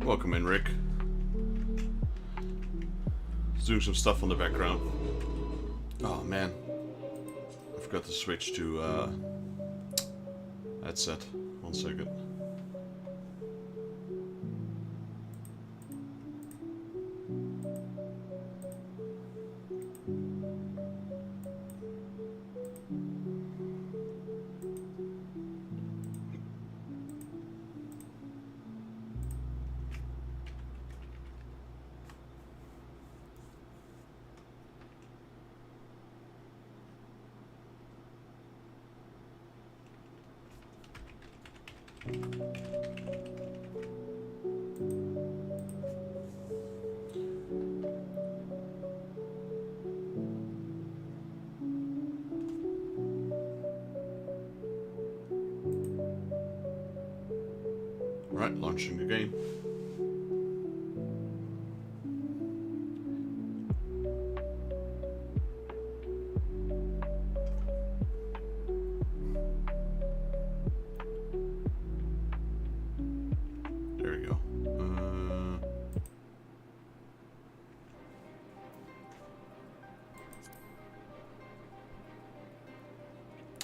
Welcome in, Rick. He's doing some stuff on the background. Oh man, I forgot to switch to headset. 1 second. Right, launching the game. There we go.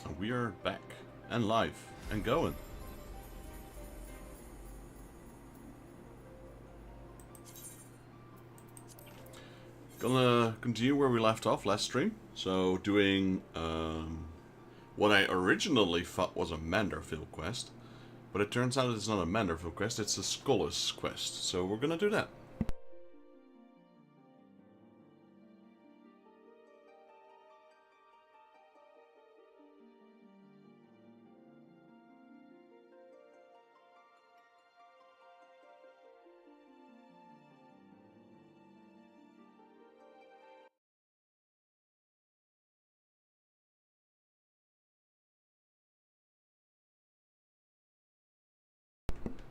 And we are back and live and going. Gonna continue where we left off last stream. So doing what I originally thought was a Manderville quest, but it turns out it's not a Manderville quest, it's a Skolas quest. So we're gonna do that.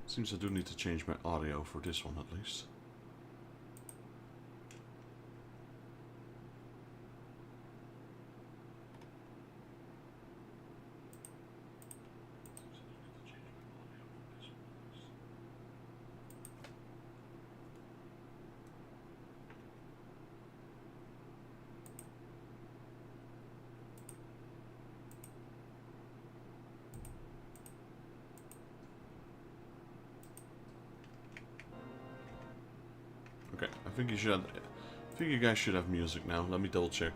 Seems I do need to change my audio for this one at least. Okay, I think you should. I think you guys should have music now. Let me double check.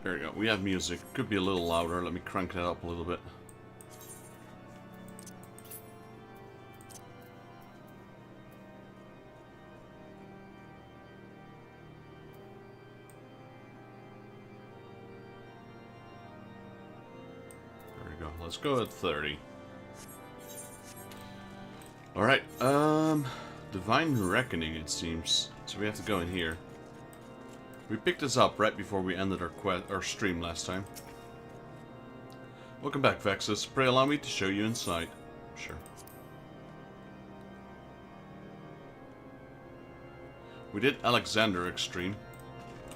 There we go. We have music. Could be a little louder. Let me crank that up a little bit. Let's go at 30. Alright, Divine Reckoning it seems. So we have to go in here. We picked this up right before we ended our stream last time. Welcome back, Vexus. Pray allow me to show you inside. Sure. We did Alexander Extreme.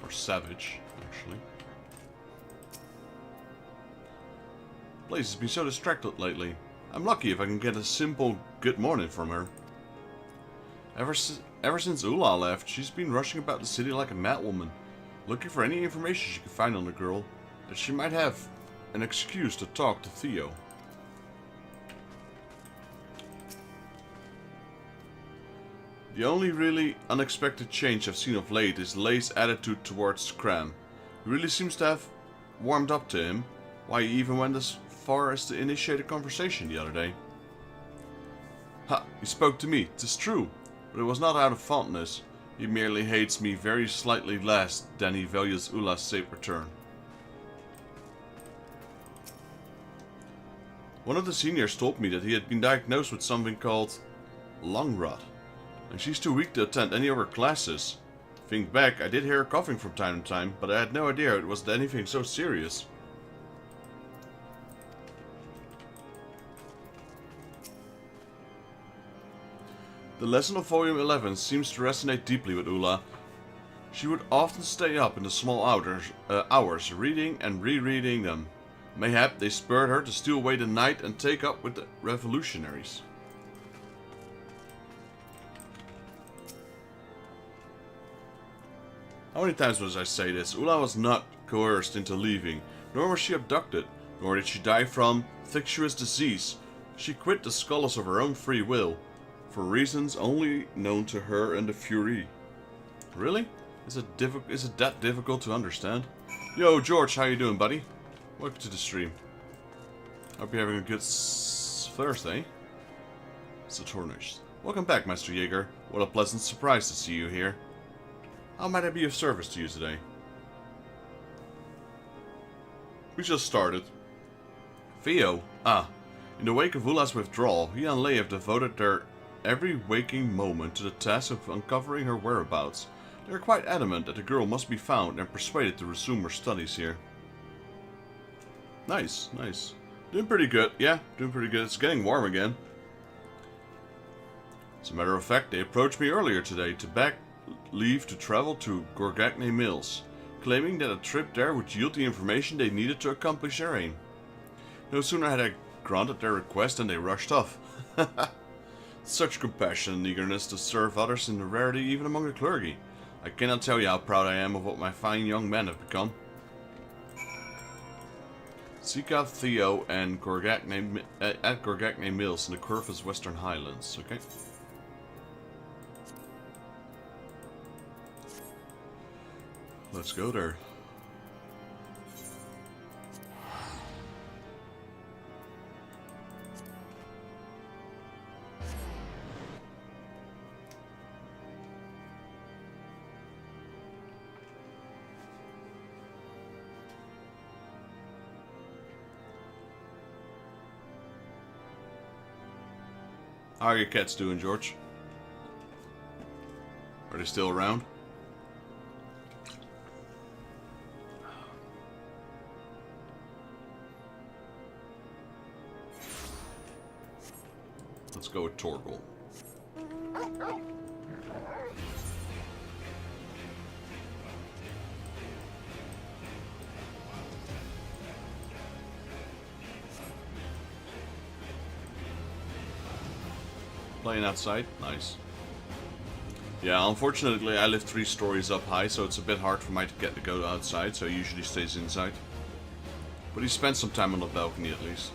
Or Savage, actually. Blaze has been so distracted lately. I'm lucky if I can get a simple good morning from her. Ever since Ula left, she's been rushing about the city like a madwoman, looking for any information she can find on the girl, that she might have an excuse to talk to Theo. The only really unexpected change I've seen of late is Lay's attitude towards Scram. He really seems to have warmed up to him. Why he even went as far as to initiate a conversation the other day. Ha, he spoke to me, 'tis true, but it was not out of fondness. He merely hates me very slightly less than he values Ula's safe return. One of the seniors told me that he had been diagnosed with something called lung rot, and she's too weak to attend any of her classes. Think back, I did hear her coughing from time to time, but I had no idea it was anything so serious. The lesson of Volume 11 seems to resonate deeply with Ula. She would often stay up in the small hours reading and rereading them. Mayhap they spurred her to steal away the night and take up with the revolutionaries. How many times must I say this? Ula was not coerced into leaving, nor was she abducted, nor did she die from infectious disease. She quit the scholars of her own free will, for reasons only known to her and the Fury. Really? Is it that difficult to understand? Yo, George, how you doing, buddy? Welcome to the stream. Hope you're having a good Thursday. Saturnus. Welcome back, Master Jaeger. What a pleasant surprise to see you here. How might I be of service to you today? We just started. Theo. In the wake of Ula's withdrawal, he and Lei have devoted their every waking moment to the task of uncovering her whereabouts. They are quite adamant that the girl must be found and persuaded to resume her studies here. Nice, nice. Doing pretty good, yeah, doing pretty good. It's getting warm again. As a matter of fact, they approached me earlier today to beg leave to travel to Gorgagne Mills, claiming that a trip there would yield the information they needed to accomplish their aim. No sooner had I granted their request than they rushed off. Such compassion and eagerness to serve others in rarity even among the clergy. I cannot tell you how proud I am of what my fine young men have become. Seek out Theo and at Gorgagne Mills in the Corvus Western Highlands, okay? Let's go there. How are your cats doing, George? Are they still around? Let's go with Torgal. Playing outside? Nice. Yeah, unfortunately I live 3 stories up high, so it's a bit hard for me to get to go outside, so he usually stays inside. But he spends some time on the balcony at least.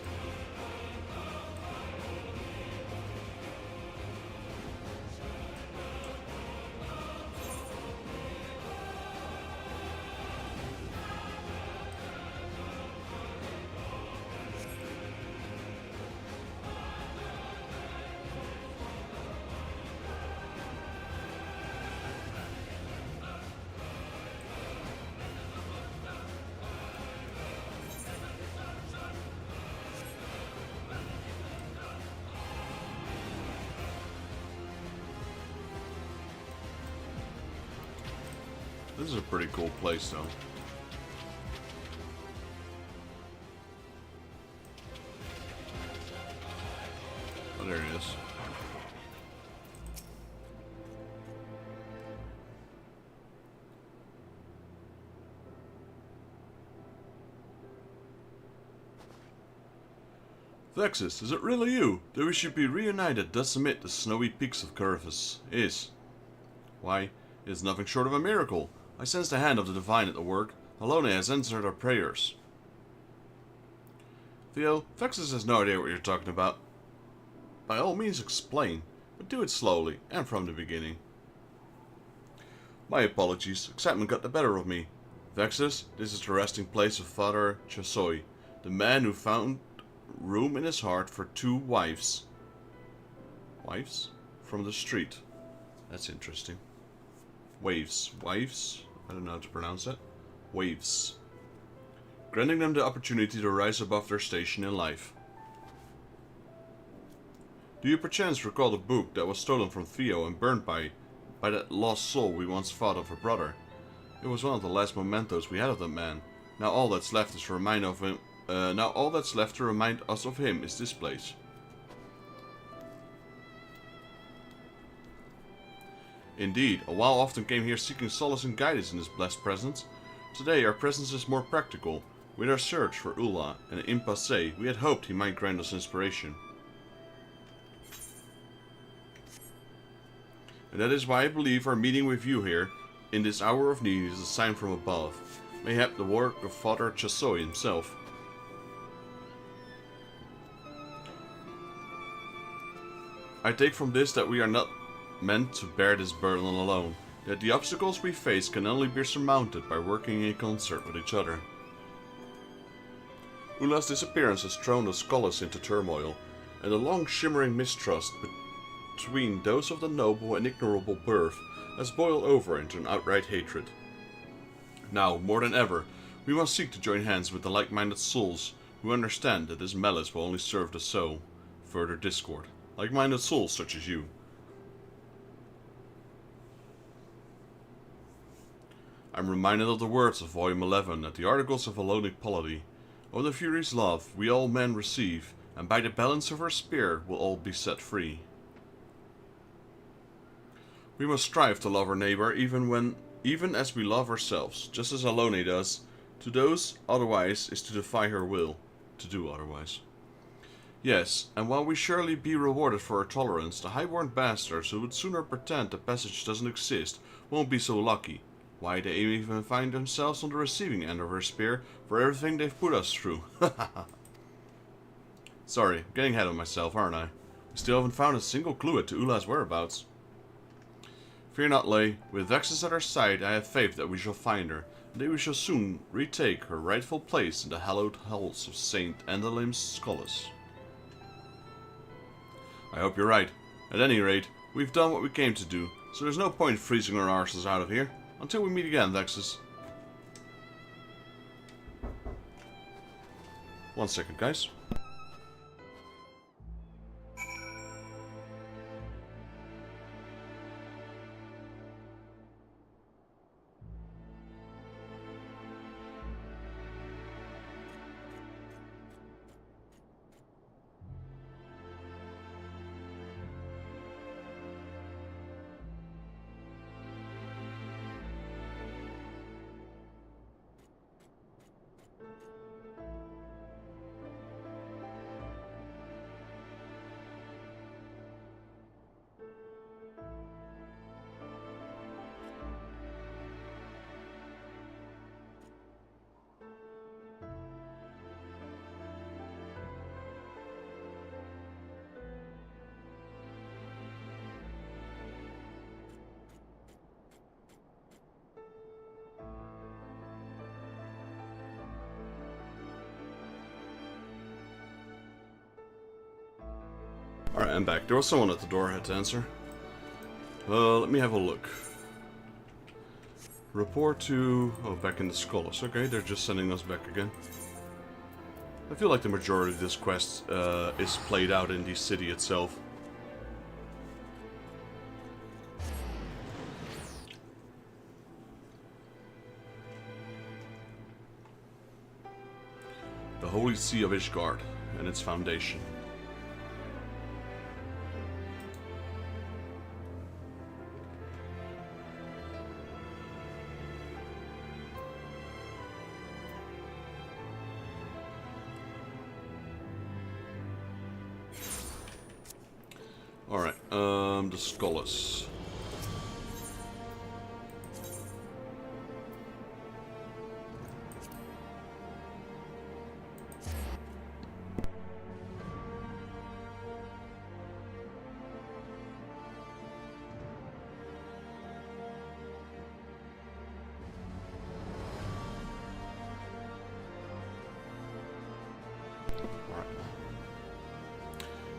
This is a pretty cool place, though. Oh, there he is. Vexus, is it really you? That we should be reunited thus amid the snowy peaks of Corvus is. Why, it is nothing short of a miracle. I sense the hand of the divine at the work. Alone has answered our prayers. Theo, Vexus has no idea what you're talking about. By all means explain, but do it slowly, and from the beginning. My apologies, excitement got the better of me. Vexus, this is the resting place of Father Chasoi, the man who found room in his heart for 2 wives. Wives? From the street. That's interesting. Waves. Wives? I don't know how to pronounce that. Waves. Granting them the opportunity to rise above their station in life. Do you perchance recall the book that was stolen from Theo and burned by that lost soul we once thought of a brother? It was one of the last mementos we had of that man. Now all that's left is to remind of him. Now all that's left to remind us of him is this place. Indeed, a while often came here seeking solace and guidance in his blessed presence. Today our presence is more practical. With our search for Ula and Impasse, we had hoped he might grant us inspiration. And that is why I believe our meeting with you here, in this hour of need, is a sign from above. Mayhap the work of Father Chasoi himself. I take from this that we are not meant to bear this burden alone, that the obstacles we face can only be surmounted by working in concert with each other. Ula's disappearance has thrown the scholars into turmoil, and the long shimmering mistrust between those of the noble and ignorable birth has boiled over into an outright hatred. Now, more than ever, we must seek to join hands with the like-minded souls who understand that this malice will only serve to sow further discord. Like-minded souls such as you. I'm reminded of the words of Volume 11 at the Articles of Alonic Polity. Of the Fury's love we all men receive, and by the balance of her spear will all be set free. We must strive to love our neighbor even as we love ourselves, just as Alone does. To those otherwise is to defy her will, to do otherwise. Yes, and while we surely be rewarded for our tolerance, the high-born bastards who would sooner pretend the passage doesn't exist won't be so lucky. Why, they even find themselves on the receiving end of her spear for everything they've put us through. Sorry, getting ahead of myself, aren't I? We still haven't found a single clue to Ula's whereabouts. Fear not, Lay. With Vexus at our side, I have faith that we shall find her, and that we shall soon retake her rightful place in the hallowed halls of Saint Endalim's scholars. I hope you're right. At any rate, we've done what we came to do, so there's no point freezing our arses out of here. Until we meet again, Vexus. 1 second, guys. Alright, I'm back. There was someone at the door I had to answer. Let me have a look. Report to... oh, back in the scholars. Okay, they're just sending us back again. I feel like the majority of this quest is played out in the city itself. The Holy Sea of Ishgard and its foundation. Alright, the scholars.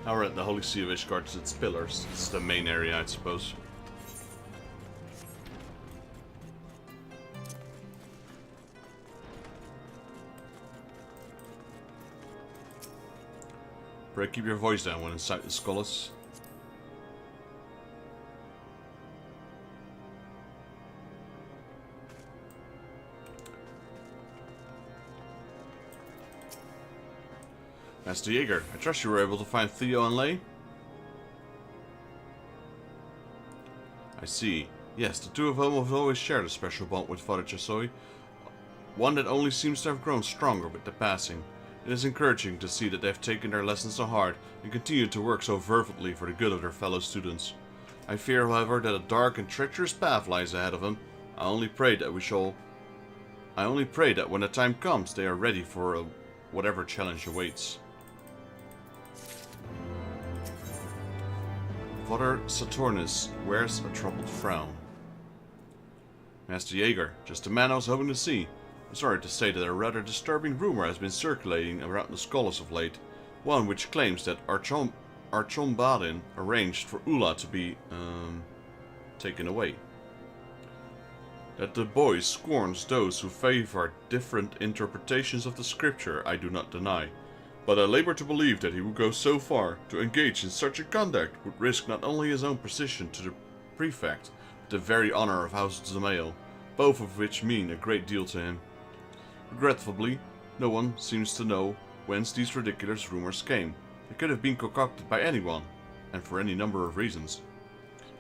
Alright, the Holy Sea of Ishgard is its pillars. It's the main area, I suppose. Pray keep your voice down when inside the scholars. Master Jaeger, I trust you were able to find Theo and Lay? I see. Yes, the two of them have always shared a special bond with Father Chasoi, one that only seems to have grown stronger with the passing. It is encouraging to see that they have taken their lessons to heart and continue to work so fervently for the good of their fellow students. I fear, however, that a dark and treacherous path lies ahead of them. I only pray that when the time comes, they are ready for whatever challenge awaits. Father Saturnus wears a troubled frown. Master Jaeger, just the man I was hoping to see. I'm sorry to say that a rather disturbing rumor has been circulating around the scholars of late. One which claims that Archombadin arranged for Ula to be, taken away. That the boy scorns those who favor different interpretations of the scripture, I do not deny. But I labor to believe that he would go so far to engage in such a conduct would risk not only his own position to the prefect, but the very honor of House Zamael, both of which mean a great deal to him. Regretfully, no one seems to know whence these ridiculous rumors came. They could have been concocted by anyone, and for any number of reasons.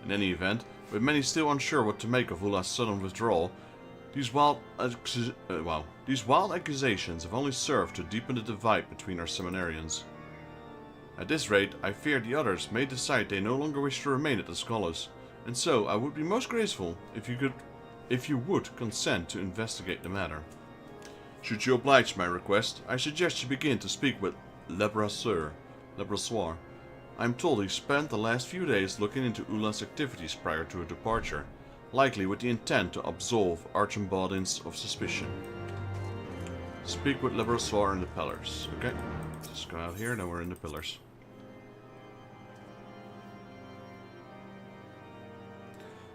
In any event, with many still unsure what to make of Ula's sudden withdrawal, these wild accusations have only served to deepen the divide between our seminarians. At this rate, I fear the others may decide they no longer wish to remain at the scholars, and so I would be most grateful if you would consent to investigate the matter. Should you oblige my request, I suggest you begin to speak with Lebrasseur. I am told he spent the last few days looking into Ula's activities prior to her departure, likely with the intent to absolve Archombadins of suspicion. Speak with Lebrasseur in the pillars. Okay, just go out here, now we're in the pillars.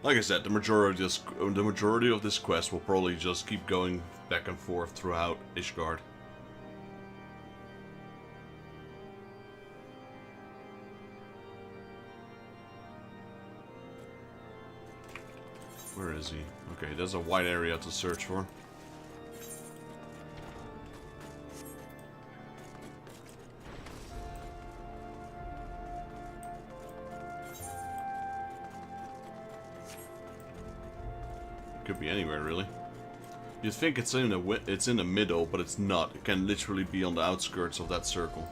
Like I said, the majority of this quest will probably just keep going back and forth throughout Ishgard. Where is he? Okay, there's a wide area to search for. Could be anywhere, really. You'd think it's in the middle, but it's not. It can literally be on the outskirts of that circle.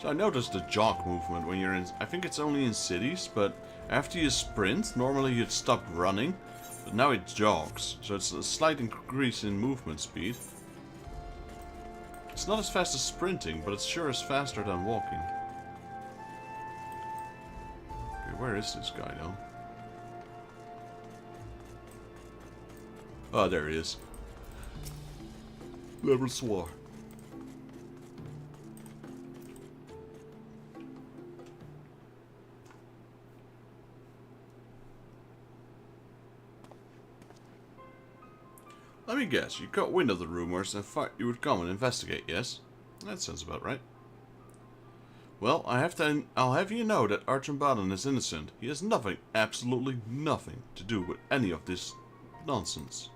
So I noticed the jog movement when you're in... I think it's only in cities, but after you sprint, normally you'd stop running. But now it jogs, so it's a slight increase in movement speed. It's not as fast as sprinting, but it sure is faster than walking. Okay, where is this guy though? Oh, there he is. Lebrasseur. Let me guess, you caught wind of the rumors and thought you would come and investigate, yes? That sounds about right. Well, I'll have you know that Archombadin is innocent. He has nothing, absolutely nothing, to do with any of this nonsense.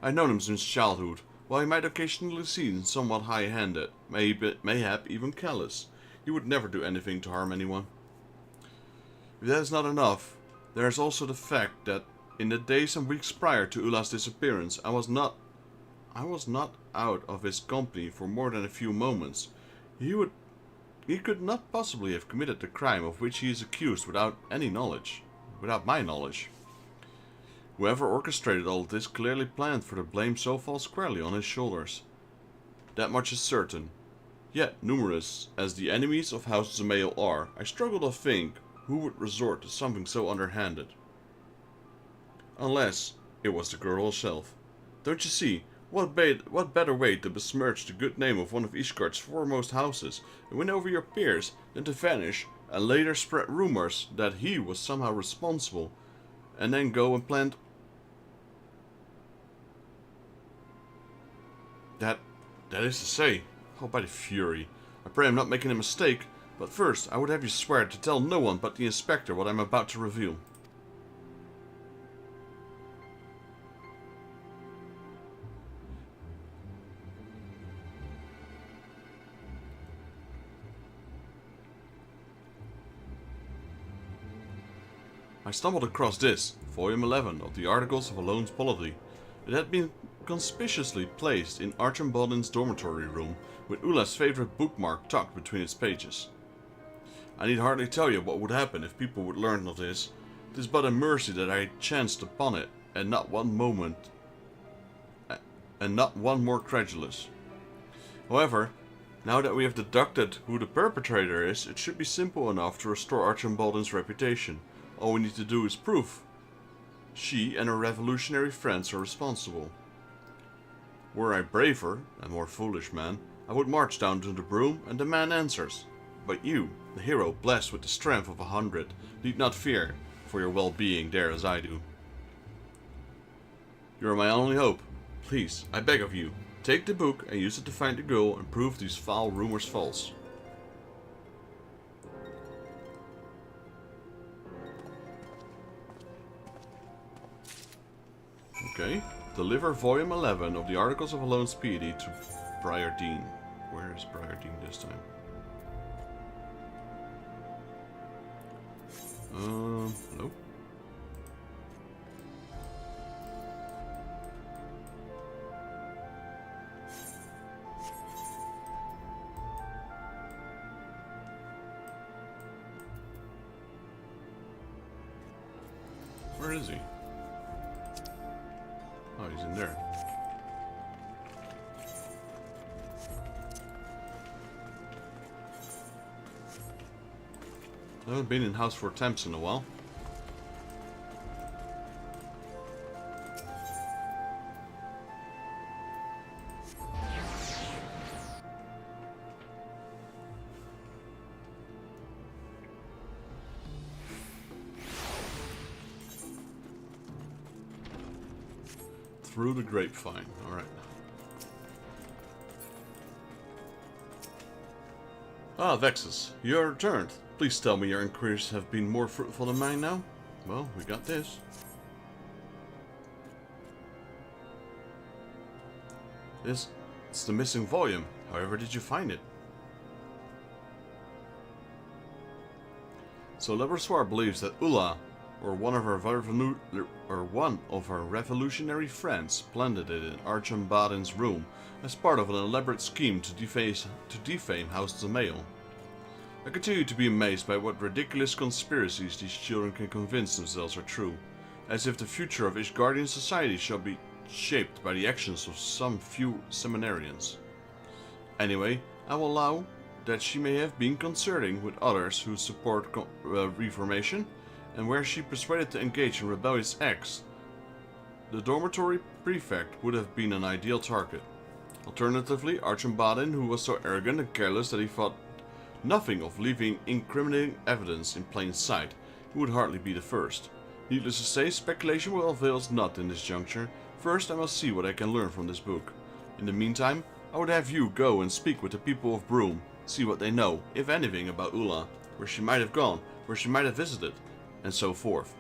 I've known him since childhood. While he might occasionally seem somewhat high-handed, mayhap even callous, he would never do anything to harm anyone. If that is not enough, there is also the fact that in the days and weeks prior to Ula's disappearance, I was not out of his company for more than a few moments. He could not possibly have committed the crime of which he is accused without my knowledge. Whoever orchestrated all this clearly planned for the blame so fall squarely on his shoulders. That much is certain. Yet, numerous as the enemies of House Zamael are, I struggle to think who would resort to something so underhanded. Unless it was the girl herself. Don't you see, what better way to besmirch the good name of one of Ishgard's foremost houses and win over your peers than to vanish and later spread rumors that he was somehow responsible and then go and plant... That is to say, oh by the fury, I pray I'm not making a mistake, but first I would have you swear to tell no one but the inspector what I'm about to reveal. I stumbled across this, volume 11 of the Articles of a Lone's Polity. It had been conspicuously placed in Archambaudin's dormitory room, with Ula's favorite bookmark tucked between its pages. I need hardly tell you what would happen if people would learn of this. It is but a mercy that I chanced upon it, and not one more credulous. However, now that we have deducted who the perpetrator is, it should be simple enough to restore Archambaudin's reputation. All we need to do is prove she and her revolutionary friends are responsible. Were I braver and more foolish man, I would march down to the broom and demand answers. But you, the hero blessed with the strength of 100, need not fear for your well-being there as I do. You are my only hope. Please, I beg of you, take the book and use it to find the girl and prove these foul rumors false. Okay. Deliver volume 11 of the Articles of Alone's Piety to Briar Dean. Where is Briar Dean this time? Hello? Where is he? Oh, he's in there. I haven't been in House 4 Temps in a while. Through the grapevine. Alright. Ah, Vexus, you are returned. Please tell me your inquiries have been more fruitful than mine now. Well, we got this. It's the missing volume. However, did you find it? So Laborsoir believes that Ula, or one of her revolutionary friends, planted it in Archambaudin's room as part of an elaborate scheme to defame House Zamael. I continue to be amazed by what ridiculous conspiracies these children can convince themselves are true, as if the future of Ishgardian society shall be shaped by the actions of some few seminarians. Anyway, I will allow that she may have been concerting with others who support reformation, and where she persuaded to engage in rebellious acts, the dormitory prefect would have been an ideal target. Alternatively, Archambaudin, who was so arrogant and careless that he thought nothing of leaving incriminating evidence in plain sight, he would hardly be the first. Needless to say, speculation will avail us not in this juncture. First, I must see what I can learn from this book. In the meantime, I would have you go and speak with the people of Broom, see what they know, if anything, about Ula, where she might have gone, where she might have visited, and so forth.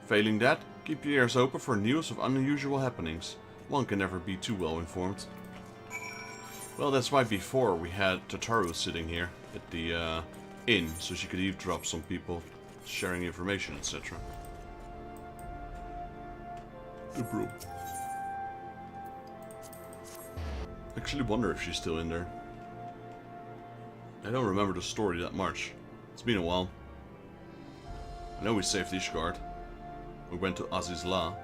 Failing that, keep your ears open for news of unusual happenings. One can never be too well informed. Well, that's why before we had Tataru sitting here at the inn, so she could eavesdrop some people sharing information, etc. The broom. I actually wonder if she's still in there. I don't remember the story that much. It's been a while. I know we saved Ishgard. We went to Azizla.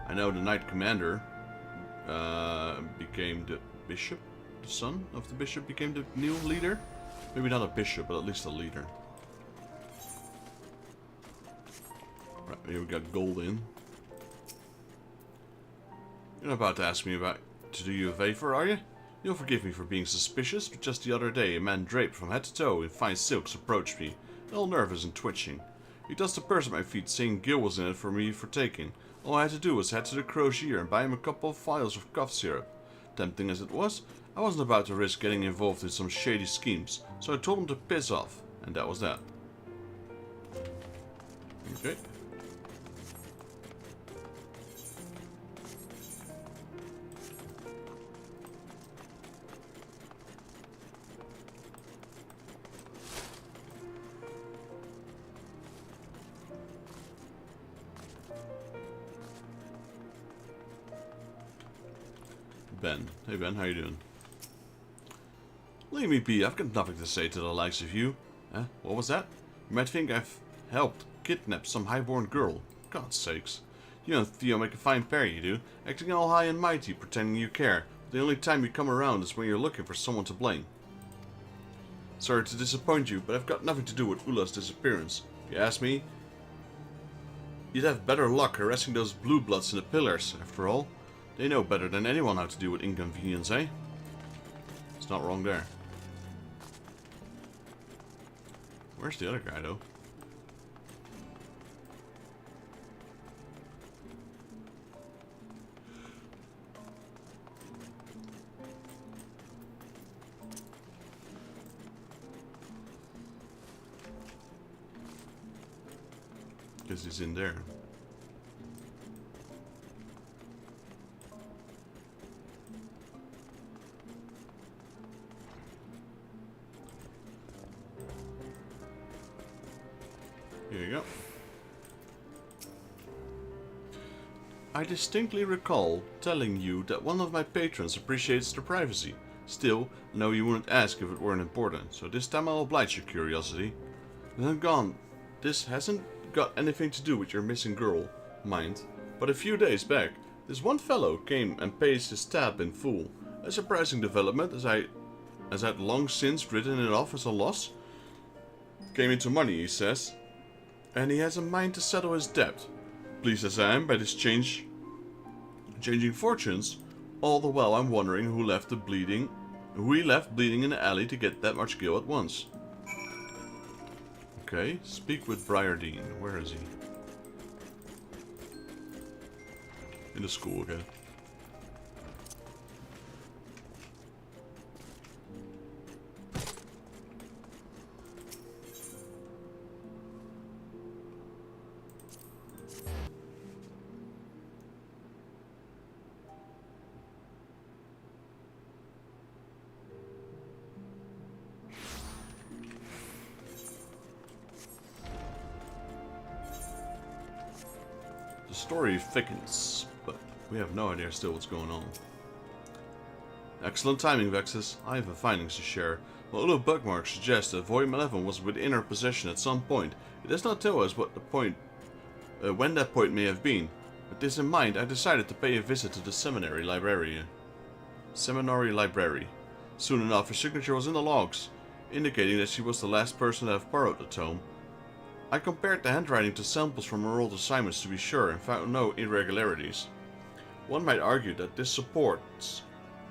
I know the Knight Commander became the bishop. The son of the bishop became the new leader. Maybe not a bishop, but at least a leader. Right, here we got gold in. You're not about to ask me to do you a favor, are you? You'll forgive me for being suspicious, but just the other day a man draped from head to toe in fine silks approached me, all nervous and twitching. He tossed the purse at my feet, saying Gil was in it for me for taking. All I had to do was head to the Crozier and buy him a couple of vials of cough syrup. Tempting as it was, I wasn't about to risk getting involved in some shady schemes, so I told him to piss off, and that was that. Okay. Ben. Hey Ben, how you doing? Leave me be, I've got nothing to say to the likes of you. What was that? You might think I've helped kidnap some highborn girl. God's sakes. You and Theo make a fine pair, you do. Acting all high and mighty, pretending you care. But the only time you come around is when you're looking for someone to blame. Sorry to disappoint you, but I've got nothing to do with Ula's disappearance. If you ask me, you'd have better luck harassing those blue bloods in the pillars, after all. They know better than anyone how to deal with inconvenience, eh? It's not wrong there. Where's the other guy, though? Guess he's in there. Here you go. I distinctly recall telling you that one of my patrons appreciates their privacy. Still, I know you wouldn't ask if it weren't important, so this time I'll oblige your curiosity. Then gone. This hasn't got anything to do with your missing girl, mind. But a few days back, this one fellow came and paid his tab in full. A surprising development, as I'd long since written it off as a loss. Came into money, he says, and he has a mind to settle his debt. Pleased as I am by this changing fortunes, all the while I'm wondering who he left bleeding in the alley to get that much gil at once. Okay, speak with Briardine. Where is he? In the school again. The story thickens, but we have no idea still what's going on. Excellent timing, Vexus. I have findings to share. While Ulu Bugmark suggests that Volume 11 was within our possession at some point, it does not tell us what the point, when that point may have been. With this in mind, I decided to pay a visit to the Seminary Library. Soon enough, her signature was in the logs, indicating that she was the last person to have borrowed the tome. I compared the handwriting to samples from her old assignments to be sure and found no irregularities. One might argue that this supports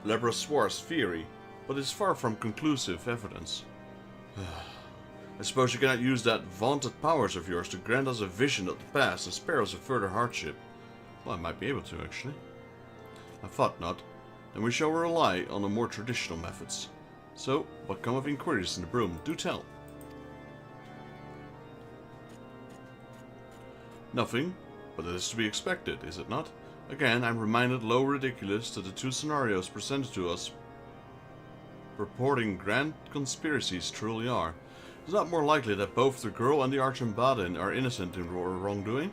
Lebrossoir's theory, but is far from conclusive evidence. I suppose you cannot use that vaunted powers of yours to grant us a vision of the past and spare us a further hardship. Well, I might be able to, actually. I thought not. Then we shall rely on the more traditional methods. So, what come of inquiries in the broom? Do tell. Nothing, but it is to be expected, is it not? Again, I'm reminded low ridiculous that the two scenarios presented to us purporting grand conspiracies truly are. Is it not more likely that both the girl and the Archimbaden are innocent in wrongdoing?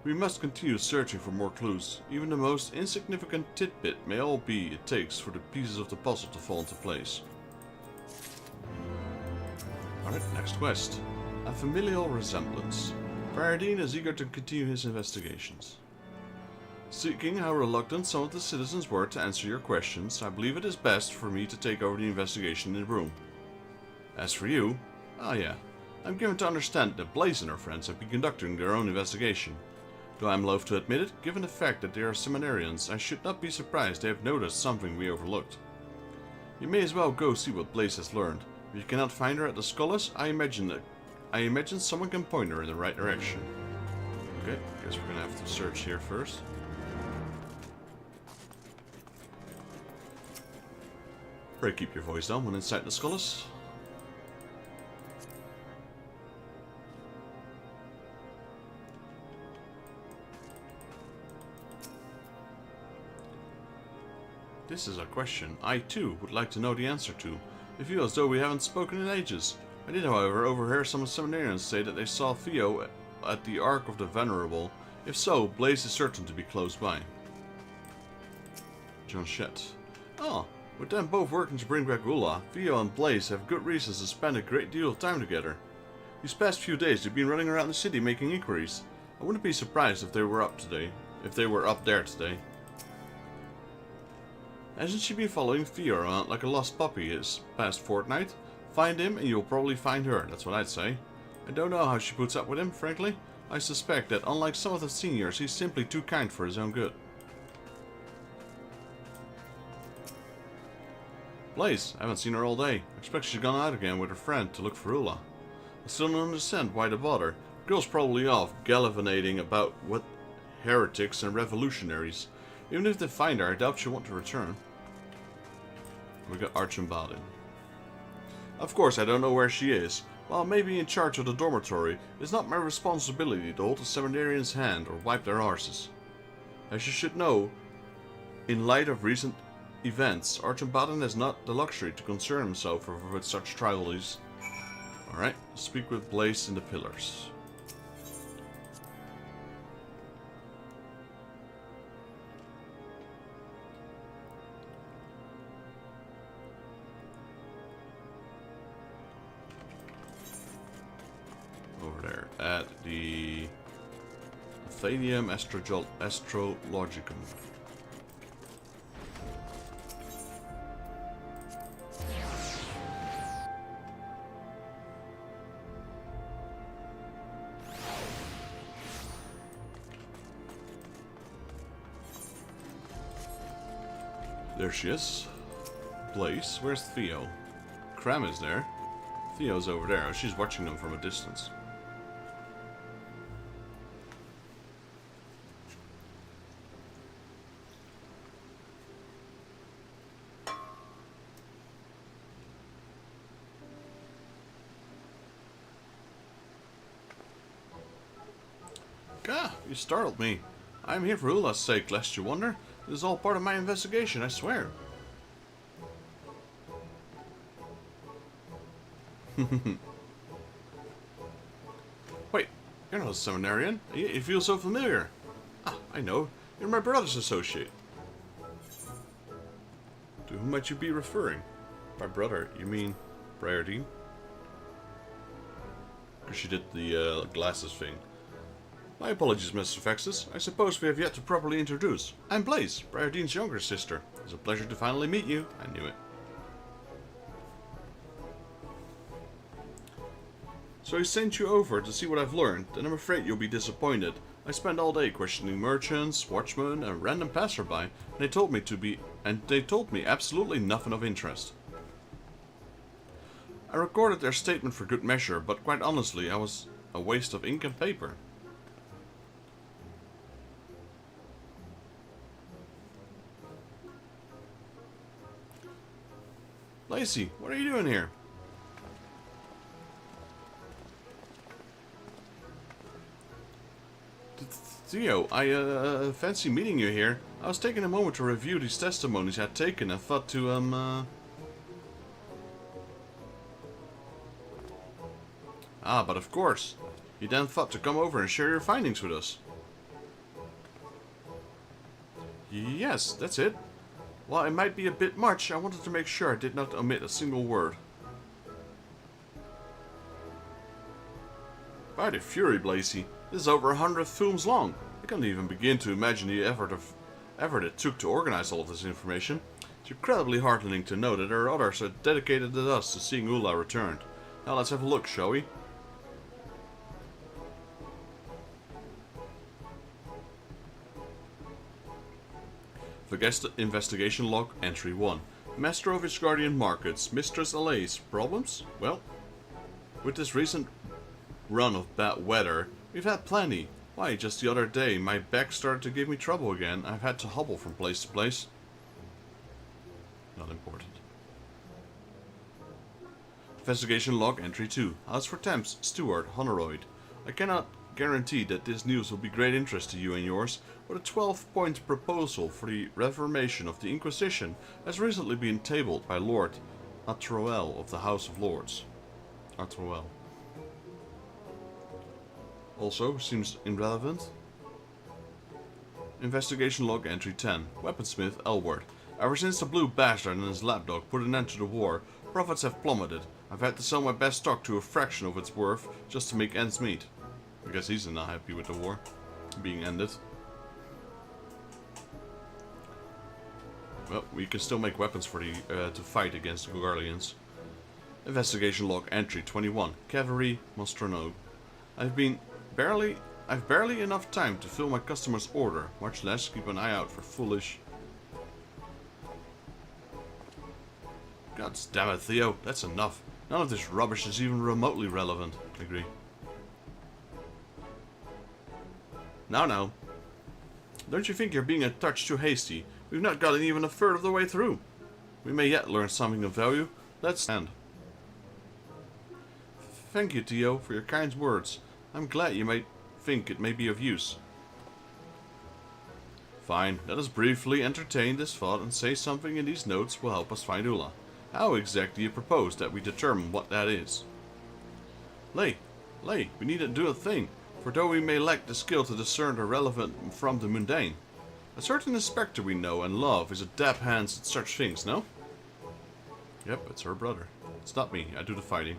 We must continue searching for more clues. Even the most insignificant tidbit may all be it takes for the pieces of the puzzle to fall into place. Alright, next quest. A familial resemblance. Briardine is eager to continue his investigations. Seeing how reluctant some of the citizens were to answer your questions, I believe it is best for me to take over the investigation in the room. As for you, I'm given to understand that Blaze and her friends have been conducting their own investigation. Though I am loath to admit it, given the fact that they are seminarians, I should not be surprised they have noticed something we overlooked. You may as well go see what Blaze has learned. If you cannot find her at the scholars, I imagine someone can point her in the right direction. Okay, guess we're gonna have to search here first. Pray keep your voice down when inside the scholars. This is a question I too would like to know the answer to. I feel as though we haven't spoken in ages. I did, however, overhear some seminarians say that they saw Theo at the Ark of the Venerable. If so, Blaze is certain to be close by. John Shet. Oh, with them both working to bring back Ula, Theo and Blaze have good reasons to spend a great deal of time together. These past few days they've been running around the city making inquiries. I wouldn't be surprised if they were up there today. Hasn't she been following Theo around like a lost puppy his past fortnight? Find him and you'll probably find her, that's what I'd say. I don't know how she puts up with him, frankly. I suspect that unlike some of the seniors, he's simply too kind for his own good. Blaze, I haven't seen her all day. I expect she's gone out again with her friend to look for Ula. I still don't understand why the bother. The girl's probably off gallivanting about what heretics and revolutionaries. Even if they find her, I doubt she'll want to return. We got Archambaulin. Of course, I don't know where she is. While maybe in charge of the dormitory, it's not my responsibility to hold the seminarians' hand or wipe their arses. As you should know, in light of recent events, Archambaulin has not the luxury to concern himself with such trivialities. Alright, speak with Blaze in the Pillars. Over there, at the Athenium Astrologicum. There she is. Blaze, where's Theo? Cram is there. Theo's over there. She's watching them from a distance. Gah, you startled me. I'm here for Ula's sake, lest you wonder. This is all part of my investigation, I swear. Wait, you're not a seminarian. You feel so familiar. Ah, I know. You're my brother's associate. To whom might you be referring? My brother, you mean Briardine? Because she did the glasses thing. My apologies, Mr. Fexus. I suppose we have yet to properly introduce. I'm Blaze, Briardine's younger sister. It's a pleasure to finally meet you. I knew it. So I sent you over to see what I've learned, and I'm afraid you'll be disappointed. I spent all day questioning merchants, watchmen, and random passerby, and they told me absolutely nothing of interest. I recorded their statement for good measure, but quite honestly, I was a waste of ink and paper. Lacey, what are you doing here? Theo, I fancy meeting you here. I was taking a moment to review these testimonies I had taken and thought to, Ah, but of course. You then thought to come over and share your findings with us. Yes, that's it. While it might be a bit much, I wanted to make sure I did not omit a single word. By the fury, Blazy, this is over 100 films long. I can't even begin to imagine the effort it took to organize all of this information. It's incredibly heartening to know that there are others as dedicated as us to seeing Ula returned. Now let's have a look, shall we? Investigation log, entry 1. Master of its guardian markets, Mistress Alaise. Problems? Well, with this recent run of bad weather, we've had plenty. Why, just the other day, my back started to give me trouble again. I've had to hobble from place to place. Not important. Investigation log, entry 2. House for Temps, Steward, Honoroid. I cannot guarantee that this news will be great interest to you and yours, but a 12-point proposal for the reformation of the Inquisition has recently been tabled by Lord Atroel of the House of Lords. Atroel. Also, seems irrelevant. Investigation log, entry 10. Weaponsmith, Elward. Ever since the blue bastard and his lapdog put an end to the war, profits have plummeted. I've had to sell my best stock to a fraction of its worth just to make ends meet. I guess he's not happy with the war being ended. Well, we can still make weapons for the to fight against the Garleans. Investigation log entry 21. Cavalry Mostrono. I've barely enough time to fill my customer's order, much less keep an eye out for foolish. God damn it, Theo, that's enough. None of this rubbish is even remotely relevant. I agree. Now. Don't you think you're being a touch too hasty? We've not gotten even a third of the way through. We may yet learn something of value. Let's end. Thank you, Theo, for your kind words. I'm glad you might think it may be of use. Fine, let us briefly entertain this thought and say something in these notes will help us find Ula. How exactly do you propose that we determine what that is? Lay, we need to do a thing, for though we may lack the skill to discern the relevant from the mundane, a certain inspector we know and love is a dab hands at such things, no? Yep, it's her brother. It's not me, I do the fighting.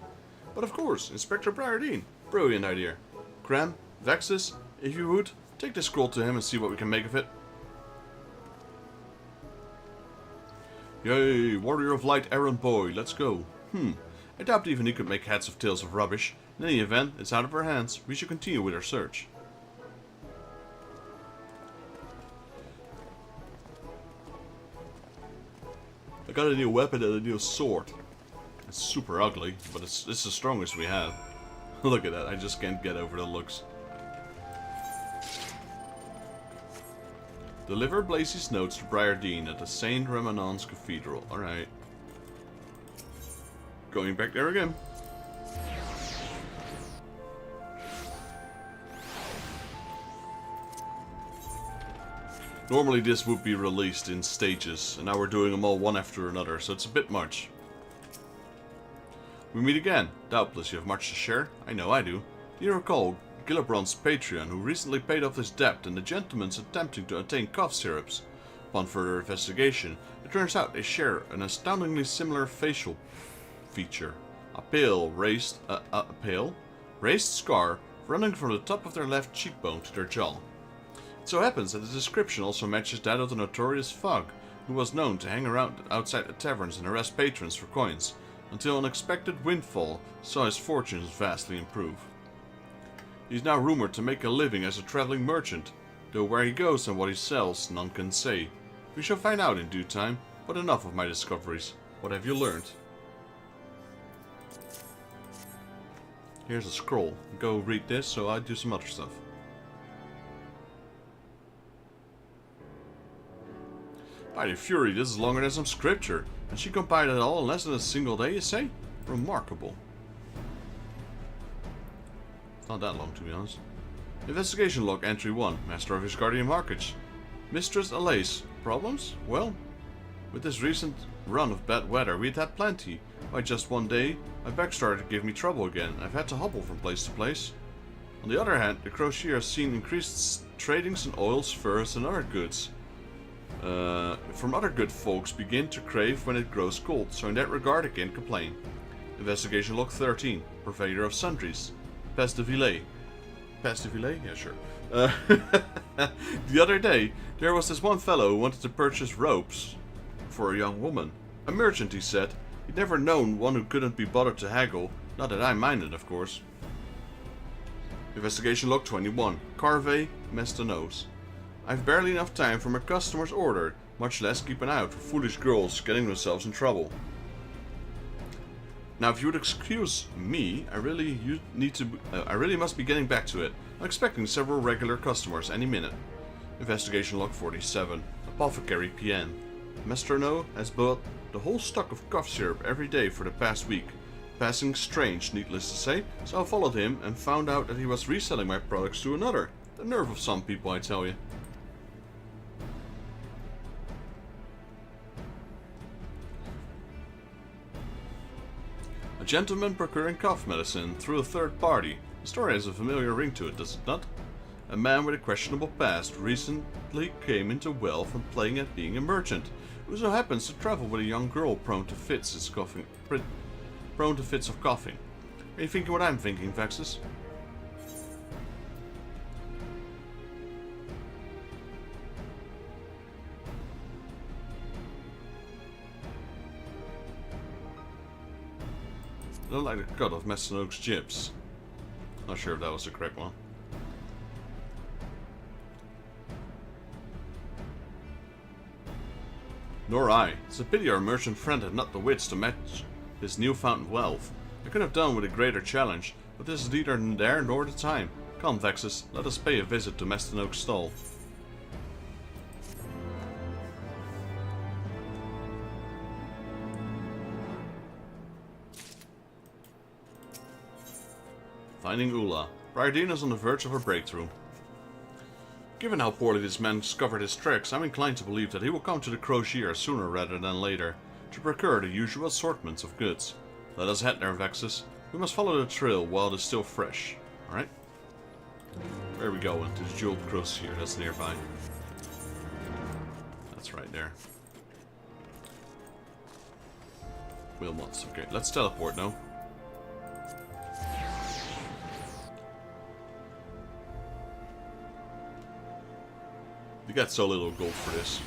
But of course, Inspector Briardine. Brilliant idea. Cram, Vexus, if you would, take this scroll to him and see what we can make of it. Yay, Warrior of Light errand boy, let's go. I doubt even he could make heads of tales of rubbish. In any event, it's out of our hands. We should continue with our search. I got a new weapon and a new sword. It's super ugly, but it's the strongest we have. Look at that, I just can't get over the looks. Deliver Blazy's notes to Briardine at the Saint Remanon's Cathedral. Alright. Going back there again. Normally this would be released in stages, and now we're doing them all one after another, so it's a bit much. We meet again. Doubtless you have much to share. I know I do. Do you recall Gillibrand's Patreon, who recently paid off his debt, and the gentleman's attempting to obtain cough syrups? Upon further investigation, it turns out they share an astoundingly similar facial feature. A pale, raised scar running from the top of their left cheekbone to their jaw. It so happens that the description also matches that of the notorious Fog, who was known to hang around outside the taverns and arrest patrons for coins, until an unexpected windfall saw his fortunes vastly improve. He is now rumored to make a living as a traveling merchant, though where he goes and what he sells none can say. We shall find out in due time, but enough of my discoveries. What have you learned? Here's a scroll. Go read this so I do some other stuff. By the Fury, this is longer than some scripture. And she compiled it all in less than a single day, you say? Remarkable. It's not that long, to be honest. Investigation log entry 1. Master of his guardian markets. Mistress Alace. Problems? Well, with this recent run of bad weather, we'd had plenty. By just one day, my back started to give me trouble again. I've had to hobble from place to place. On the other hand, the Crocier has seen increased tradings in oils, furs, and other goods. From other good folks begin to crave when it grows cold, so in that regard I can't complain. Investigation log 13. Purveyor of sundries. Passe de Villet. Passe de Villet? Yeah, sure. The other day, there was this one fellow who wanted to purchase ropes for a young woman. A merchant, he said. He'd never known one who couldn't be bothered to haggle. Not that I minded, of course. Investigation log 21. Carve Mestanos. I've barely enough time for my customer's order, much less keep an eye out for foolish girls getting themselves in trouble. Now, if you would excuse me, I really must be getting back to it. I'm expecting several regular customers any minute. Investigation log 47. Apothecary PN. Mestrano has bought the whole stock of cough syrup every day for the past week. Passing strange, needless to say, so I followed him and found out that he was reselling my products to another. The nerve of some people, I tell you. A gentleman procuring cough medicine through a third party. The story has a familiar ring to it, does it not? A man with a questionable past recently came into wealth from playing at being a merchant. Who so happens to travel with a young girl prone to fits of coughing. Are you thinking what I'm thinking, Vexus? I don't like the cut of Mastinoak's jibs. Not sure if that was the correct one. Nor I. It's a pity our merchant friend had not the wits to match his newfound wealth. I could have done with a greater challenge, but this is neither there nor the time. Come, Vexus, let us pay a visit to Mastinoak's stall. Finding Ula. Briardine is on the verge of a breakthrough. Given how poorly this man discovered his tracks, I'm inclined to believe that he will come to the Crozier sooner rather than later, to procure the usual assortments of goods. Let us head there, Vexus. We must follow the trail while it is still fresh. Alright? Where are we going? To the Jeweled Crozier, that's nearby. That's right there. Wilmots, okay. Let's teleport now. You got so little gold for this.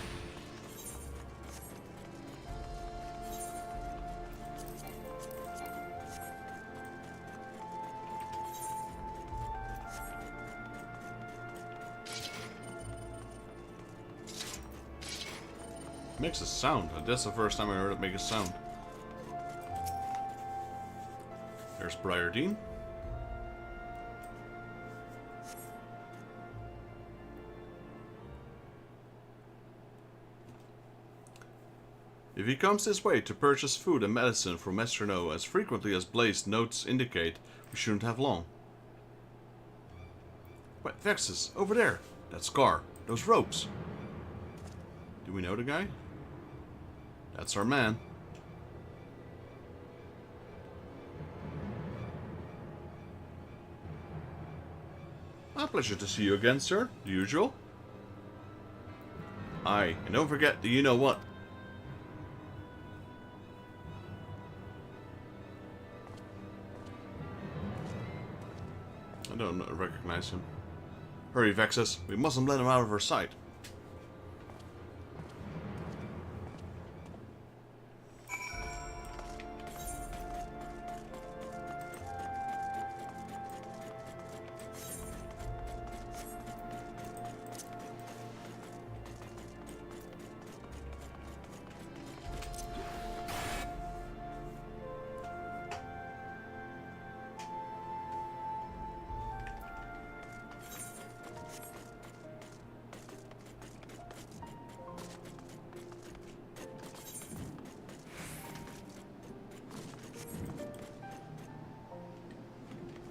It makes a sound. That's the first time I heard it make a sound. There's Briardine. If he comes this way to purchase food and medicine from Mestrino as frequently as Blaze's notes indicate, we shouldn't have long. Wait, Vexus, over there! That scar, those ropes. Do we know the guy? That's our man. A pleasure to see you again, sir. The usual. Aye, and don't forget the you-know-what. I don't recognize him. Hurry, Vexus. We mustn't let him out of our sight.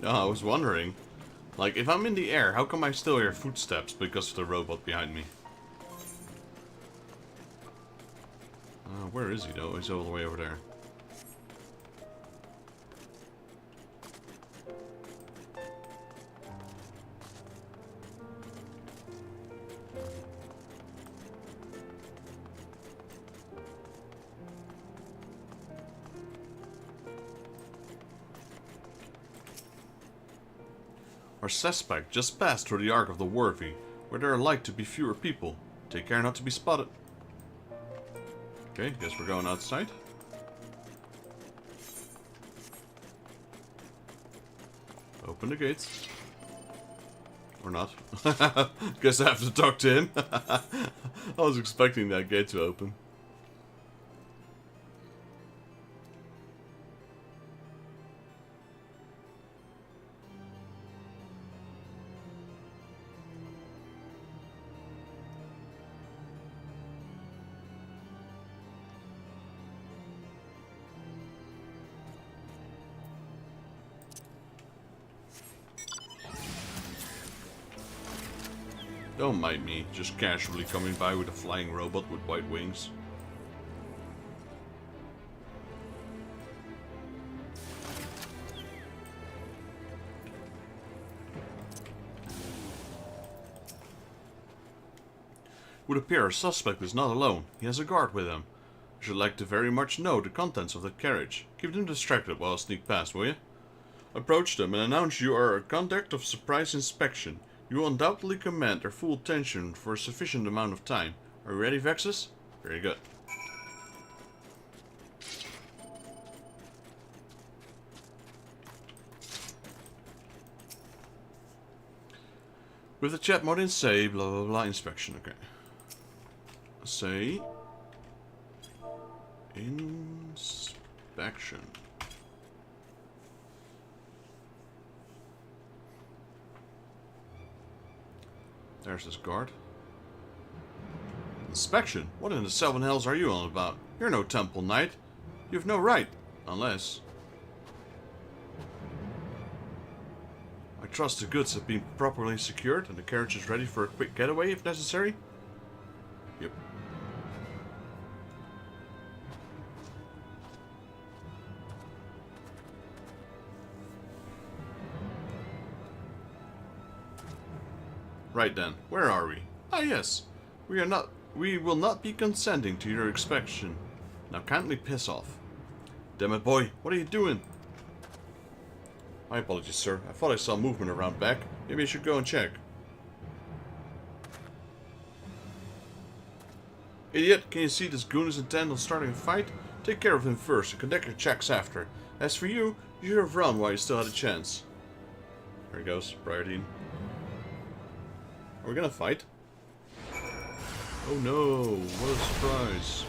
Oh, I was wondering. Like, if I'm in the air, how come I still hear footsteps because of the robot behind me? Where is he, though? He's all the way over there. Our suspect just passed through the Ark of the Worthy, where there are like to be fewer people. Take care not to be spotted. Okay, guess we're going outside. Open the gates. Or not. Guess I have to talk to him. I was expecting that gate to open. Don't mind me, just casually coming by with a flying robot with white wings. Would appear our suspect is not alone. He has a guard with him. I should like to very much know the contents of that carriage. Keep them distracted while I sneak past, will you? Approach them and announce you are a conduct of surprise inspection. You will undoubtedly command their full attention for a sufficient amount of time. Are you ready, Vexus? Very good. With the chat mode in say, blah blah blah, inspection, okay. Say... inspection. There's this guard. Inspection? What in the seven hells are you on about? You're no temple knight. You have no right. Unless... I trust the goods have been properly secured and the carriage is ready for a quick getaway if necessary? Yep. Right then, where are we? Ah yes, we will not be consenting to your inspection. Now kindly piss off. Damn it, boy, what are you doing? My apologies, sir. I thought I saw movement around back. Maybe I should go and check. Idiot, can you see this goon is intent on starting a fight? Take care of him first and conduct your checks after. As for you, you should have run while you still had a chance. There he goes, Briardine. Are we gonna fight? Oh no, what a surprise.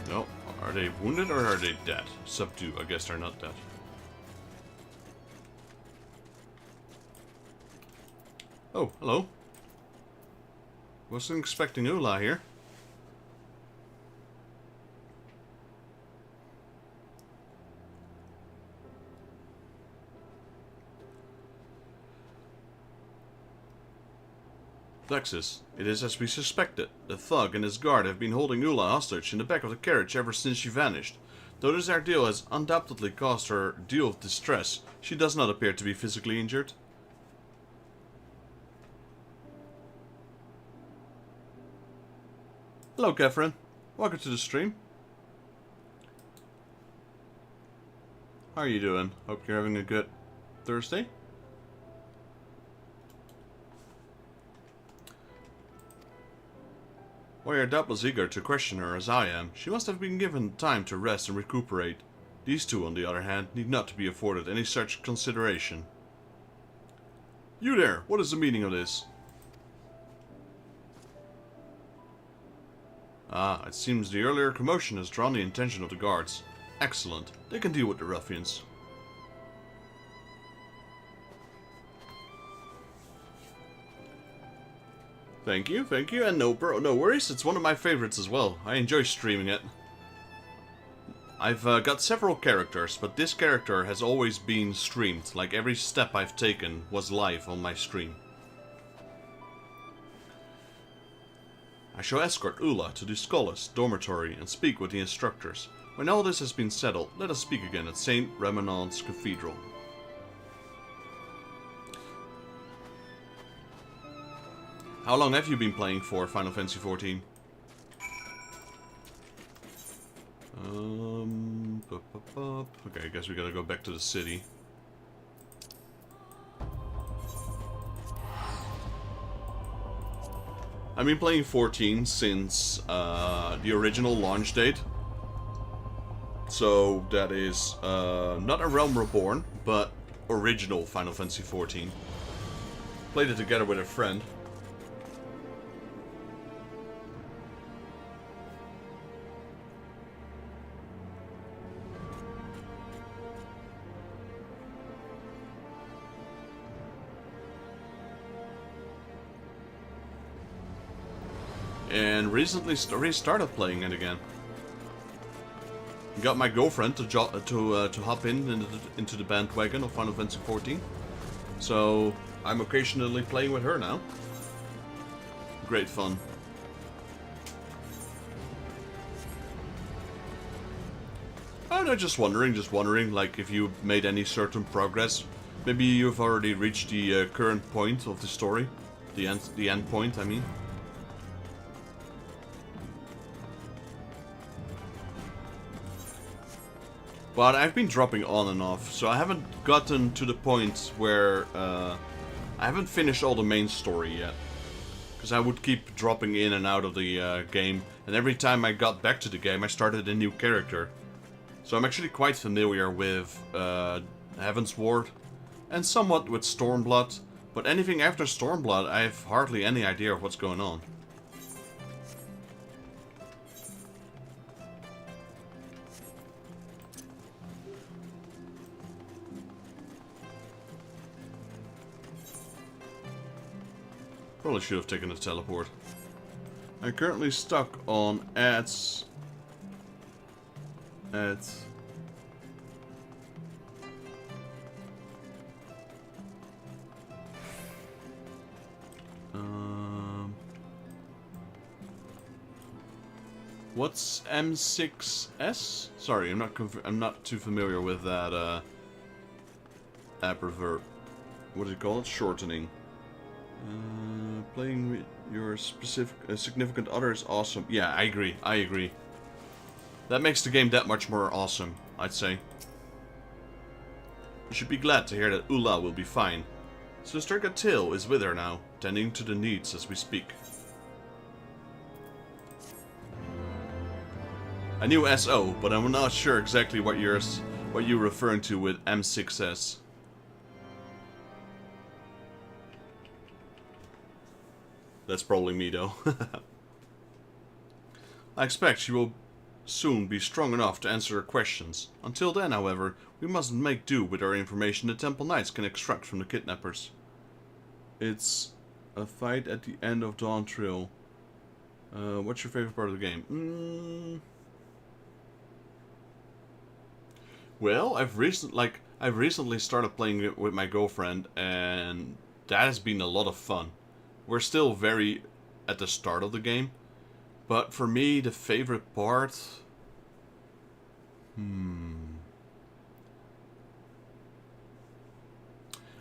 No. Are they wounded or are they dead? Subdue. I guess they're not dead. Oh, hello. Wasn't expecting Ula here. Lexus, it is as we suspected. The thug and his guard have been holding Ula hostage in the back of the carriage ever since she vanished. Though this ordeal has undoubtedly caused her a deal of distress, she does not appear to be physically injured. Hello, Catherine. Welcome to the stream. How are you doing? Hope you're having a good Thursday. While you're doubtless eager to question her as I am, she must have been given time to rest and recuperate. These two, on the other hand, need not to be afforded any such consideration. You there! What is the meaning of this? Ah, it seems the earlier commotion has drawn the attention of the guards. Excellent. They can deal with the ruffians. Thank you, and no worries, it's one of my favorites as well. I enjoy streaming it. I've got several characters, but this character has always been streamed, like every step I've taken was live on my stream. I shall escort Ula to the Scholas dormitory and speak with the instructors. When all this has been settled, let us speak again at Saint Remenant's Cathedral. How long have you been playing for Final Fantasy XIV? Okay, I guess we gotta go back to the city. I've been playing 14 since the original launch date. So that is not A Realm Reborn, but original Final Fantasy XIV. Played it together with a friend. and recently restarted playing it again. Got my girlfriend to hop into the bandwagon of Final Fantasy XIV. So I'm occasionally playing with her now. Great fun. Oh no, just wondering, like if you made any certain progress. Maybe you've already reached the current point of the story, the end point, I mean. But I've been dropping on and off, so I haven't gotten to the point where I haven't finished all the main story yet. Because I would keep dropping in and out of the game, and every time I got back to the game I started a new character. So I'm actually quite familiar with Heaven's Ward, and somewhat with Stormblood, but anything after Stormblood I have hardly any idea of what's going on. Probably should have taken a teleport. I'm currently stuck on ads. What's M6S? Sorry, I'm not too familiar with that adverb. What do you call it? Shortening. Playing with your significant other is awesome. Yeah, I agree. That makes the game that much more awesome, I'd say. You should be glad to hear that Ula will be fine. Sister Gatil is with her now, tending to the needs as we speak. I knew SO, but I'm not sure exactly what you're referring to with M6S. That's probably me, though. I expect she will soon be strong enough to answer her questions. Until then, however, we mustn't make do with our information the Temple Knights can extract from the kidnappers. It's a fight at the end of Dawn Trail. What's your favorite part of the game? Well, I've recently started playing it with my girlfriend, and that has been a lot of fun. We're still very at the start of the game, but for me, the favorite part...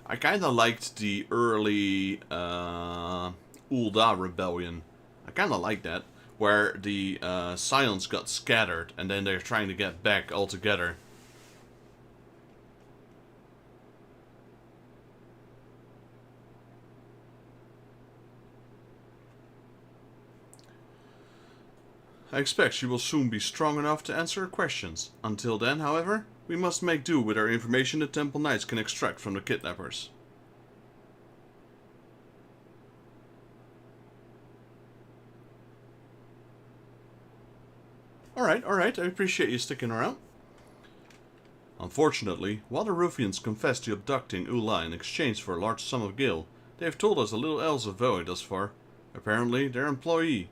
I kinda liked the early Ul'dah rebellion. I kinda like that, where the Scions got scattered, and then they're trying to get back all together. I expect she will soon be strong enough to answer her questions. Until then, however, we must make do with our information the Temple Knights can extract from the kidnappers. Alright, I appreciate you sticking around. Unfortunately, while the Ruffians confessed to abducting Ula in exchange for a large sum of gil, they have told us a little else of Zoe thus far. Apparently, their employee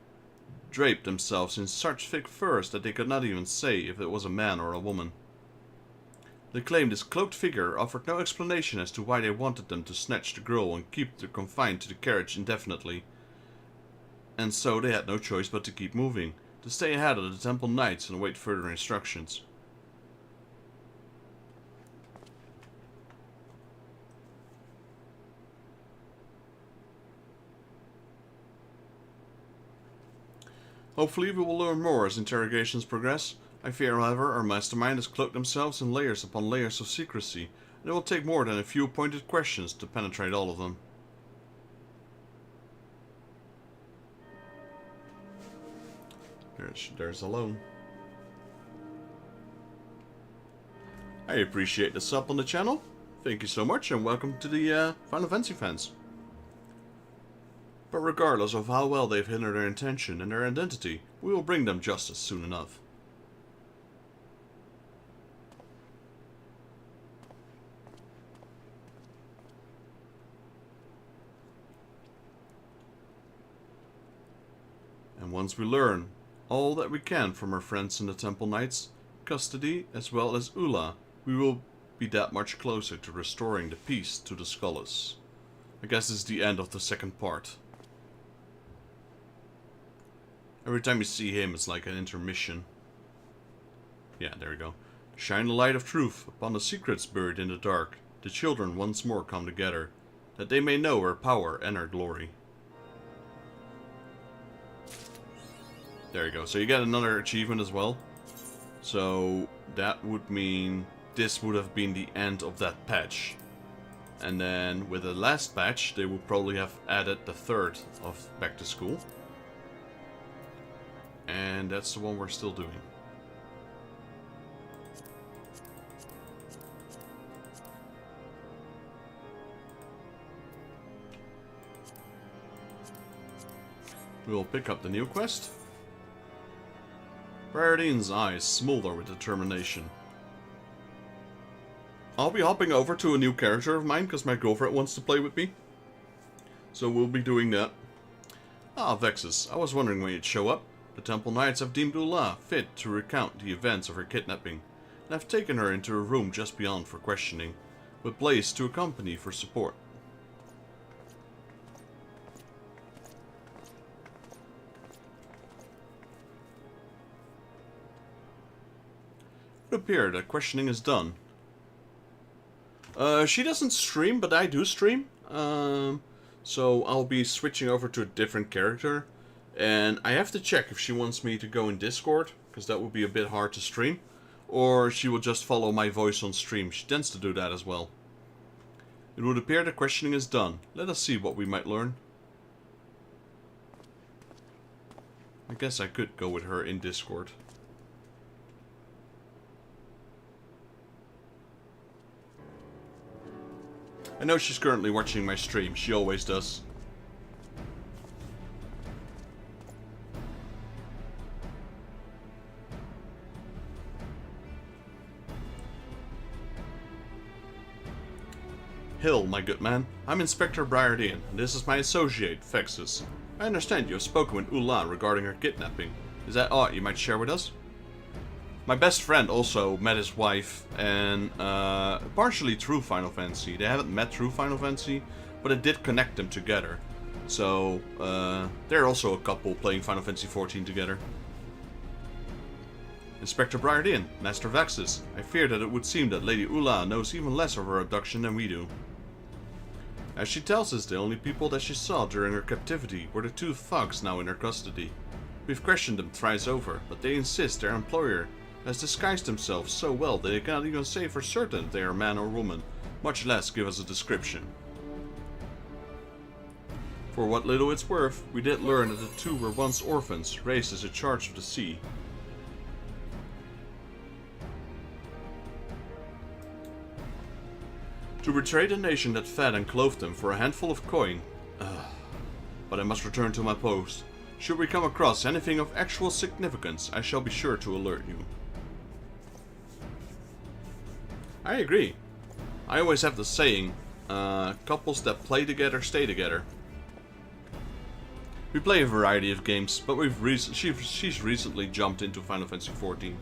draped themselves in such thick furs that they could not even say if it was a man or a woman. They claimed this cloaked figure offered no explanation as to why they wanted them to snatch the girl and keep her confined to the carriage indefinitely. And so they had no choice but to keep moving, to stay ahead of the Temple Knights and await further instructions. Hopefully we will learn more as interrogations progress. I fear, however, our mastermind has cloaked themselves in layers upon layers of secrecy, and it will take more than a few pointed questions to penetrate all of them. There's Alone. I appreciate the sub on the channel. Thank you so much, and welcome to the Final Fantasy fans. But regardless of how well they've hidden their intention and their identity, we will bring them justice soon enough. And once we learn all that we can from our friends in the Temple Knights custody, as well as Ula, we will be that much closer to restoring the peace to the Skulls. I guess this is the end of the second part. Every time you see him, it's like an intermission. Yeah, there we go. Shine the light of truth upon the secrets buried in the dark. The children once more come together, that they may know our power and our glory. There you go. So you get another achievement as well. So that would mean this would have been the end of that patch. And then with the last patch, they would probably have added the third of Back to School. And that's the one we're still doing. We'll pick up the new quest. Briardine's eyes smolder with determination. I'll be hopping over to a new character of mine because my girlfriend wants to play with me. So we'll be doing that. Ah, Vexus, I was wondering when you'd show up. The Temple Knights have deemed Ula fit to recount the events of her kidnapping, and have taken her into a room just beyond for questioning, with Blaze to accompany for support. It would appear that questioning is done. She doesn't stream, but I do stream. So I'll be switching over to a different character. And I have to check if she wants me to go in Discord, because that would be a bit hard to stream. Or she will just follow my voice on stream. She tends to do that as well. It would appear that questioning is done. Let us see what we might learn. I guess I could go with her in Discord. I know she's currently watching my stream. She always does. Hill, my good man. I'm Inspector Briardine, and this is my associate, Vexus. I understand you have spoken with Ula regarding her kidnapping. Is that aught you might share with us? My best friend also met his wife, and partially through Final Fantasy. They haven't met through Final Fantasy, but it did connect them together. So, they're also a couple playing Final Fantasy XIV together. Inspector Briardine, Master Vexus, I fear that it would seem that Lady Ula knows even less of her abduction than we do. As she tells us, the only people that she saw during her captivity were the two thugs now in her custody. We've questioned them thrice over, but they insist their employer has disguised themselves so well that they cannot even say for certain if they are man or woman, much less give us a description. For what little it's worth, we did learn that the two were once orphans, raised as a charge of the sea. To betray the nation that fed and clothed them for a handful of coin. But I must return to my post. Should we come across anything of actual significance, I shall be sure to alert you. I agree. I always have the saying, couples that play together stay together. We play a variety of games, but she's recently jumped into Final Fantasy XIV.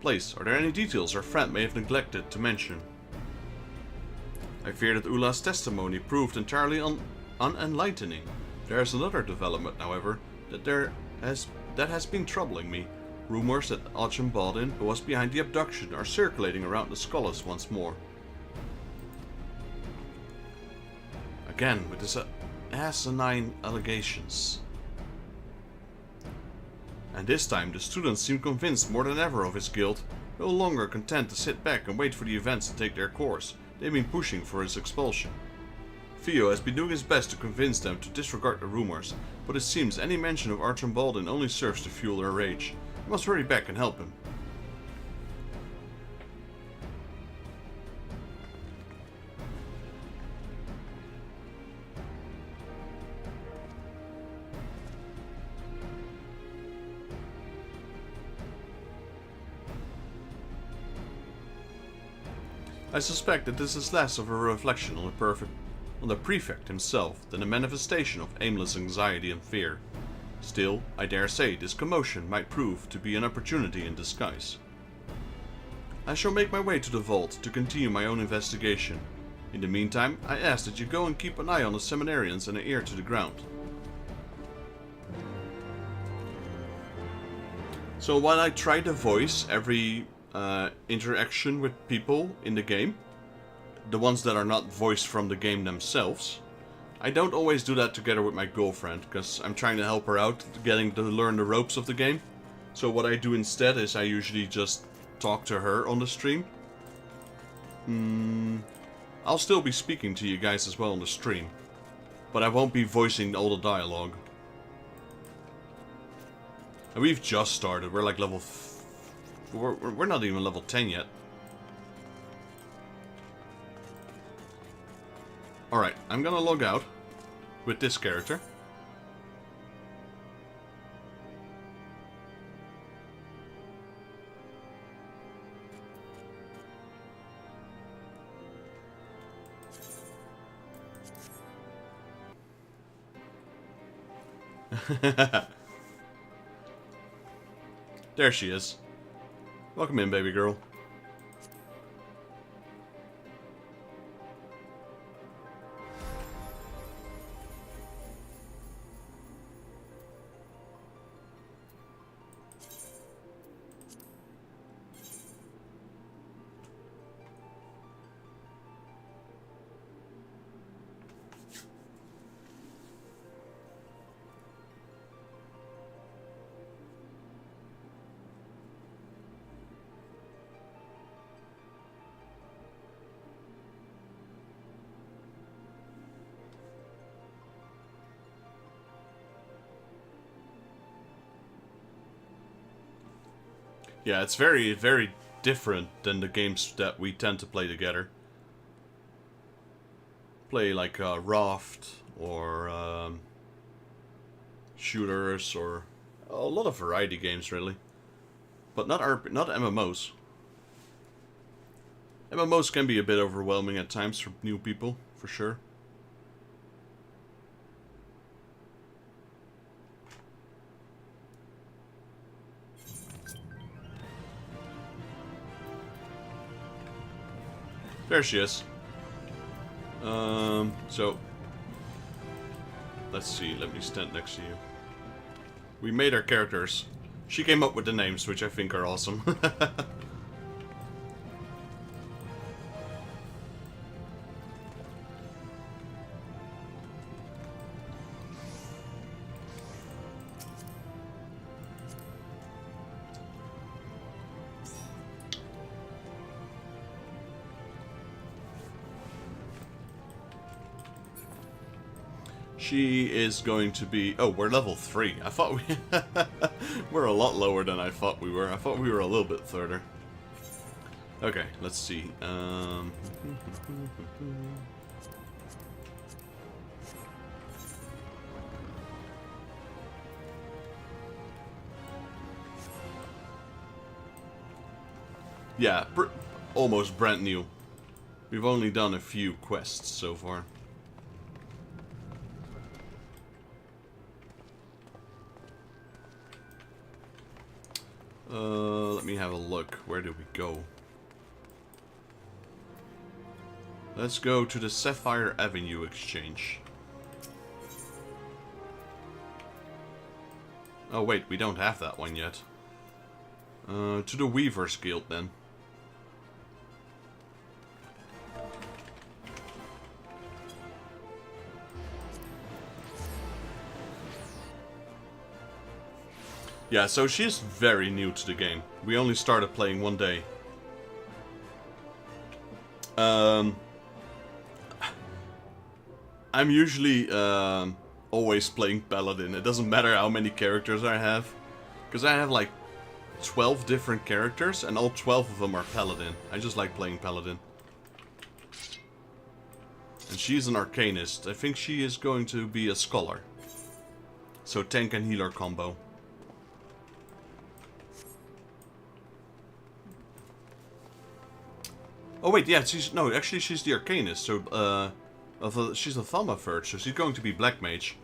Blaze, are there any details our friend may have neglected to mention? I fear that Ula's testimony proved entirely unenlightening. There is another development, however, that has been troubling me. Rumors that Archon Baldin, who was behind the abduction, are circulating around the Skulls once more. Again, with this asinine allegations. And this time, the students seem convinced more than ever of his guilt. No longer content to sit back and wait for the events to take their course, they've been pushing for his expulsion. Theo has been doing his best to convince them to disregard the rumors, but it seems any mention of Archon Baldin only serves to fuel their rage. I must hurry back and help him. I suspect that this is less of a reflection on the prefect himself than a manifestation of aimless anxiety and fear. Still, I dare say this commotion might prove to be an opportunity in disguise. I shall make my way to the vault to continue my own investigation. In the meantime, I ask that you go and keep an eye on the seminarians and an ear to the ground. So while I try to voice every interaction with people in the game, the ones that are not voiced from the game themselves, I don't always do that together with my girlfriend, because I'm trying to help her out, getting to learn the ropes of the game. So what I do instead is I usually just talk to her on the stream. I'll still be speaking to you guys as well on the stream, but I won't be voicing all the dialogue. And we've just started. We're like level... We're not even level 10 yet. Alright, I'm gonna log out with this character. There she is. Welcome in, baby girl. Yeah, it's very, very different than the games that we tend to play together. Play like Raft or shooters or a lot of variety games really, but not MMOs. MMOs can be a bit overwhelming at times for new people, for sure. There she is. So let's see, let me stand next to you. We made our characters. She came up with the names, which I think are awesome. She is going to be... Oh, we're level 3. I thought we... We're a lot lower than I thought we were. I thought we were a little bit further. Okay, let's see. Yeah, almost brand new. We've only done a few quests so far. Let me have a look. Where did we go? Let's go to the Sapphire Avenue Exchange. Oh wait, we don't have that one yet. To the Weavers Guild then. Yeah, so she's very new to the game. We only started playing one day. I'm usually always playing Paladin. It doesn't matter how many characters I have. Because I have like 12 different characters and all 12 of them are Paladin. I just like playing Paladin. And she's an Arcanist. I think she is going to be a Scholar. So tank and healer combo. Oh wait, yeah, she's the Arcanist, so she's a Thaumaturge, so she's going to be Black Mage.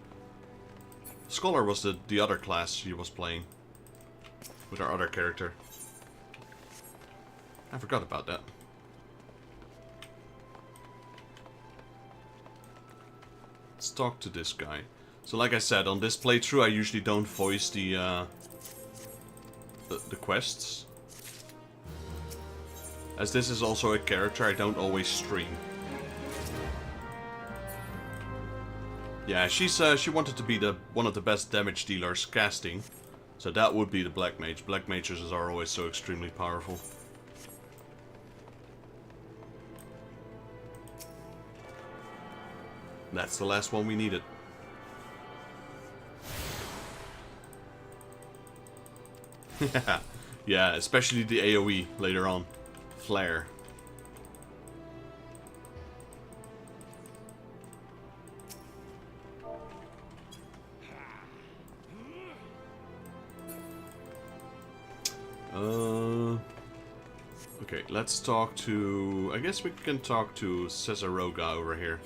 Scholar was the other class she was playing. With our other character. I forgot about that. Let's talk to this guy. So like I said, on this playthrough I usually don't voice the quests. As this is also a character, I don't always stream. Yeah, she wanted to be one of the best damage dealers casting. So that would be the Black Mage. Black Mages are always so extremely powerful. That's the last one we needed. Yeah, especially the AoE later on. Flare. Okay, let's talk to... I guess we can talk to Cesaroga over here.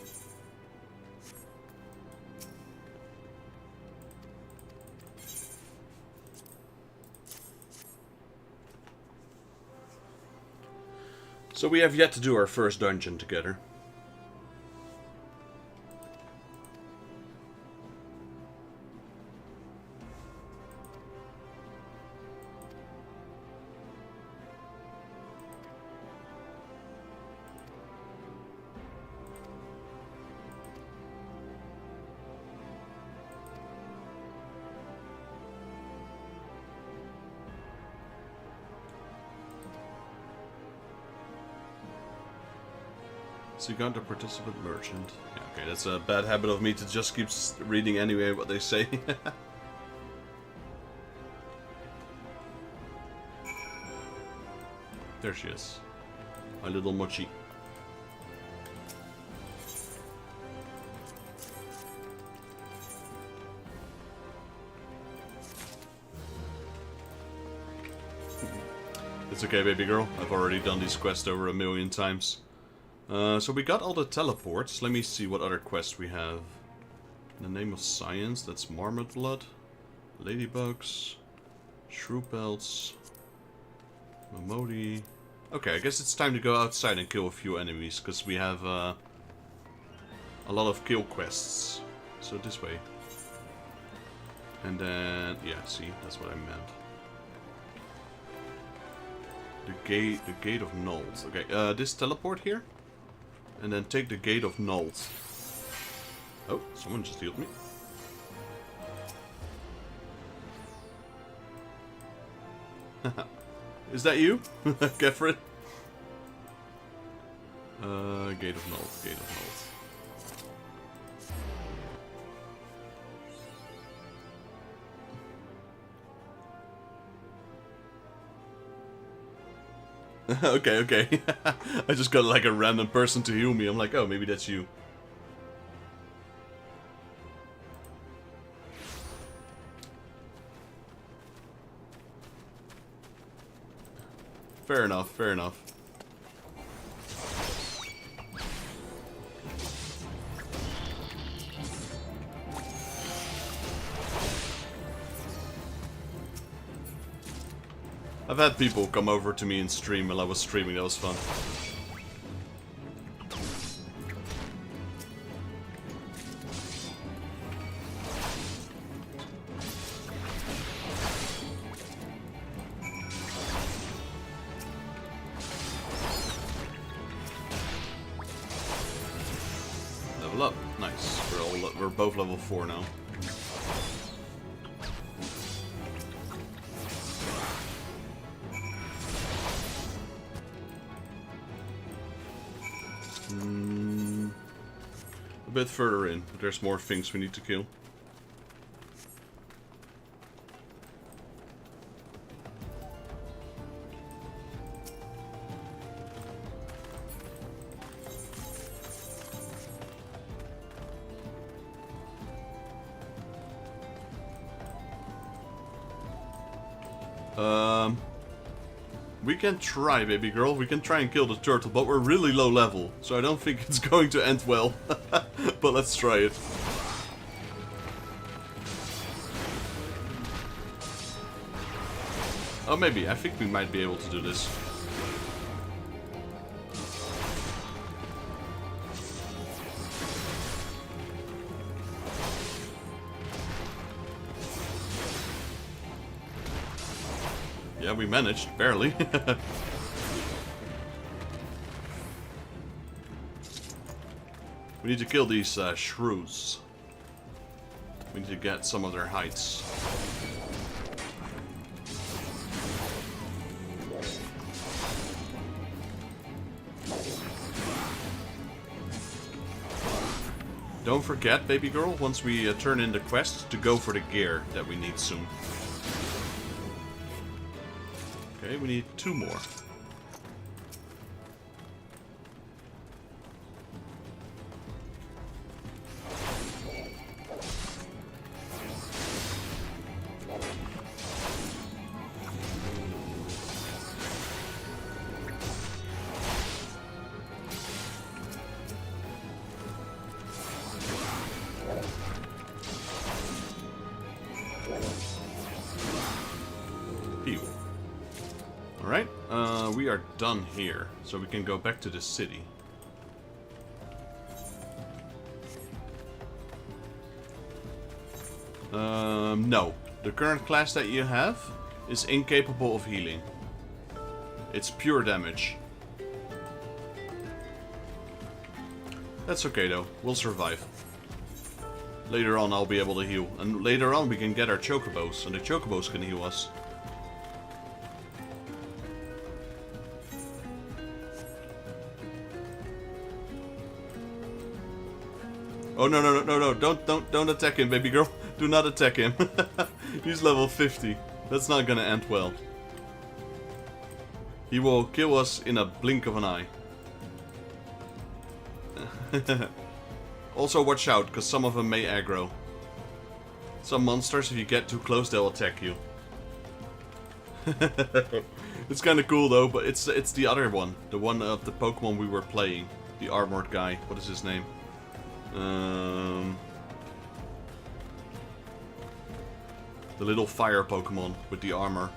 So we have yet to do our first dungeon together. So you got the participant merchant. Yeah, okay, that's a bad habit of me to just keep reading anyway what they say. There she is. My little mochi. It's okay, baby girl. I've already done these quests over 1,000,000 times. So we got all the teleports. Let me see what other quests we have. In the name of science, that's Marmot Blood, Ladybugs, Shrew Pelts, Momodi. Okay, I guess it's time to go outside and kill a few enemies, because we have a lot of kill quests. So this way. And then, yeah, see, that's what I meant. The gate of Nulls. Okay, this teleport here. And then take the Gate of Nulls. Oh, someone just healed me. Is that you, Kefrid? Gate of Nulls, Gate of Nulls. Okay. I just got like a random person to heal me. I'm like, oh, maybe that's you. Fair enough, fair enough. I've had people come over to me and stream while I was streaming, that was fun. Level up, nice. We're both level 4 now. A bit further in, but there's more things we need to kill. We can try, baby girl. We can try and kill the turtle, but we're really low level, so I don't think it's going to end well. But let's try it. Oh, maybe. I think we might be able to do this. Yeah, we managed. Barely. We need to kill these shrews. We need to get some of their hides. Don't forget, baby girl, once we turn in the quest, to go for the gear that we need soon. Okay, we need 2 more. Alright, we are done here, so we can go back to the city. No. The current class that you have is incapable of healing. It's pure damage. That's okay though, we'll survive. Later on I'll be able to heal, and later on we can get our chocobos, and the chocobos can heal us. Oh no, don't attack him, baby girl. Do not attack him. He's level 50. That's not gonna end well. He will kill us in a blink of an eye. Also watch out, because some of them may aggro. Some monsters, if you get too close, they'll attack you. It's kinda cool though, but it's the other one. The one of the Pokemon we were playing. The armored guy. What is his name? The little fire Pokemon with the armor.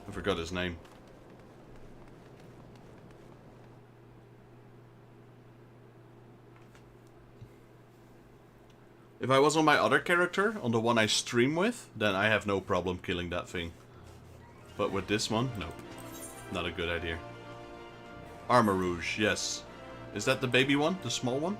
I forgot his name. If I was on my other character, on the one I stream with, then I have no problem killing that thing. But with this one, nope. Not a good idea. Armor Rouge, yes. Is that the baby one? The small one?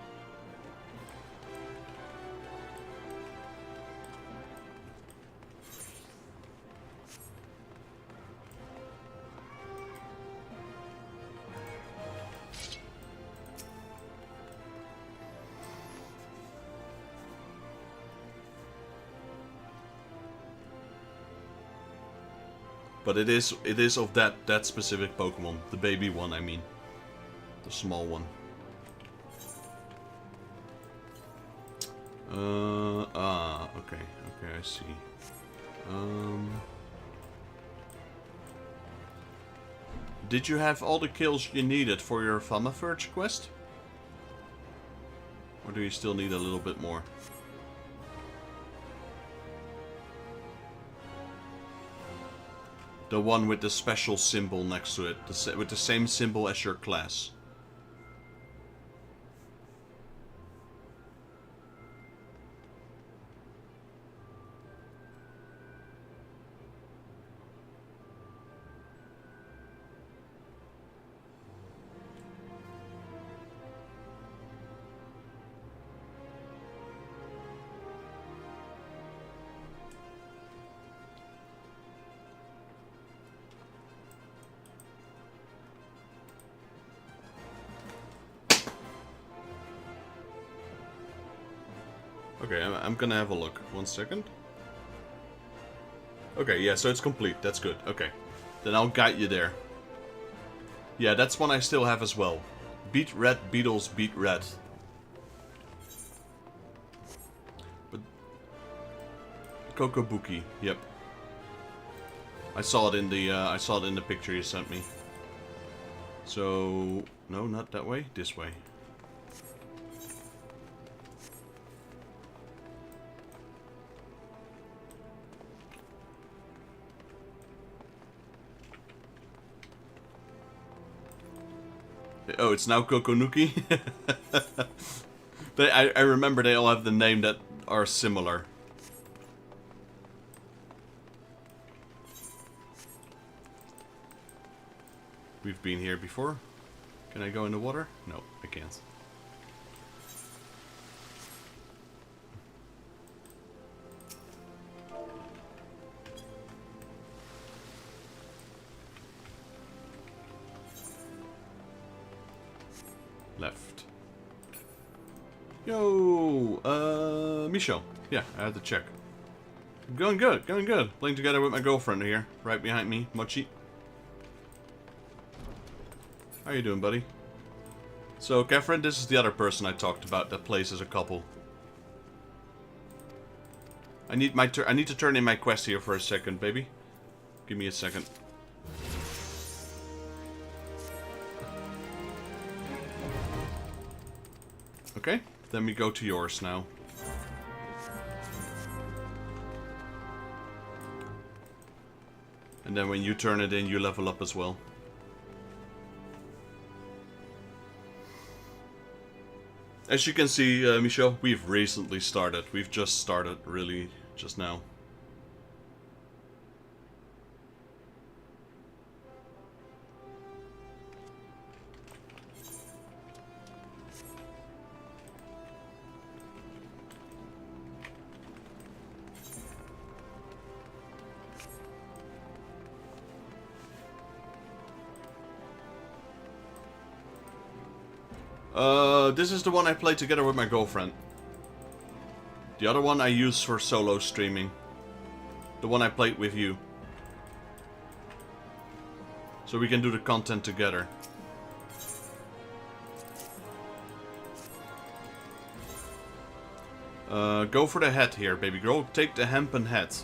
But it is of that specific Pokemon. The baby one, I mean. The small one. Okay, I see. Did you have all the kills you needed for your Famafurge quest? Or do you still need a little bit more? The one with the special symbol next to it, with the same symbol as your class. Okay, I'm gonna have a look. 1 second. Okay, yeah, so it's complete. That's good. Okay. Then I'll guide you there. Yeah, that's one I still have as well. Beat red beetles, beat red. But Kokobuki, yep. I saw it in the picture you sent me. So no, not that way. This way. Oh, it's now Kokonuki? I remember they all have the name that are similar. We've been here before. Can I go in the water? No, I can't. Left. Yo, Michel. Yeah, I had to check. Going good, going good. Playing together with my girlfriend here, right behind me, Mochi. How you doing, buddy? So, Catherine, this is the other person I talked about that plays as a couple. I need to turn in my quest here for a second, baby. Give me a second. Okay, then we go to yours now. And then when you turn it in, you level up as well. As you can see, Michel, we've recently started. We've just started, really, just now. This is the one I play together with my girlfriend. The other one I use for solo streaming. The one I played with you. So we can do the content together. Go for the hat here, baby girl. Take the hempen hat.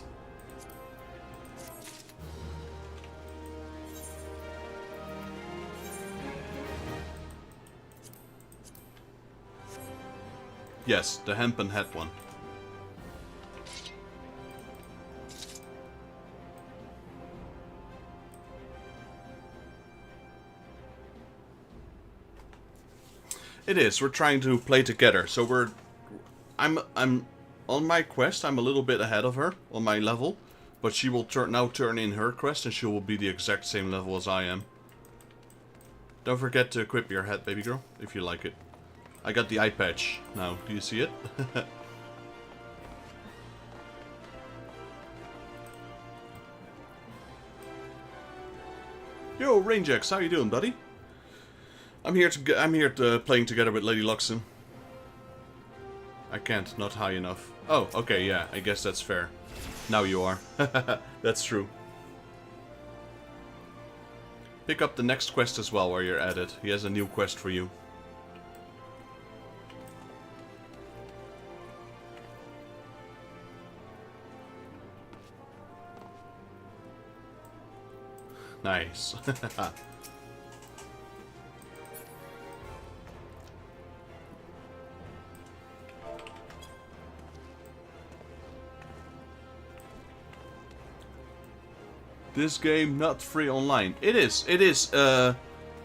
Yes, the hempen hat one. It is. We're trying to play together. So I'm on my quest. I'm a little bit ahead of her on my level, but she will now turn in her quest, and she will be the exact same level as I am. Don't forget to equip your hat, baby girl, if you like it. I got the eye patch now. Do you see it? Yo, Rainjax, how you doing, buddy? I'm here to playing together with Lady Luxon. I can't, not high enough. Oh, okay, yeah, I guess that's fair. Now you are. That's true. Pick up the next quest as well while you're at it. He has a new quest for you. Nice. This game not free online. It is. It is.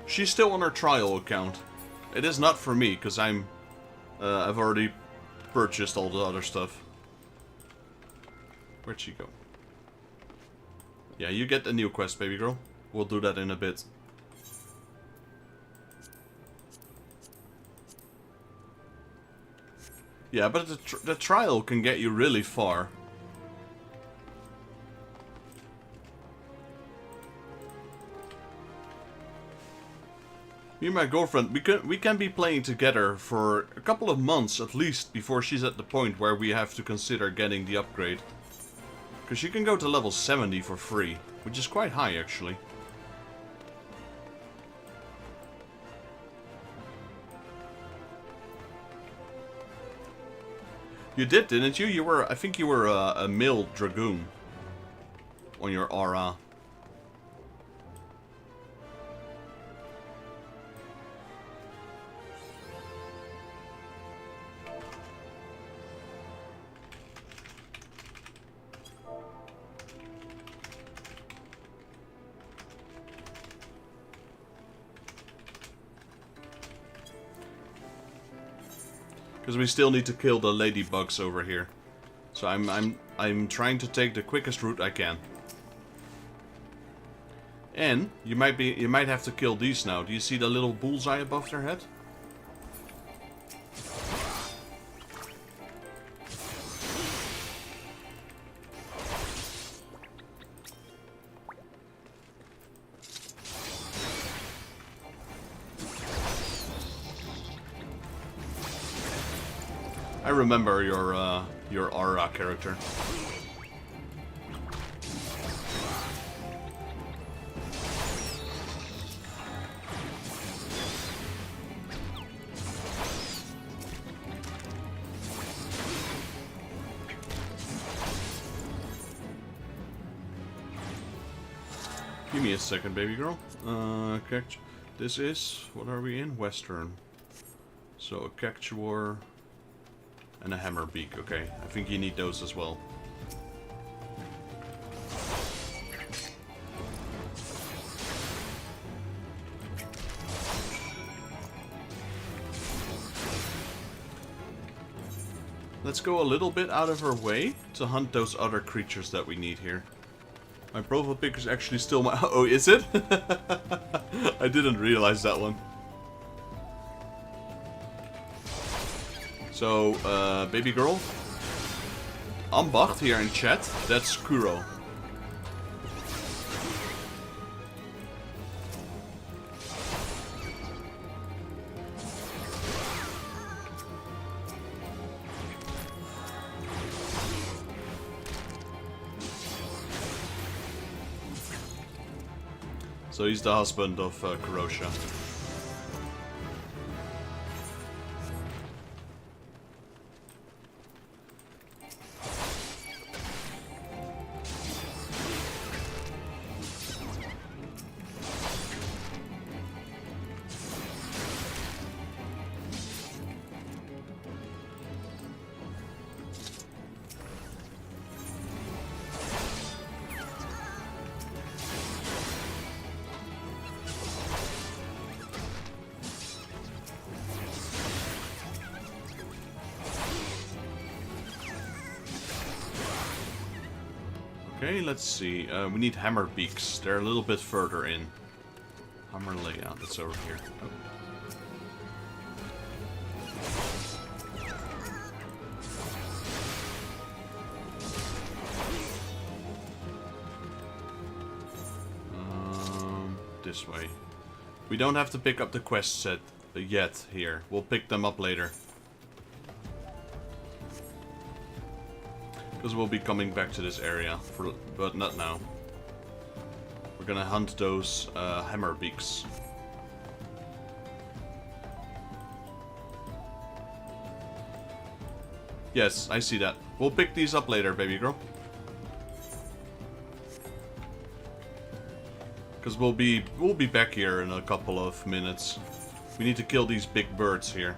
She's still on her trial account. It is not for me because I've already purchased all the other stuff. Where'd she go? Yeah, you get the new quest, baby girl. We'll do that in a bit. Yeah, but the trial can get you really far. Me and my girlfriend, we can be playing together for a couple of months at least before she's at the point where we have to consider getting the upgrade. Because you can go to level 70 for free, which is quite high actually. You did, didn't you? You were, I think you were a male dragoon on your aura. Because we still need to kill the ladybugs over here. So I'm trying to take the quickest route I can. And you might have to kill these now. Do you see the little bullseye above their head? I remember your aura character. Give me a second, baby girl. This is, what are we in? Western. So a cactuar and a hammer beak. Okay, I think you need those as well. Let's go a little bit out of our way to hunt those other creatures that we need here. My profile pic is actually still my... Oh, is it? I didn't realize that one. So, baby girl. Ambacht here in chat. That's Kuro. So he's the husband of Eorzea. Okay, let's see. We need hammer beaks. They're a little bit further in. Hammer layout. That's over here. Oh. This way. We don't have to pick up the quest set yet here. We'll pick them up later. Because we'll be coming back to this area, but not now. We're gonna hunt those hammer beaks. Yes, I see that. We'll pick these up later, baby girl. Because we'll be back here in a couple of minutes. We need to kill these big birds here.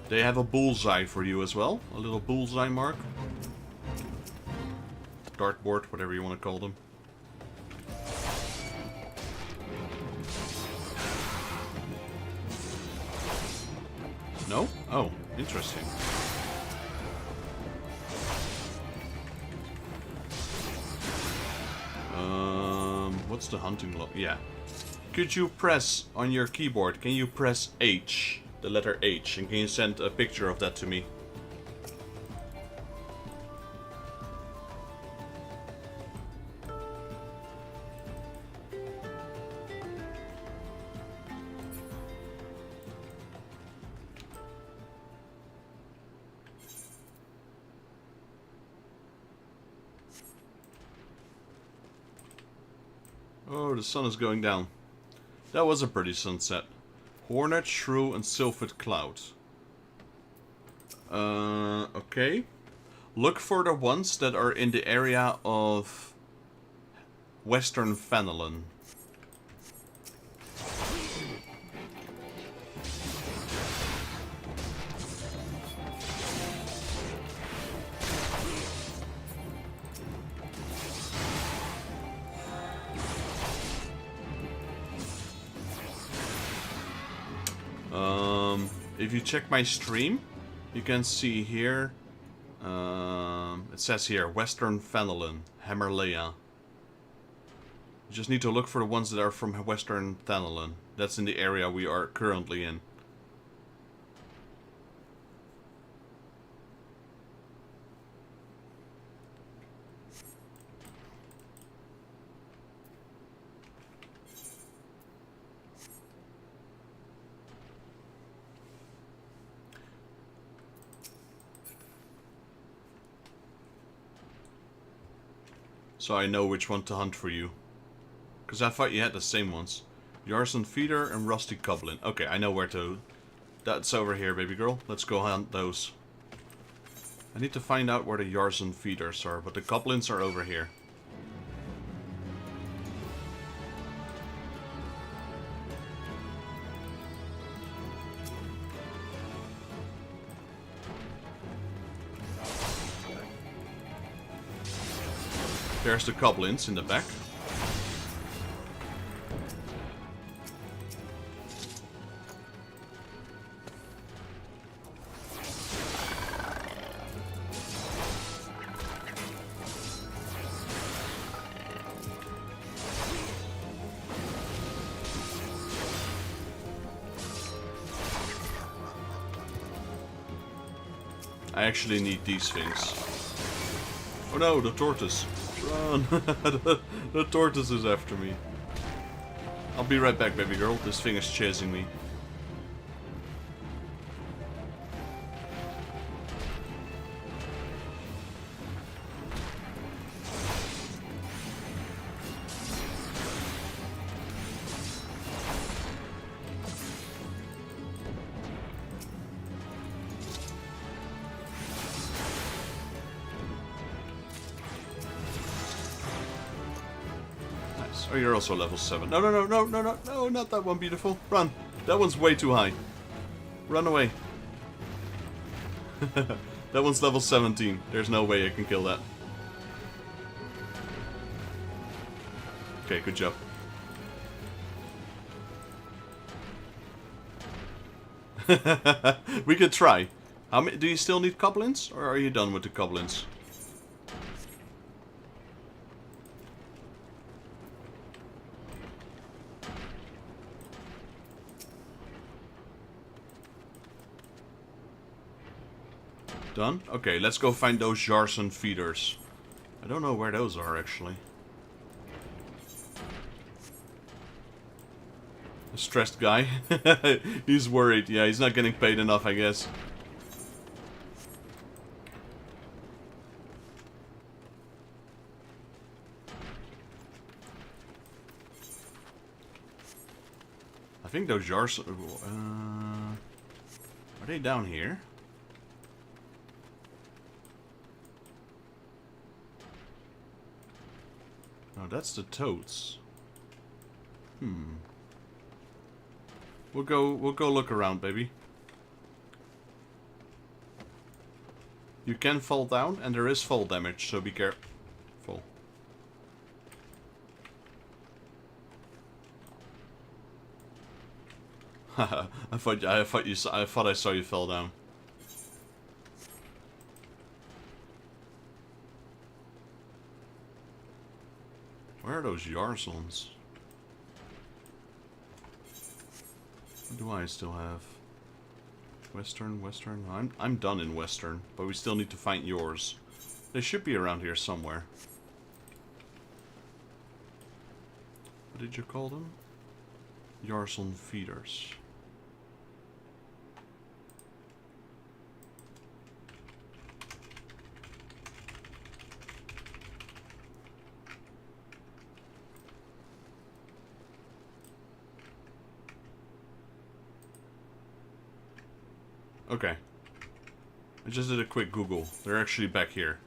They have a bullseye for you as well. A little bullseye mark. Dartboard, whatever you want to call them. No? Oh, interesting. What's the hunting log? Yeah. Could you press on your keyboard? Can you press H? The letter H, and can you send a picture of that to me? Oh, the sun is going down. That was a pretty sunset. Hornet, Shrew, and Sylphid Cloud. Okay. Look for the ones that are in the area of Western Fenelon. If you check my stream, you can see here, it says here, Western Fenelon, Hammerlea. You just need to look for the ones that are from Western Fenelon. That's in the area we are currently in. So I know which one to hunt for you. Because I thought you had the same ones. Yarson Feeder and Rusty Goblin. Okay, I know where to... That's over here, baby girl. Let's go hunt those. I need to find out where the Yarson Feeders are, but the Goblins are over here. There's the Goblins in the back. I actually need these things. Oh no, the tortoise. Run! the tortoise is after me. I'll be right back, baby girl. This thing is chasing me. Oh, you're also level 7. No, no, no, no, no, no, no, not that one, beautiful. Run. That one's way too high. Run away. That one's level 17. There's no way I can kill that. Okay, good job. We could try. How many? Do you still need goblins? Or are you done with the goblins? Done? Okay, let's go find those Yarson Feeders. I don't know where those are, actually. A stressed guy. He's worried. Yeah, he's not getting paid enough, I guess. I think those Yarson... are they down here? Oh, that's the toads. We'll go look around, baby. You can fall down, and there is fall damage, so be careful. Haha, I thought I saw you fall down. Where are those Yarsons? What do I still have? Western. I'm done in Western, but we still need to find yours. They should be around here somewhere. What did you call them? Yarson Feeders. Okay. I just did a quick Google. They're actually back here.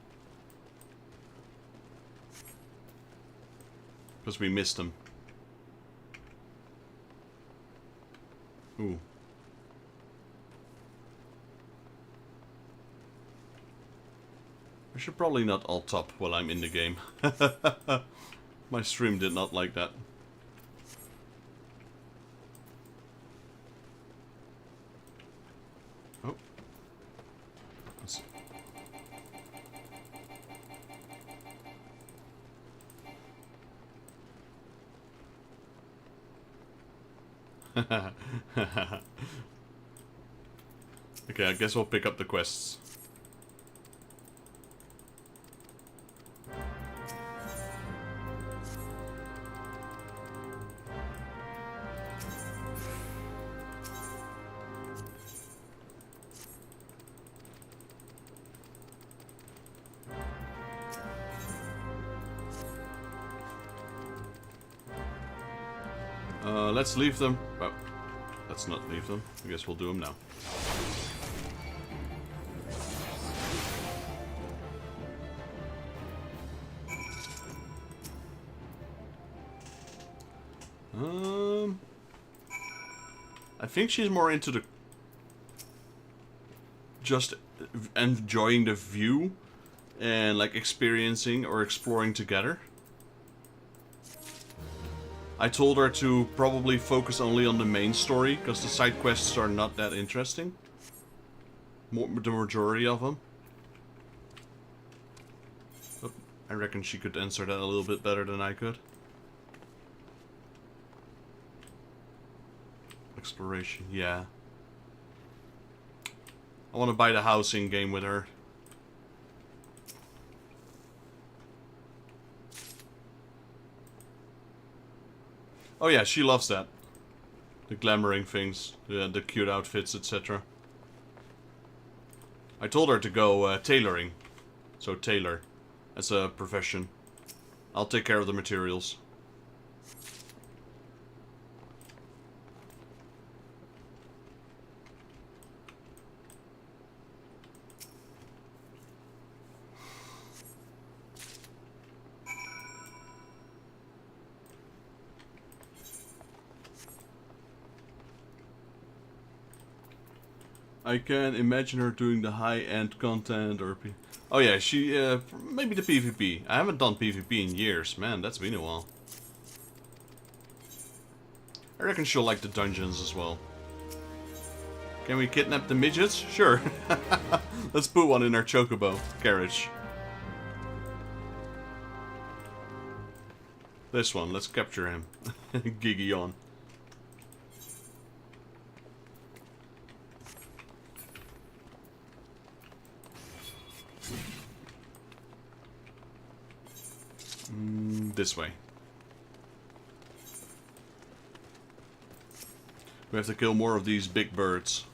Because we missed them. Ooh. I should probably not alt top while I'm in the game. My stream did not like that. Oh. Let's see. Okay, I guess we'll pick up the quests. Let's leave them. Oh, let's not leave them. I guess we'll do them now. I think she's more into the just enjoying the view and like experiencing or exploring together. I told her to probably focus only on the main story, because the side quests are not that interesting. The majority of them. But I reckon she could answer that a little bit better than I could. Exploration, yeah. I want to buy the housing game with her. Oh yeah, she loves that. The glamoring things, the cute outfits, etc. I told her to go tailoring. So tailor as a profession. I'll take care of the materials. I can imagine her doing the high-end content or... Oh yeah, she... maybe the PvP. I haven't done PvP in years. Man, that's been a while. I reckon she'll like the dungeons as well. Can we kidnap the midgets? Sure. Let's put one in our chocobo carriage. This one, let's capture him. Giggy on. This way. We have to kill more of these big birds.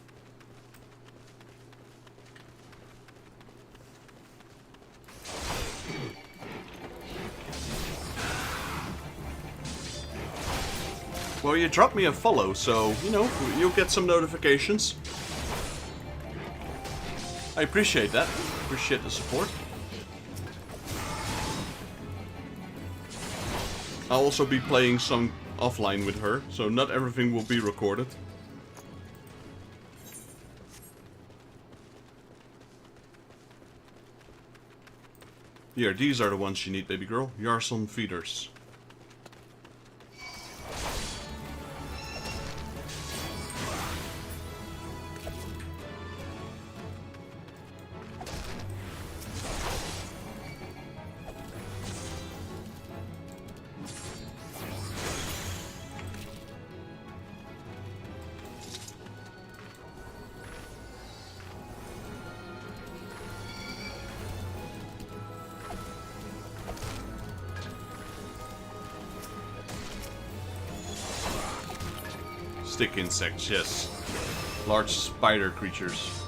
Well, you dropped me a follow, so, you know, you'll get some notifications. I appreciate that. Appreciate the support. I'll also be playing some offline with her, so not everything will be recorded. Here, these are the ones you need, baby girl. Yarson feeders. Stick insects, yes. Large spider creatures.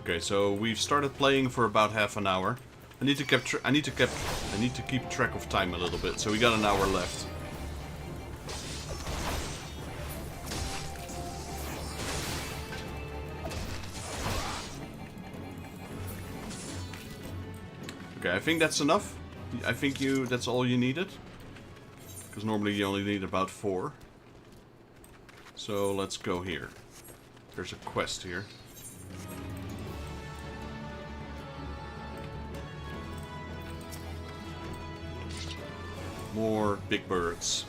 Okay, so we've started playing for about half an hour. I need to keep track of time a little bit. So we got an hour left. Okay, I think that's enough. I think that's all you needed. Because normally you only need about 4. So let's go here. There's a quest here. More big birds.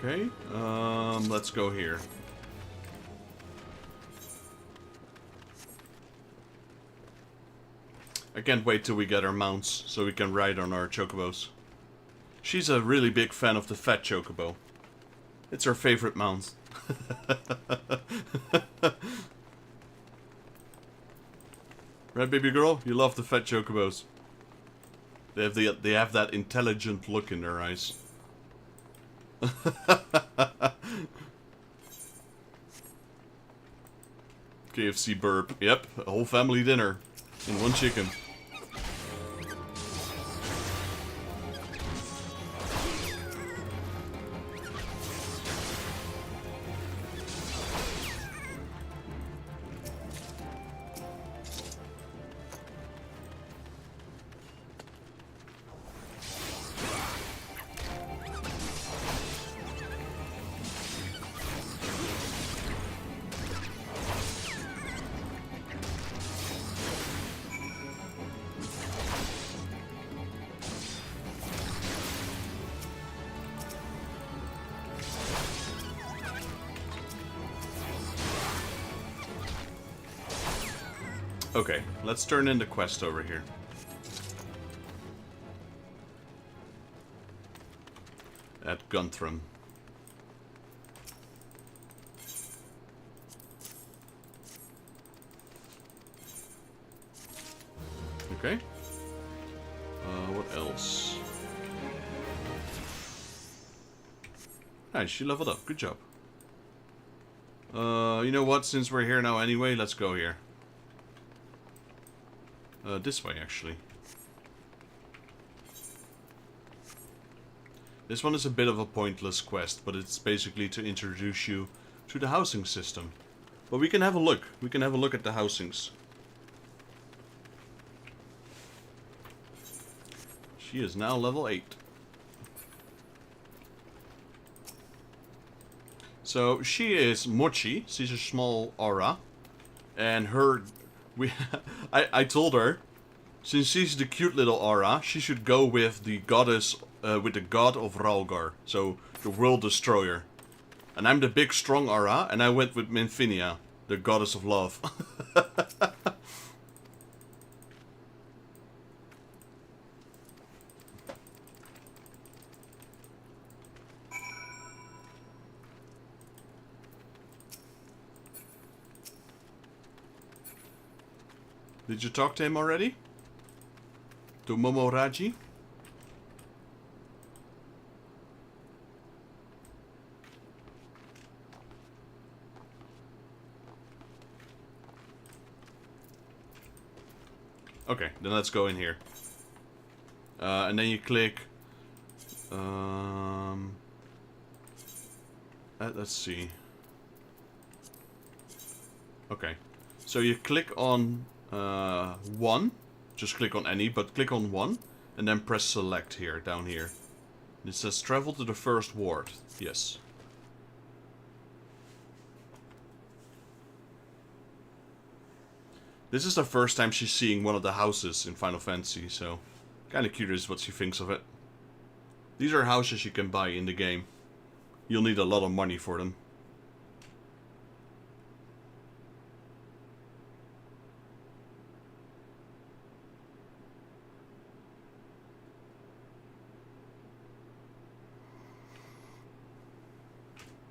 Okay, let's go here. I can't wait till we get our mounts so we can ride on our chocobos. She's a really big fan of the fat chocobo. It's her favorite mount. Right, baby girl? You love the fat chocobos. They have that intelligent look in their eyes. KFC burp. Yep, a whole family dinner in one chicken. Okay, let's turn in the quest over here. At Guntram. Okay. What else? Nice, she leveled up. Good job. You know what? Since we're here now anyway, let's go here. This way, actually. This one is a bit of a pointless quest, but it's basically to introduce you to the housing system. But we can have a look. We can have a look at the housings. She is now level 8. So, she is Mochi. She's a small aura. And her... I told her, since she's the cute little aura, she should go with the goddess, with the god of Ralgar, so the world destroyer. And I'm the big strong aura, and I went with Minfinia, the goddess of love. Did you talk to him already? To Momoraji? Okay, then let's go in here. And then you click... let's see. Okay. So you click on... 1, just click on any, but click on 1, and then press select here, down here. And it says travel to the first ward. Yes. This is the first time she's seeing one of the houses in Final Fantasy, so kinda curious what she thinks of it. These are houses you can buy in the game. You'll need a lot of money for them.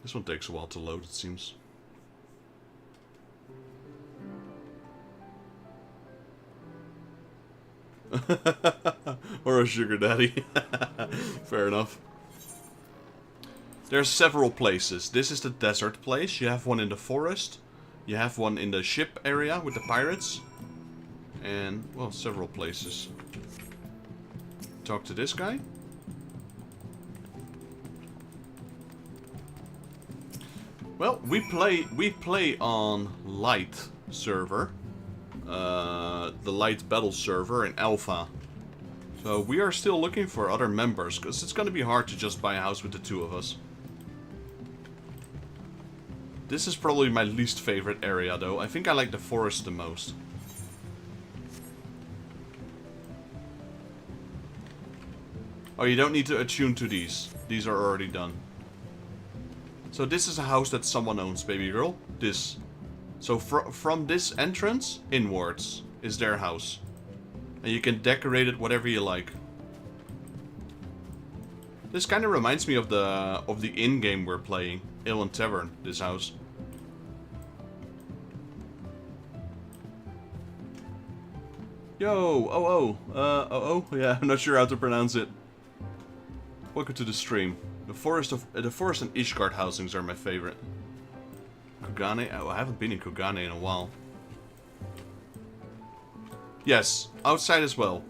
This one takes a while to load, it seems. Or a sugar daddy. Fair enough. There's several places. This is the desert place. You have one in the forest. You have one in the ship area with the pirates. And, well, several places. Talk to this guy. Well, we play on light server, the light battle server in alpha. So we are still looking for other members, because it's going to be hard to just buy a house with the two of us. This is probably my least favorite area, though. I think I like the forest the most. Oh, you don't need to attune to these. These are already done. So this is a house that someone owns, baby girl. This. So from this entrance inwards is their house. And you can decorate it whatever you like. This kind of reminds me of the in-game we're playing. Illan Tavern, this house. Yo, yeah, I'm not sure how to pronounce it. Welcome to the stream. The forest and Ishgard housings are my favorite. Kugane? Oh, I haven't been in Kugane in a while. Yes, outside as well.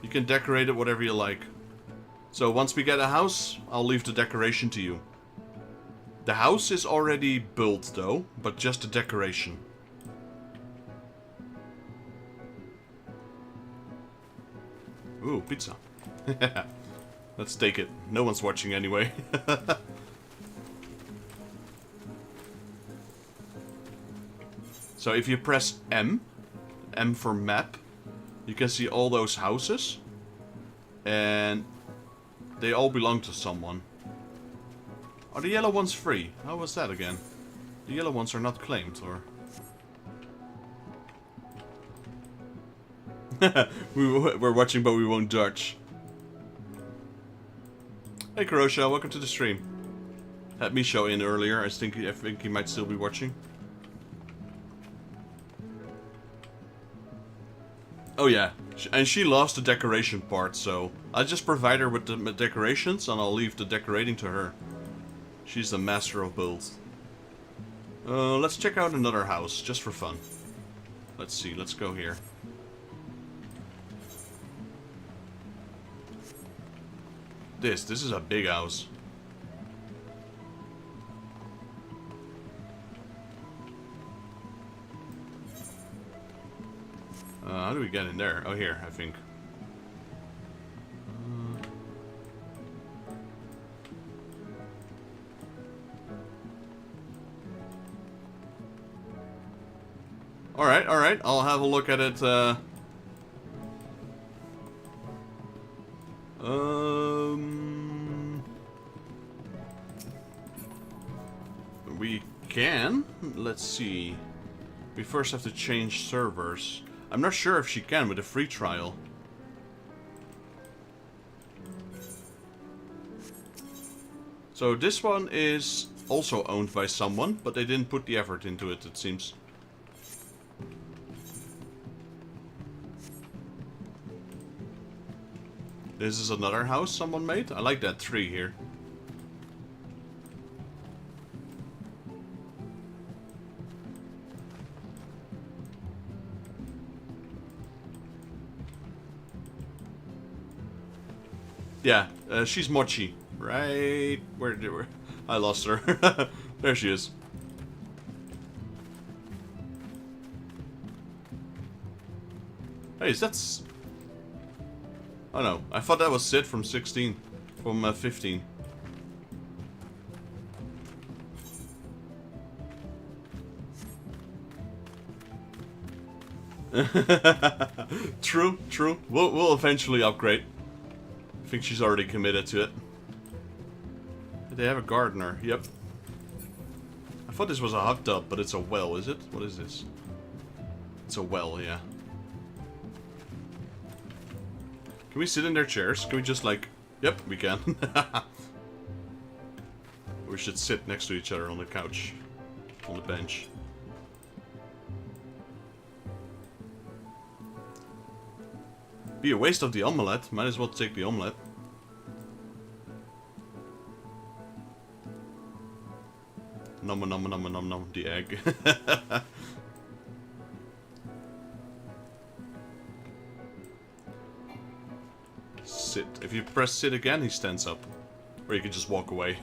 You can decorate it whatever you like. So once we get a house, I'll leave the decoration to you. The house is already built though, but just the decoration. Ooh, pizza. Let's take it. No one's watching anyway. So if you press M for map, you can see all those houses. And they all belong to someone. Are the yellow ones free? How was that again? The yellow ones are not claimed, or... We're watching, but we won't judge. Hey, Karosha, welcome to the stream. Had Misho in earlier. I think he might still be watching. Oh yeah, and she loves the decoration part, so I'll just provide her with the decorations, and I'll leave the decorating to her. She's the master of builds. Let's check out another house, just for fun. Let's see, let's go here. This is a big house. How do we get in there? Oh, here, I think. Alright, I'll have a look at it, we can. Let's see. We first have to change servers. I'm not sure if she can with a free trial. So this one is also owned by someone, but they didn't put the effort into it, it seems. This is another house someone made. I like that tree here. Yeah, she's Mochi. Right... Where did we... I lost her. There she is. Hey, is that... Oh no, I thought that was Sid from 16. From 15. True, true. We'll eventually upgrade. I think she's already committed to it. They have a gardener, yep. I thought this was a hot tub, but it's a well, is it? What is this? It's a well, yeah. Can we sit in their chairs? Can we just like... Yep, we can. We should sit next to each other on the couch. On the bench. Be a waste of the omelette. Might as well take the omelette. Nom nom nom nom nom, the egg. Sit. If you press sit again, he stands up. Or you can just walk away.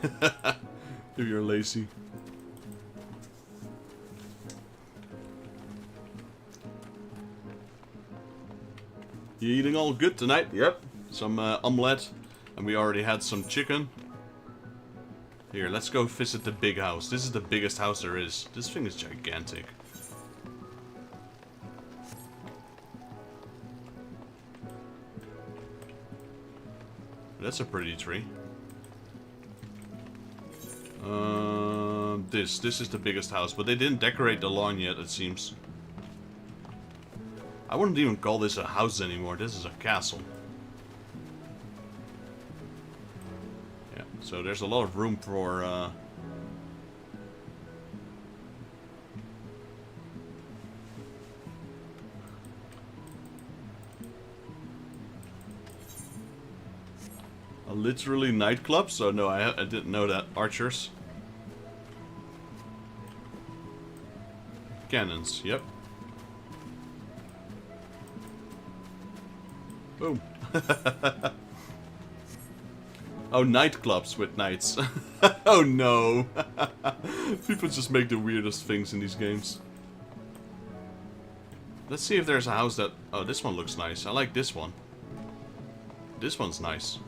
If you're lazy. You eating all good tonight? Yep. Some omelette. And we already had some chicken. Here, let's go visit the big house. This is the biggest house there is. This thing is gigantic. That's a pretty tree. This is the biggest house, but they didn't decorate the lawn yet, it seems. I wouldn't even call this a house anymore, this is a castle. Yeah, so there's a lot of room for, literally nightclub? So no, I didn't know that. Archers. Cannons, yep. Boom. Oh, nightclubs with knights. Oh no. People just make the weirdest things in these games. Let's see if there's a house that... Oh, this one looks nice. I like this one. This one's nice.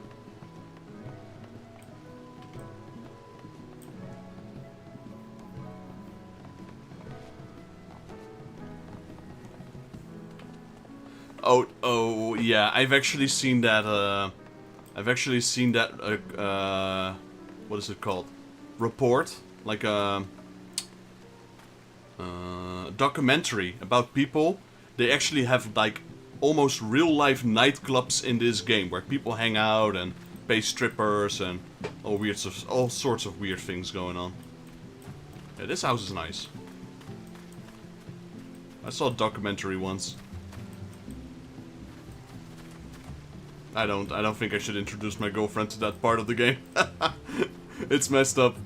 Oh, yeah, I've actually seen that, what is it called? Report? Like a documentary about people. They actually have, like, almost real-life nightclubs in this game, where people hang out and pay strippers and all sorts of weird things going on. Yeah, this house is nice. I saw a documentary once. I don't think I should introduce my girlfriend to that part of the game. It's messed up.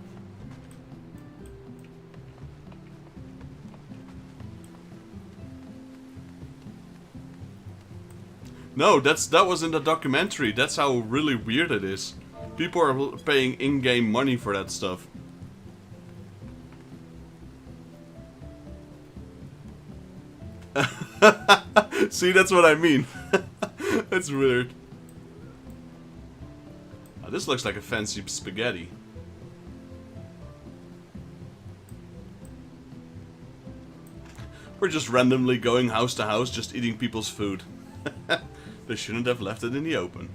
No, that was in the documentary. That's how really weird it is. People are paying in-game money for that stuff. See, that's what I mean. That's weird. Oh, this looks like a fancy spaghetti. We're just randomly going house to house, just eating people's food. They shouldn't have left it in the open.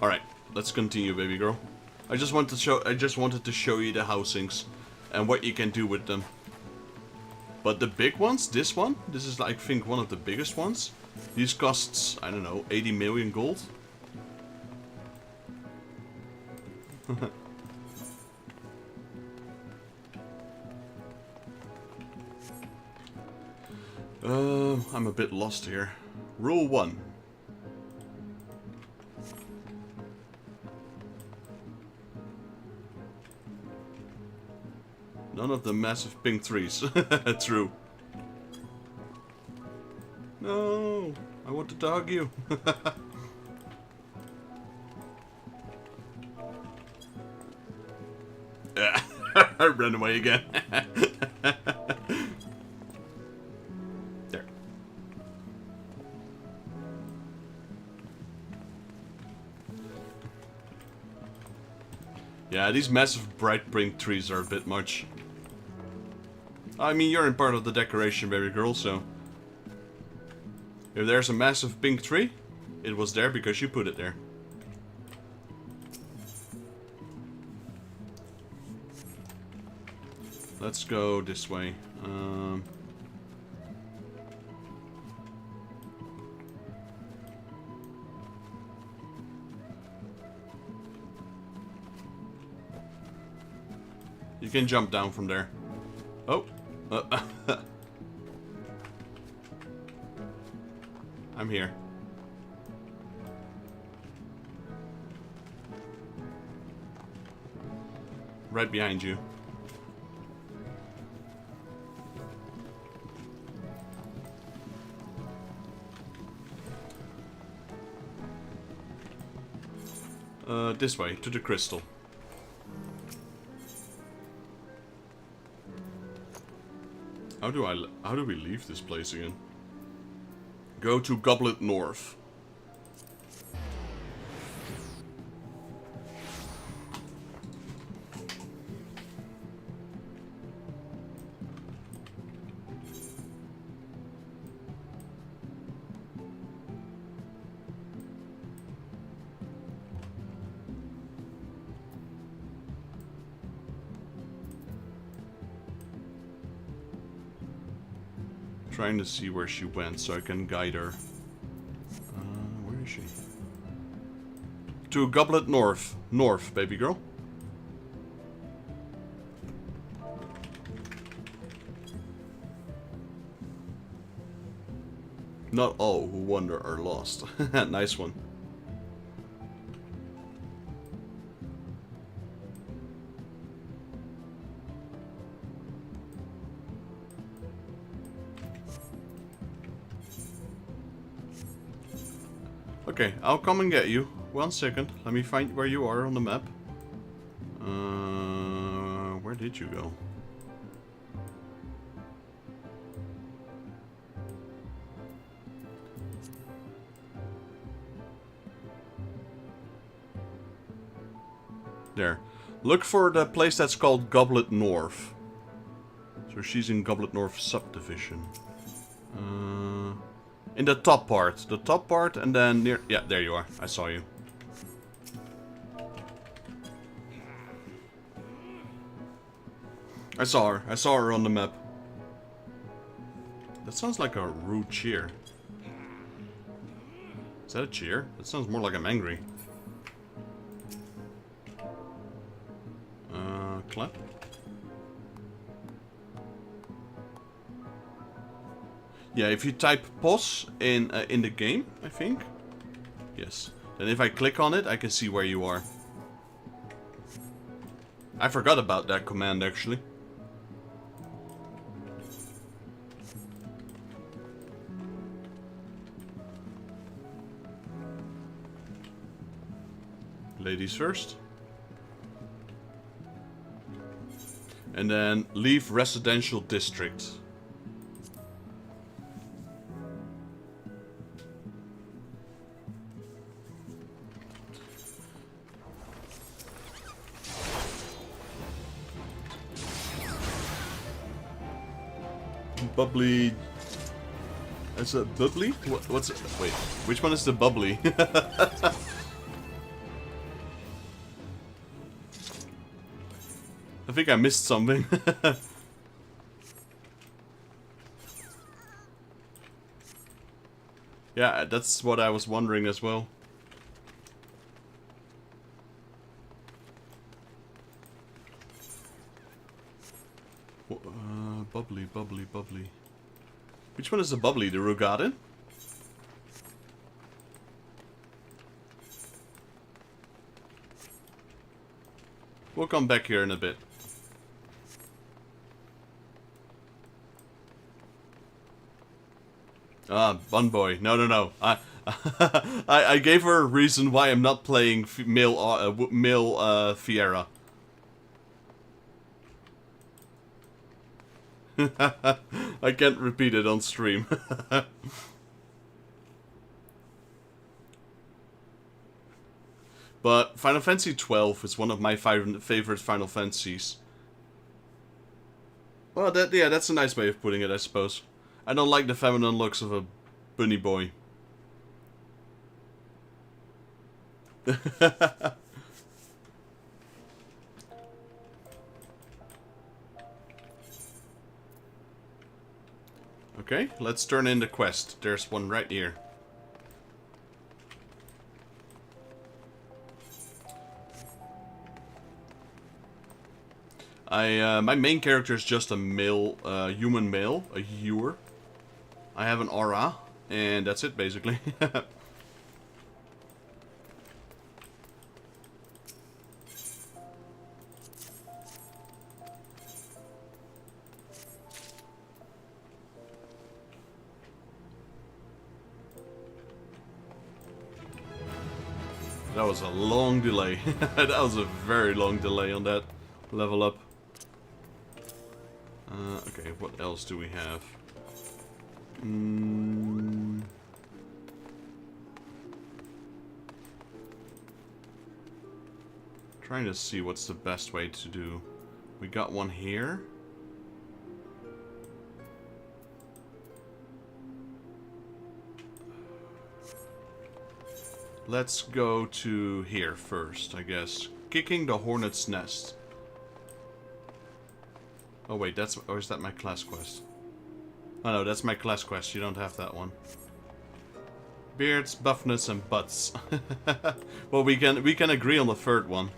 Alright, let's continue, baby girl. I just wanted to show you the housings and what you can do with them. But the big ones, this is I think one of the biggest ones. These costs, I don't know, 80 million gold. I'm a bit lost here. Rule 1. None of the massive pink trees. True. No, I wanted to hug you. I ran away again. There. Yeah, these massive bright pink trees are a bit much. I mean, you're in part of the decoration, baby girl, so... If there's a massive pink tree, it was there because you put it there. Let's go this way. You can jump down from there. Oh. I'm here. Right behind you. This way, to the crystal. How do we leave this place again? Go to Goblet North. Trying to see where she went so I can guide her. Where is she? To Goblet North. North, baby girl. Not all who wander are lost. Nice one. Okay, I'll come and get you. 1 second. Let me find where you are on the map. Where did you go? There. Look for the place that's called Goblet North. So she's in Goblet North subdivision. In the top part. The top part and then near... Yeah, there you are. I saw you. I saw her. I saw her on the map. That sounds like a rude cheer. Is that a cheer? That sounds more like I'm angry. Clap. Yeah, if you type pause in the game, I think. Yes. Then if I click on it, I can see where you are. I forgot about that command, actually. Ladies first. And then leave residential district. Bubbly. Is it bubbly? What's it? Wait, which one is the bubbly? I think I missed something. Yeah, that's what I was wondering as well. Bubbly, bubbly, bubbly. Which one is the bubbly? The Rugadin? We'll come back here in a bit. Ah, Bun Boy. No, no, no. I gave her a reason why I'm not playing male Fiera. I can't repeat it on stream. But Final Fantasy XII is one of my favorite Final Fantasies. Well, yeah, that's a nice way of putting it, I suppose. I don't like the feminine looks of a bunny boy. Okay, let's turn in the quest. There's one right here. My main character is just a male, human male, a hewer. I have an aura, and that's it, basically. That was a long delay. That was a very long delay on that level up. Okay, what else do we have? Trying to see what's the best way to do. We got one here. Let's go to here first, I guess. Kicking the Hornet's Nest. Oh wait, or is that my class quest? Oh no, that's my class quest. You don't have that one. Beards, buffness, and butts. Well, we can agree on the third one.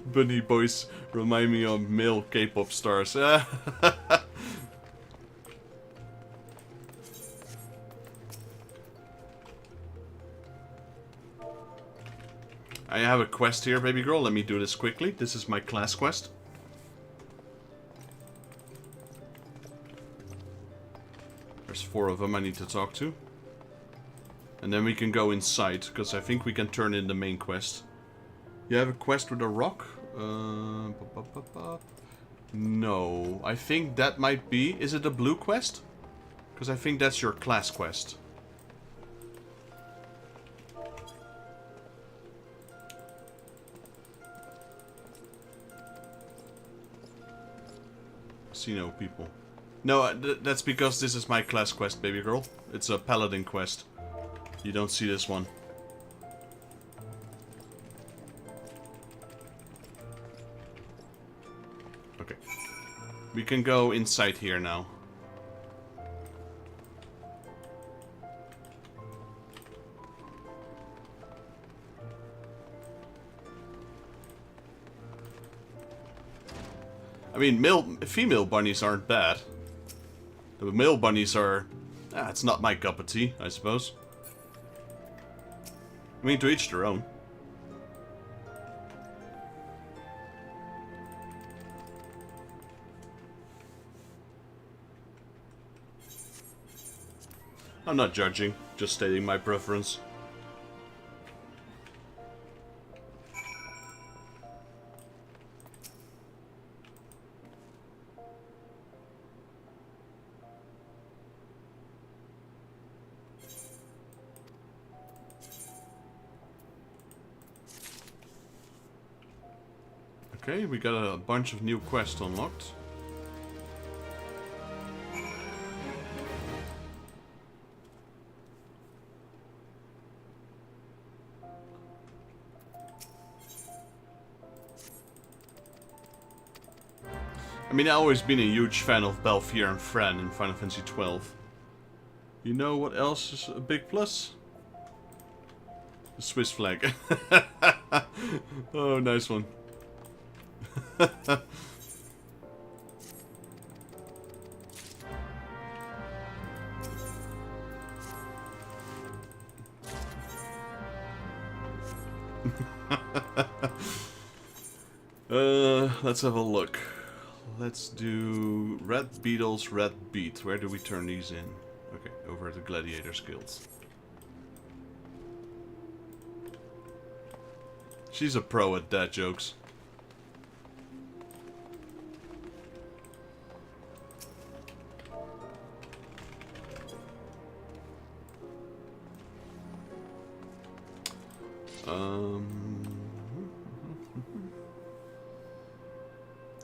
Bunny boys remind me of male K-pop stars. I have a quest here, baby girl. Let me do this quickly. This is my class quest. There's 4 of them I need to talk to. And then we can go inside, because I think we can turn in the main quest. You have a quest with a rock? No. I think that might be... Is it a blue quest? Because I think that's your class quest. See no people. No, that's because this is my class quest, baby girl. It's a paladin quest. You don't see this one. Okay. We can go inside here now. I mean, female bunnies aren't bad. The male bunnies are... it's not my cup of tea, I suppose. I mean, to each their own. I'm not judging, just stating my preference. Okay, we got a bunch of new quests unlocked. I mean, I've always been a huge fan of Balthier and Fran in Final Fantasy XII. You know what else is a big plus? The Swiss flag. Oh, nice one. Let's have a look. Let's do Red Beetles, Red Beet. Where do we turn these in? Okay, over at the Gladiators Guild. She's a pro at dad jokes.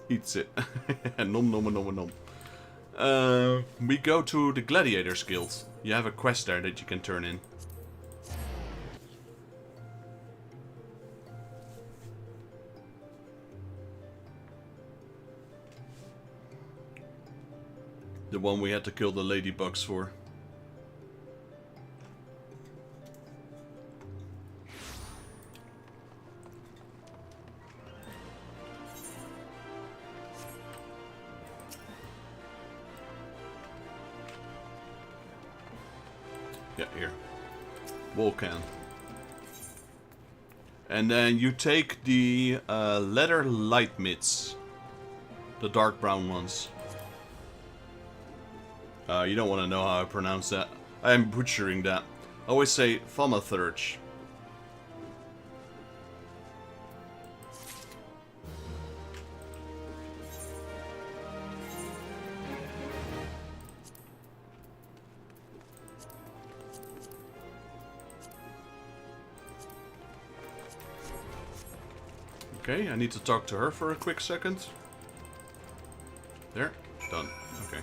Eats it. Nom nom nom nom. We go to the Gladiators Guild. You have a quest there that you can turn in. The one we had to kill the ladybugs for. Yeah, here. Volcan. And then you take the leather light mitts. The dark brown ones. You don't want to know how I pronounce that. I am butchering that. I always say Thaumaturge. Okay, I need to talk to her for a quick second. There, done. Okay.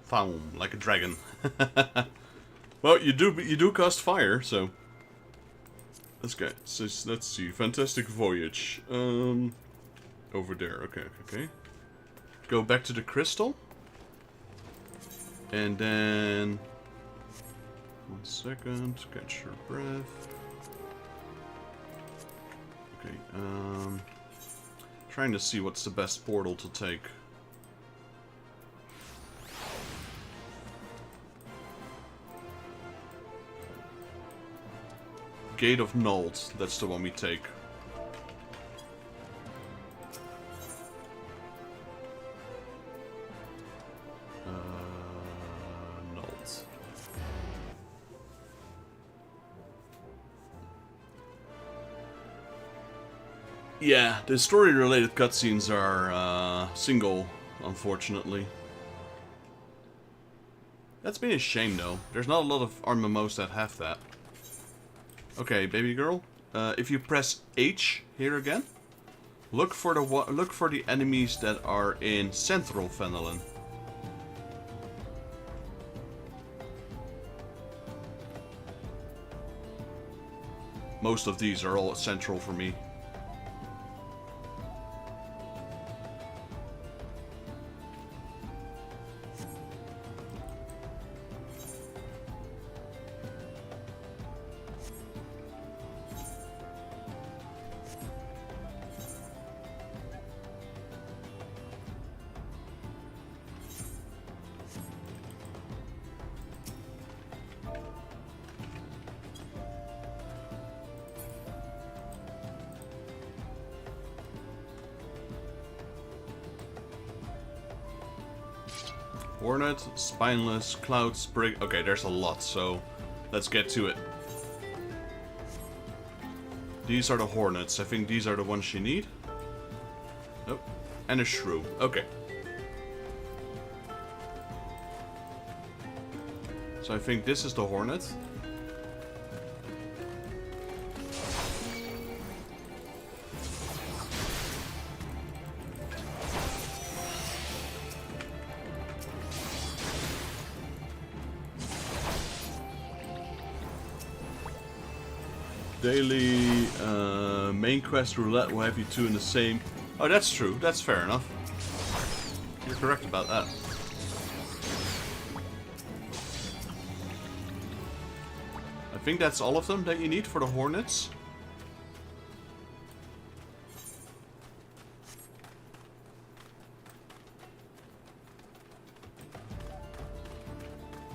Foam, like a dragon. Well, you do cast fire, so let's go. So, let's see. Fantastic voyage. Over there. Okay. Go back to the crystal, and then 1 second. Catch your breath. Okay. Trying to see what's the best portal to take. Gate of Nulls, that's the one we take. Nulls. Yeah, the story-related cutscenes are single, unfortunately. That's been a shame, though. There's not a lot of MMOs that have that. Okay, baby girl. If you press H here again, look for the enemies that are in Central Fenelon. Most of these are all central for me. Hornet, Spineless, Cloud, Sprig. Okay, there's a lot, so let's get to it. These are the Hornets. I think these are the ones you need. Nope. And a Shrew. Okay. So I think this is the Hornet. Daily main quest roulette will have you two in the same. Oh, that's true. That's fair enough. You're correct about that. I think that's all of them that you need for the Hornets.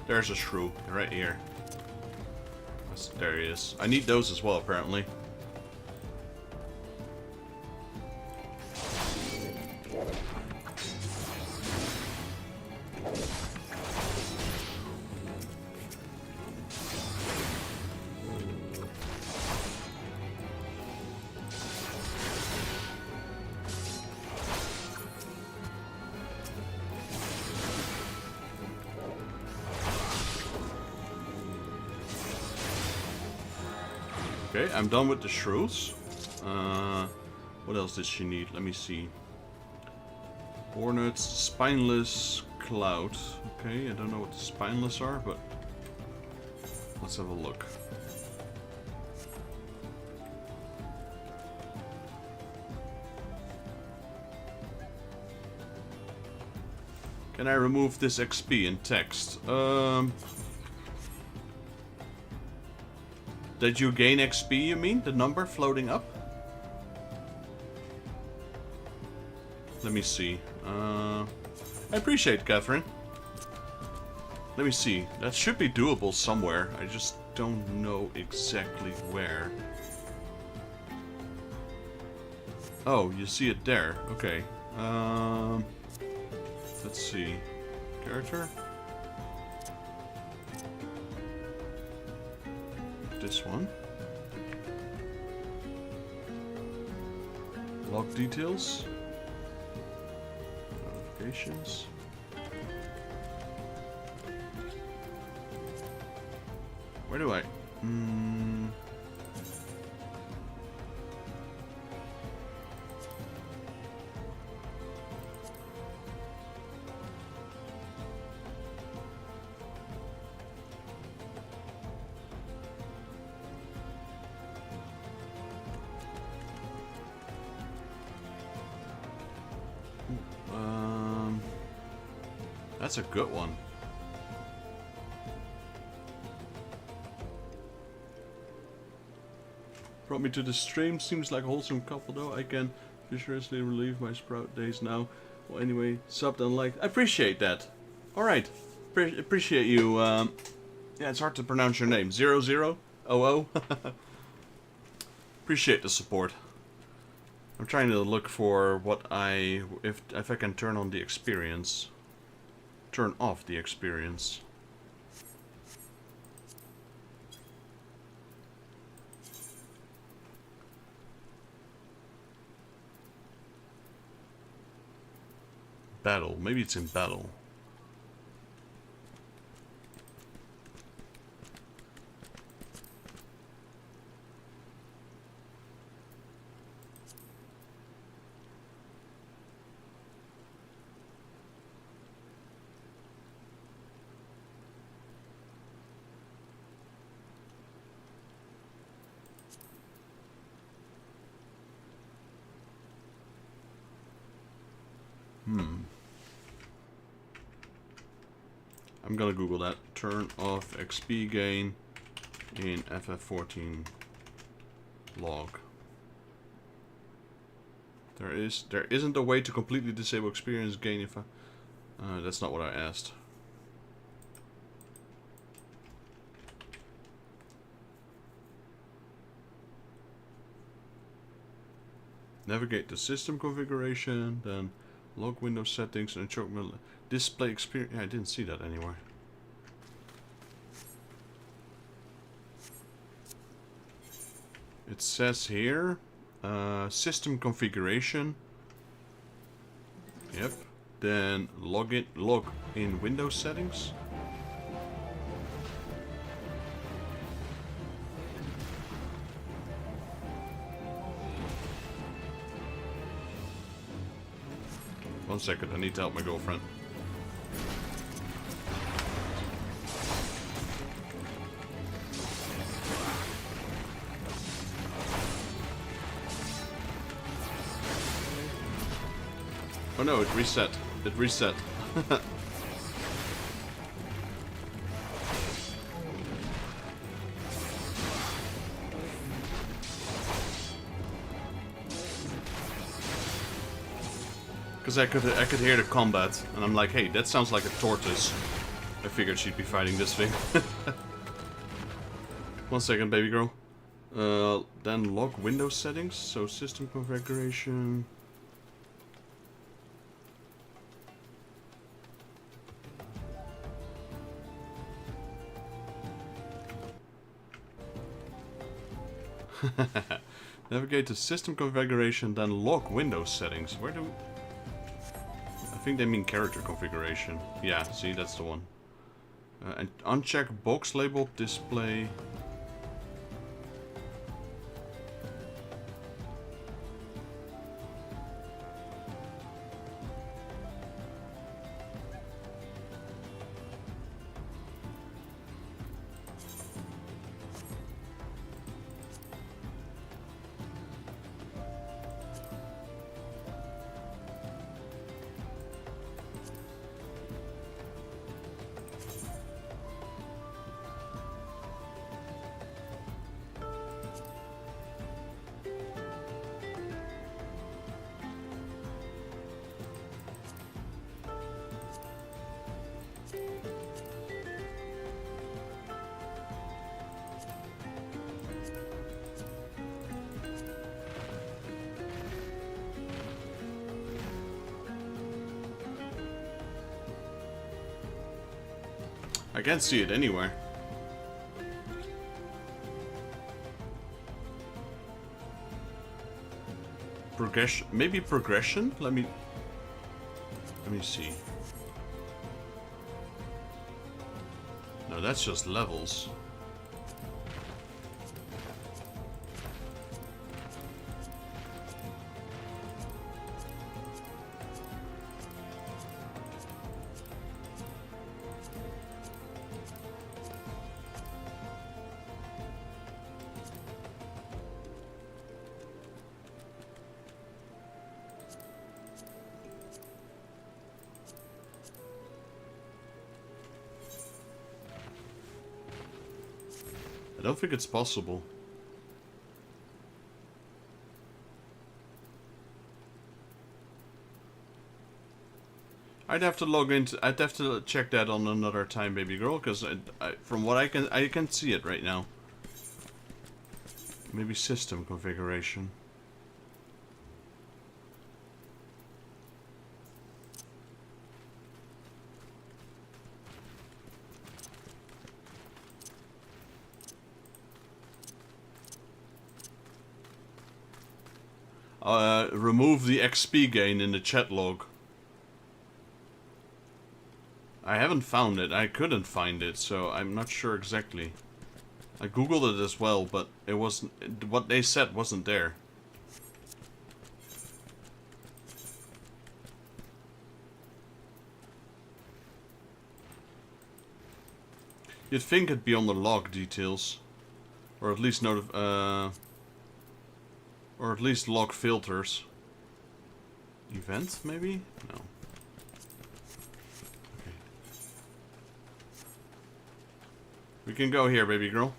There's a Shrew right here. There he is. I need those as well, apparently. Okay, I'm done with the shrews. What else did she need? Let me see. Hornets, Spineless, Cloud. Okay, I don't know what the Spineless are, but let's have a look. Can I remove this XP in text? Did you gain XP, you mean? The number floating up? Let me see. I appreciate it, Catherine. Let me see. That should be doable somewhere. I just don't know exactly where. Oh, you see it there. Okay. Let's see. Character? This one. Log details. Notifications. Where do I? That's a good one. Brought me to the stream. Seems like a wholesome couple though. I can visually relieve my sprout days now. Well, anyway, subbed and liked. I appreciate that. Alright. Appreciate you. Yeah, it's hard to pronounce your name. 0000. Appreciate the support. I'm trying to look for what if I can turn on the experience. Turn off the experience. Battle. Maybe it's in battle. I'm gonna Google that. Turn off XP gain in FF14 log. There isn't a way to completely disable experience gain if I... that's not what I asked. Navigate the system configuration, then log window settings and choke display experience. Yeah, I didn't see that anywhere. It says here, system configuration. Yep. Then log in Windows settings. One second, I need to help my girlfriend. Oh no, it reset. It reset. Because I could hear the combat, and I'm like, hey, that sounds like a tortoise. I figured she'd be fighting this thing. 1 second, baby girl. Then log Windows settings, so system configuration. Navigate to system configuration, then log Windows settings. Where do... I think they mean character configuration. Yeah, see, that's the one. And uncheck box labeled display. I can't see it anywhere. Progression, maybe progression? Let me see. No, that's just levels. I don't think it's possible. I'd have to log into. I'd have to check that on another time, baby girl, because from what I can see it right now. Maybe system configuration. Remove the XP gain in the chat log. I haven't found it. I couldn't find it, so I'm not sure exactly. I googled it as well, but it wasn't. What they said wasn't there. You'd think it'd be on the log details, or at least or at least log filters. Event, maybe? No. Okay. We can go here, baby girl.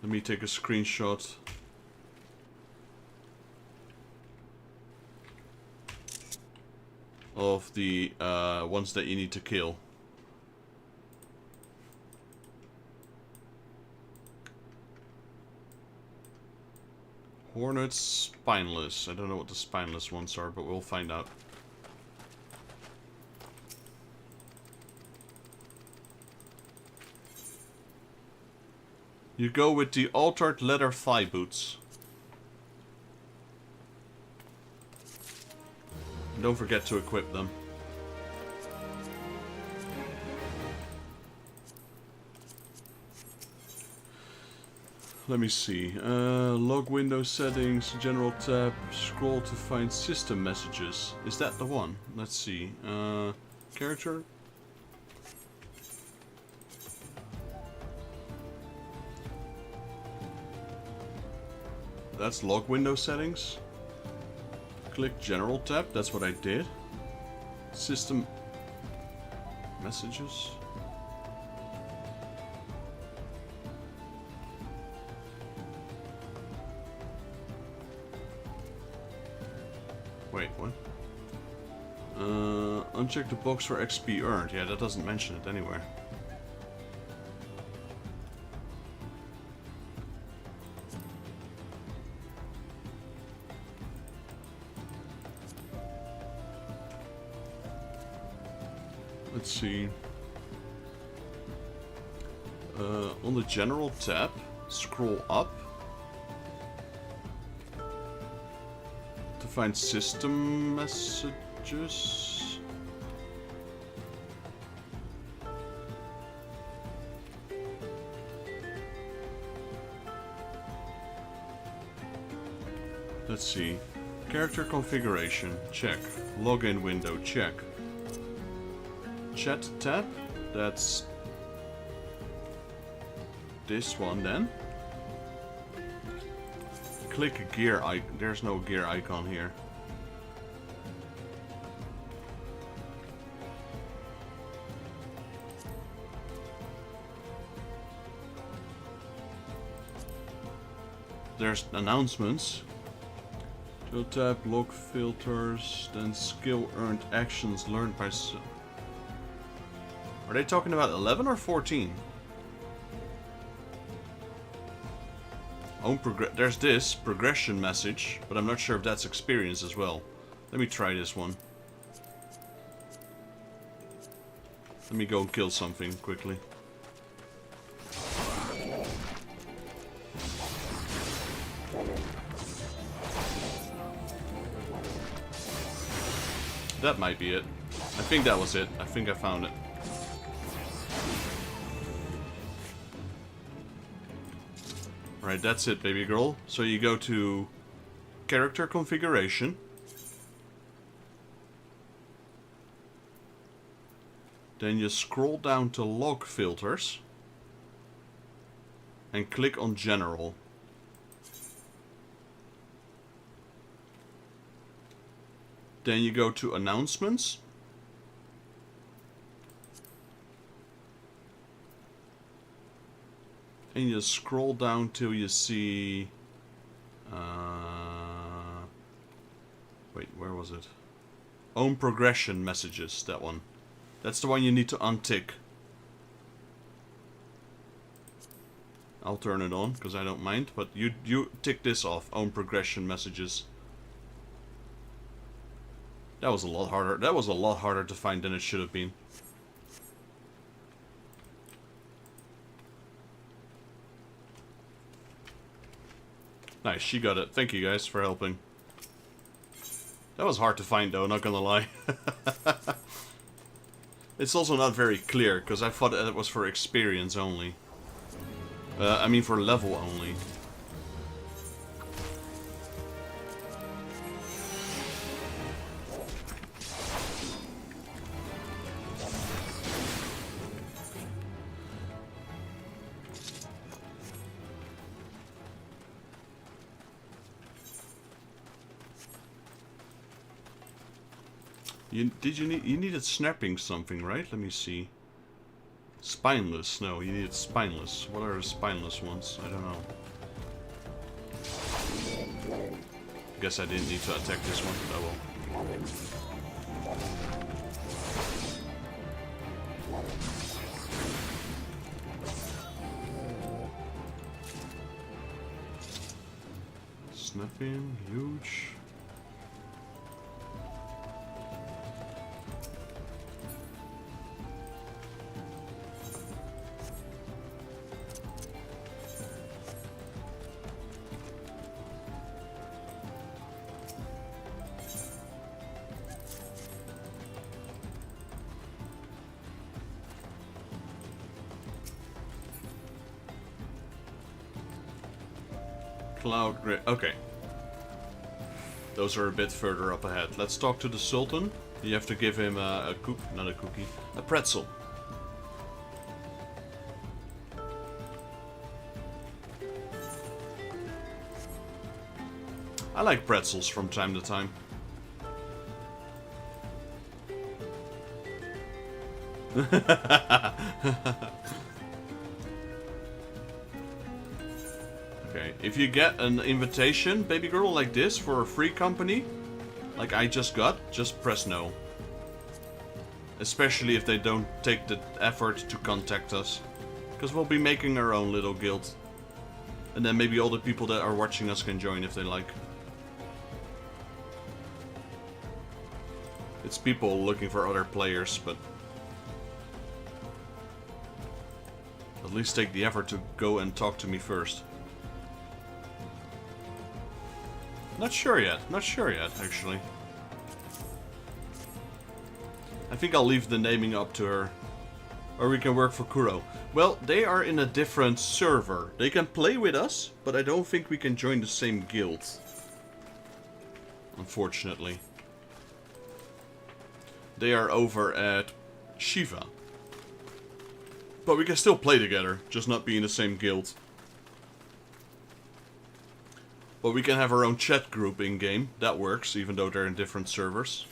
Let me take a screenshot. Of the ones that you need to kill. Hornets, spineless. I don't know what the spineless ones are, but we'll find out. You go with the altered leather thigh boots. Don't forget to equip them. Let me see. Log window settings, general tab, scroll to find system messages. Is that the one? Let's see. Character? That's log window settings. Click general tab, that's what I did. System messages. Wait, what? Uncheck the box for XP earned. Yeah, that doesn't mention it anywhere. Let's see. On the general tab, scroll up to find system messages. Let's see. Character configuration, check. Login window, check. Chat tab, that's this one then. Click a gear icon. There's no gear icon here. There's announcements. So tab, log filters, then skill earned actions learned by... Are they talking about 11 or 14? There's this progression message, but I'm not sure if that's experience as well. Let me try this one. Let me go and kill something quickly. That might be it. I think that was it. I think I found it. Right, that's it, baby girl. So you go to character configuration. Then you scroll down to log filters. And click on general. Then you go to announcements. And you scroll down till you see... wait, where was it? Own progression messages, that one. That's the one you need to untick. I'll turn it on, because I don't mind, but you tick this off, own progression messages. That was a lot harder. That was a lot harder to find than it should have been. Nice, she got it. Thank you guys for helping. That was hard to find though, not gonna lie. It's also not very clear, because I thought it was for experience only. I mean for level only. You needed snapping something, right? Let me see. Spineless. No, you needed spineless. What are the spineless ones? I don't know. Guess I didn't need to attack this one, but I will. Snapping, huge. Cloud Grid. Okay. Those are a bit further up ahead. Let's talk to the Sultan. You have to give him a not a cookie, a pretzel. I like pretzels from time to time. Okay, if you get an invitation, baby girl, like this for a free company, like I just got, just press no. Especially if they don't take the effort to contact us. Because we'll be making our own little guild. And then maybe all the people that are watching us can join if they like. It's people looking for other players, but... at least take the effort to go and talk to me first. Not sure yet, actually. I think I'll leave the naming up to her. Or we can work for Kuro. Well, they are in a different server. They can play with us, but I don't think we can join the same guild. Unfortunately. They are over at Shiva. But we can still play together, just not be in the same guild. But we can have our own chat group in-game. That works, even though they're in different servers.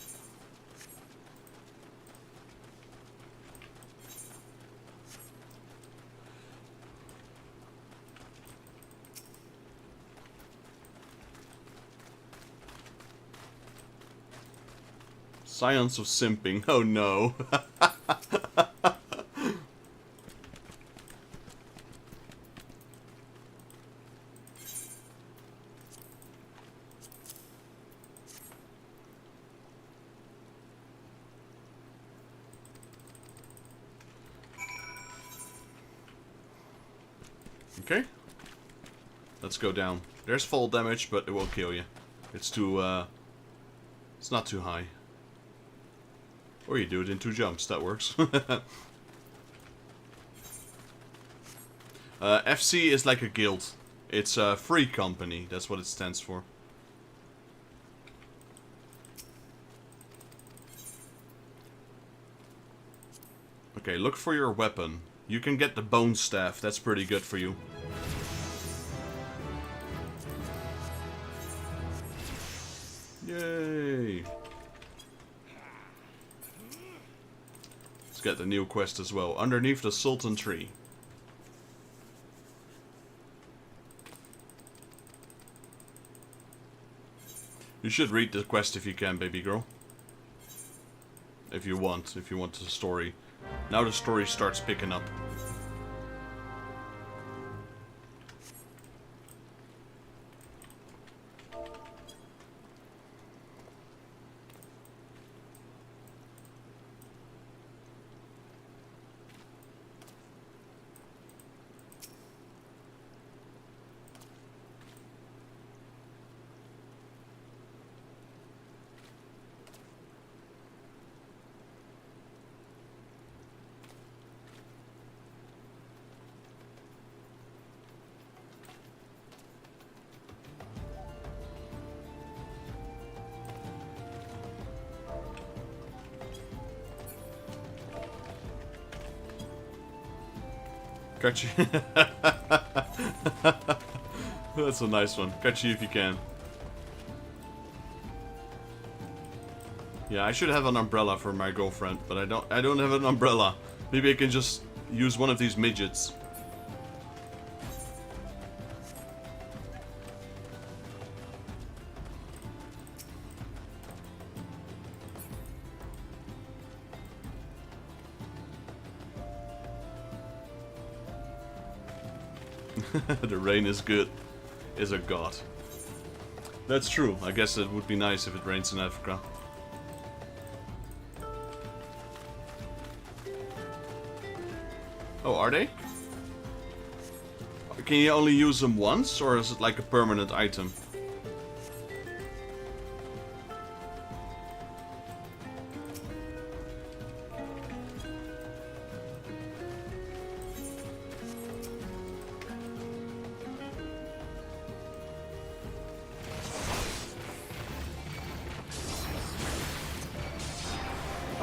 Science of simping. Oh no. Okay. Let's go down. There's fall damage, but it won't kill you. It's too, it's not too high. Or you do it in 2 jumps, that works. FC is like a guild. It's a free company, that's what it stands for. Okay, look for your weapon. You can get the bone staff, that's pretty good for you. Yay! Let's get the new quest as well. Underneath the Sultan Tree. You should read the quest if you can, baby girl. If you want the story. Now the story starts picking up. Catch you. That's a nice one. Catch you if you can. Yeah, I should have an umbrella for my girlfriend, but I don't have an umbrella. Maybe I can just use one of these midgets. The rain is good. Is a god. That's true. I guess it would be nice if it rains in Africa. Oh, are they? Can you only use them once, or is it like a permanent item?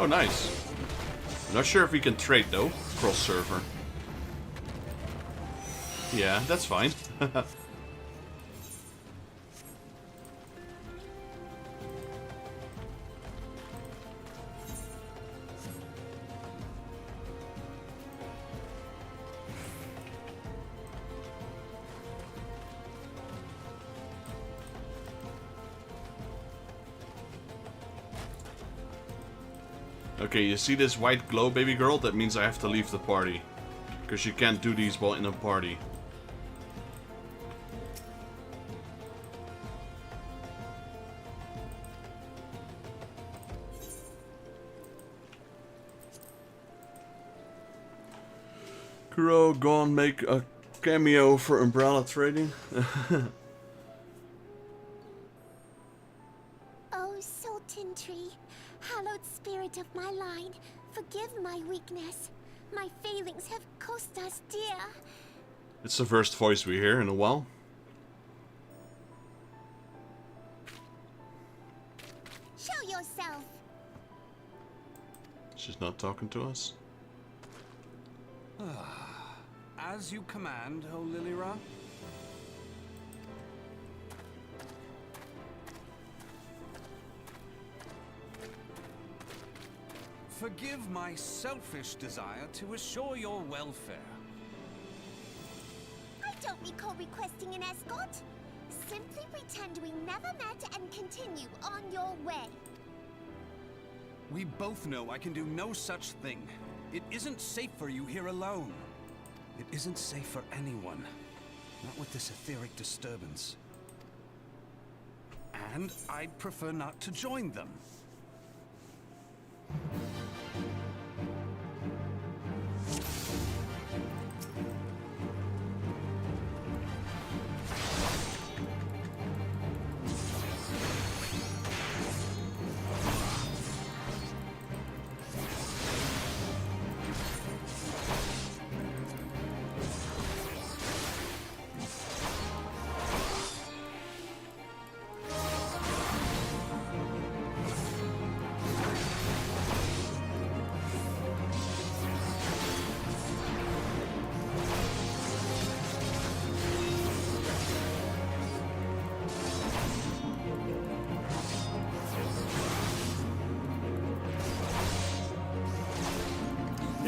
Oh, nice. I'm not sure if we can trade, though, cross-server. Yeah, that's fine. Okay, you see this white glow, baby girl? That means I have to leave the party. Because you can't do these while in a party. Kuro, go on, make a cameo for umbrella trading. Oh, Sultan Tree, hallowed spirit of my line, forgive my weakness. My failings have cost us dear. It's the first voice we hear in a while. Show yourself. She's not talking to us. As you command, O Lilira. Forgive my selfish desire to assure your welfare. I don't recall requesting an escort. Simply pretend we never met and continue on your way. We both know I can do no such thing. It isn't safe for you here alone. It isn't safe for anyone. Not with this etheric disturbance. And I'd prefer not to join them.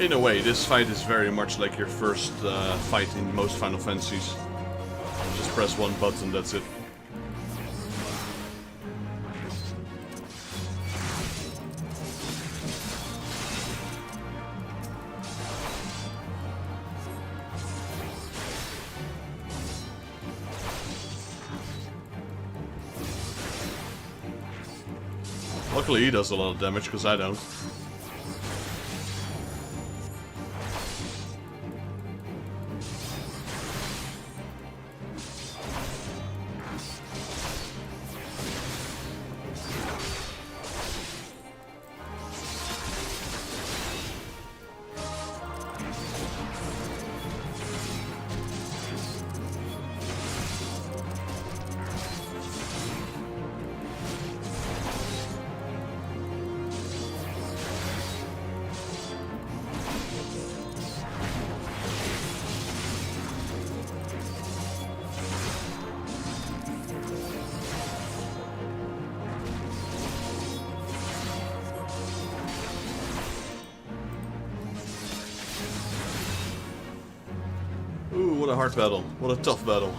In a way, this fight is very much like your first fight in most Final Fantasies. Just press one button, that's it. Luckily he does a lot of damage, because I don't. Ooh, what a hard battle. What a tough battle.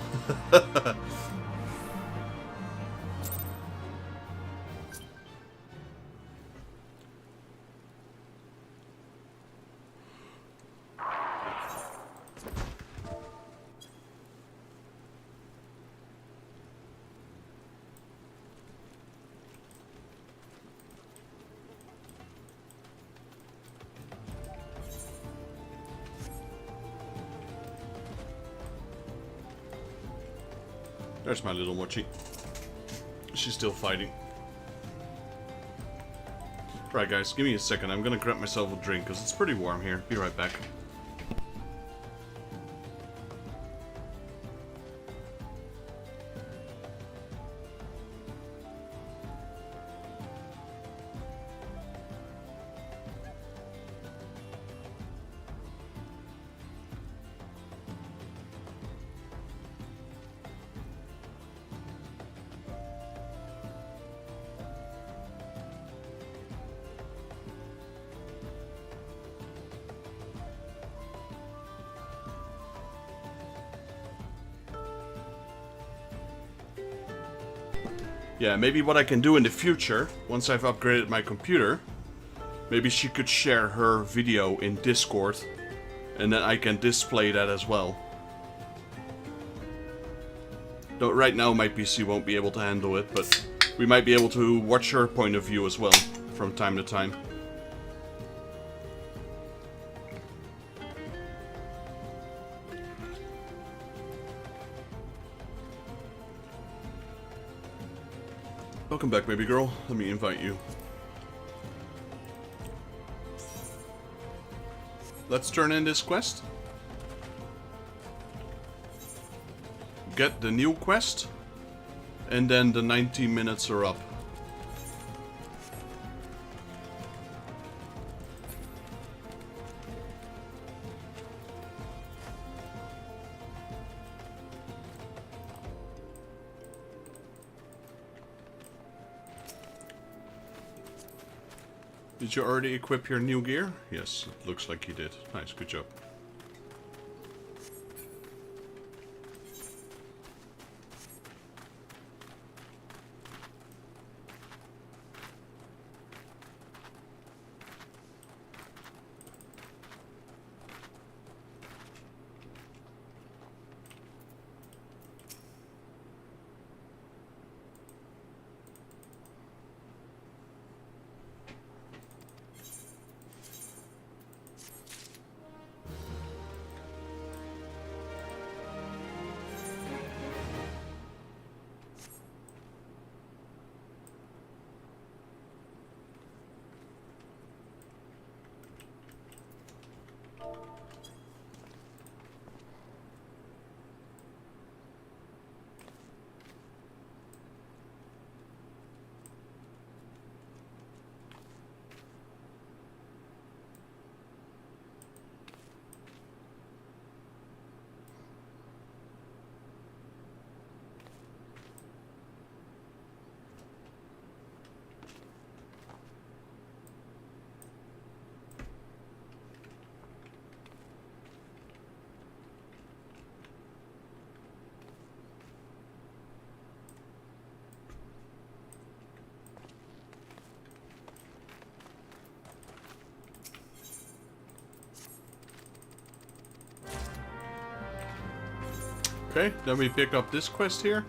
There's my little Mochi. She's still fighting. Right, guys, give me a second. I'm gonna grab myself a drink because it's pretty warm here. Be right back. Yeah, maybe what I can do in the future, once I've upgraded my computer, maybe she could share her video in Discord, and then I can display that as well. Though right now my PC won't be able to handle it, but we might be able to watch her point of view as well, from time to time. Welcome back, baby girl. Let me invite you. Let's turn in this quest. Get the new quest. And then the 90 minutes are up. Did you already equip your new gear? Yes, it looks like you did. Nice, good job. Okay, then we pick up this quest here.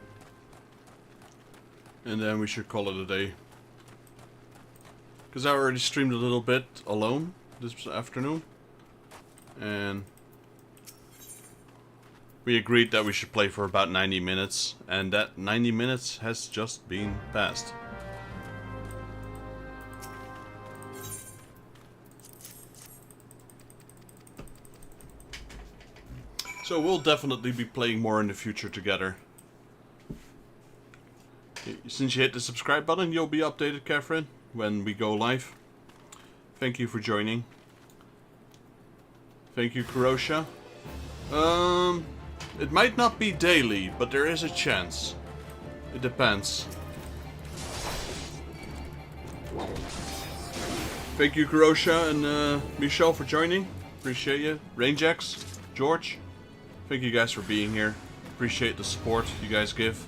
And then we should call it a day. Because I already streamed a little bit alone this afternoon. And we agreed that we should play for about 90 minutes. And that 90 minutes has just been passed. So we'll definitely be playing more in the future together. Since you hit the subscribe button, you'll be updated, Catherine, when we go live. Thank you for joining. Thank you, Kurosha. It might not be daily, but there is a chance. It depends. Thank you, Kurosha and Michelle, for joining. Appreciate you. Rainjax, George. Thank you guys for being here. Appreciate the support you guys give.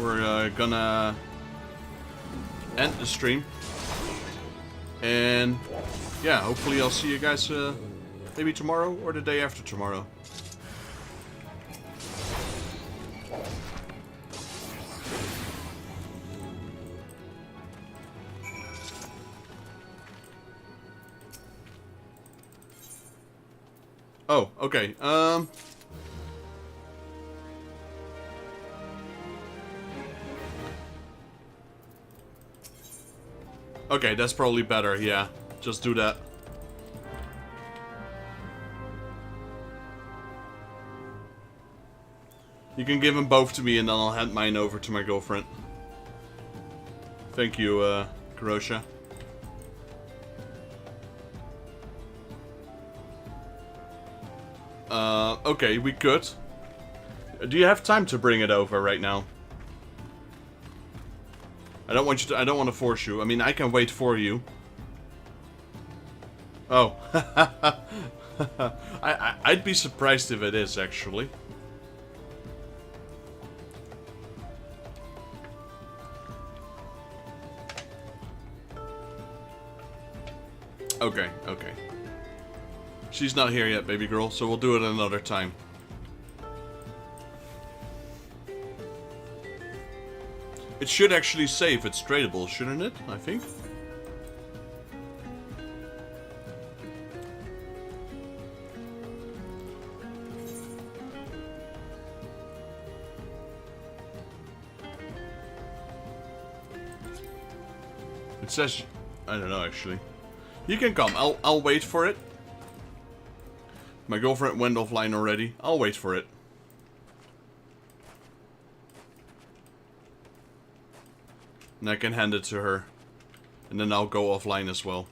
We're gonna end the stream. And yeah, hopefully I'll see you guys maybe tomorrow or the day after tomorrow. Oh, okay. Okay, that's probably better, yeah. Just do that. You can give them both to me and then I'll hand mine over to my girlfriend. Thank you, Kurosha. Okay, we could. Do you have time to bring it over right now? I don't want you to. I don't want to force you. I mean, I can wait for you. Oh, I'd be surprised if it is actually. Okay, okay. She's not here yet, baby girl, so we'll do it another time. It should actually say if it's tradable, shouldn't it? I think. It says, I don't know actually. You can come. I'll wait for it. My girlfriend went offline already. I'll wait for it. And I can hand it to her. And then I'll go offline as well.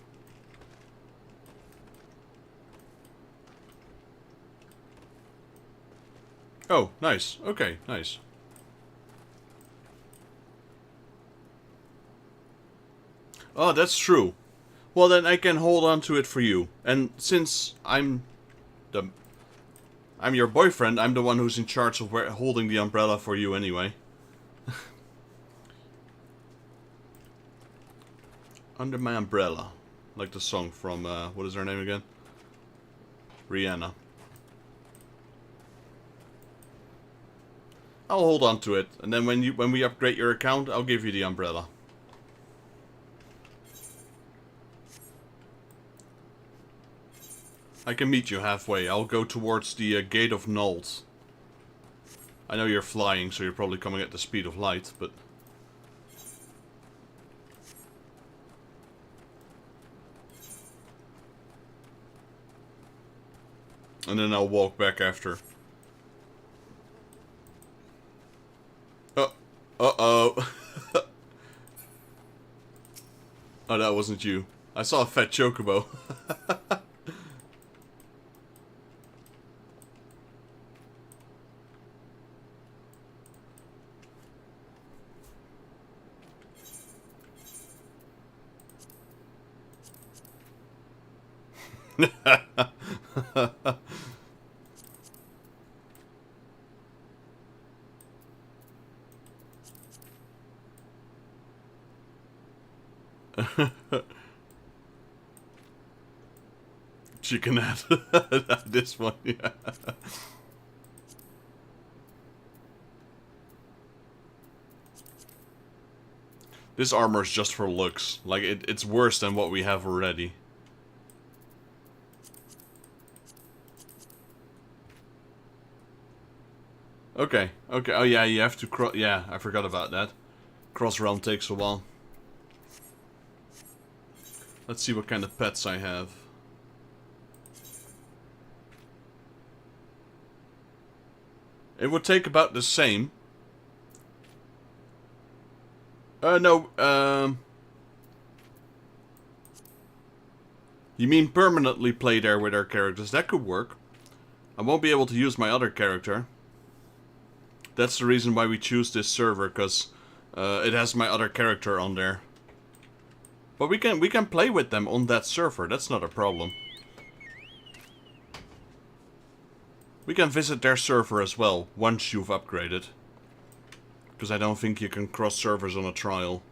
Oh, nice. Okay, nice. Oh, that's true. Well, then I can hold on to it for you. And since I'm your boyfriend, I'm the one who's in charge of holding the umbrella for you anyway. Under my umbrella. Like the song from, what is her name again? Rihanna. I'll hold on to it, and then when we upgrade your account, I'll give you the umbrella. I can meet you halfway. I'll go towards the Gate of Nulls. I know you're flying, so you're probably coming at the speed of light, but... And then I'll walk back after. Uh-oh. Oh, that wasn't you. I saw a fat chocobo. you can add. This one, yeah. This armor is just for looks. Like, it's worse than what we have already. Okay, okay. Oh yeah, you have to cross... Yeah, I forgot about that. Cross realm takes a while. Let's see what kind of pets I have. It would take about the same. No, you mean permanently play there with our characters? That could work. I won't be able to use my other character. That's the reason why we choose this server, because it has my other character on there. But we can play with them on that server. That's not a problem. We can visit their server as well once you've upgraded. Because I don't think you can cross servers on a trial.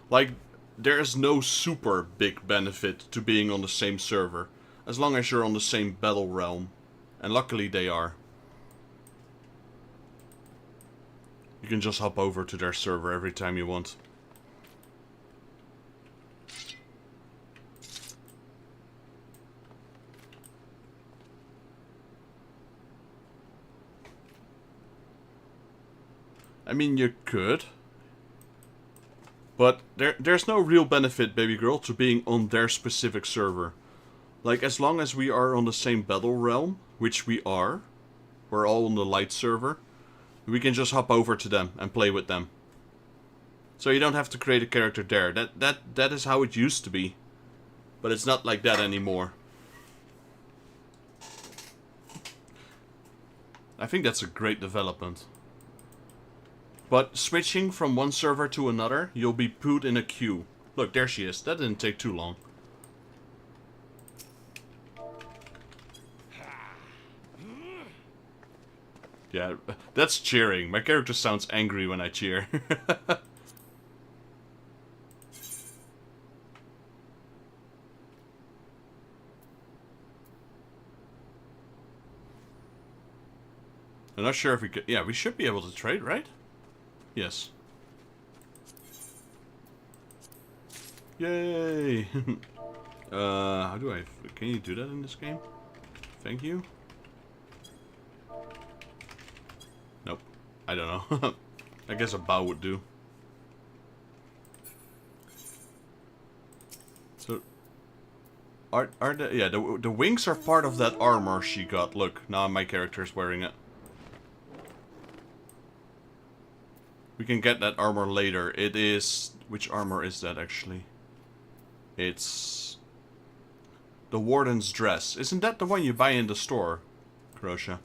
Like, there's no super big benefit to being on the same server. As long as you're on the same battle realm. And luckily they are. You can just hop over to their server every time you want. I mean, you could. But there's no real benefit, baby girl, to being on their specific server. Like, as long as we are on the same battle realm, which we are, we're all on the light server, we can just hop over to them and play with them. So you don't have to create a character there. That is how it used to be. But it's not like that anymore. I think that's a great development. But switching from one server to another, you'll be put in a queue. Look, there she is. That didn't take too long. Yeah, that's cheering. My character sounds angry when I cheer. I'm not sure if we could... Yeah, we should be able to trade, right? Yes. Yay! How do I... Can you do that in this game? Thank you. Nope. I don't know. I guess a bow would do. So... Are the... Yeah, the wings are part of that armor she got. Look, now my character's wearing it. We can get that armor later. It is... Which armor is that, actually? It's... the Warden's Dress. Isn't that the one you buy in the store, Crocia?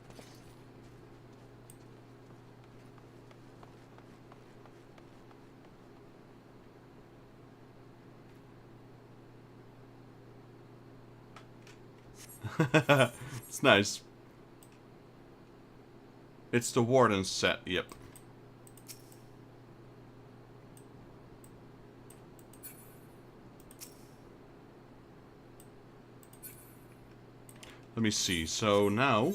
It's nice. It's the Warden's set, yep. Let me see, so now...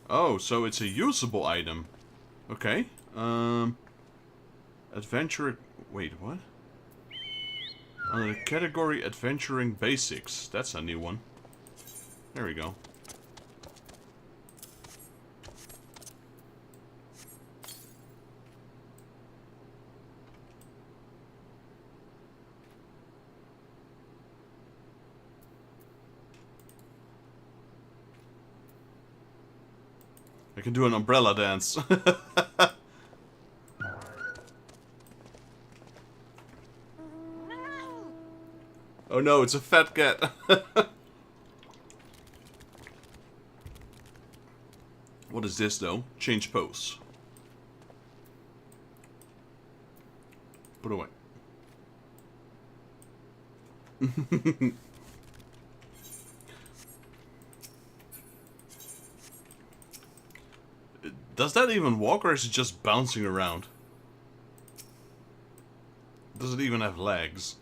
Oh, so it's a usable item. Okay. Adventure... Wait, what? Under the category Adventuring Basics. That's a new one. There we go. I can do an umbrella dance. Oh no, it's a fat cat. What is this though? Change pose. Put away. Does that even walk, or is it just bouncing around? Does it even have legs?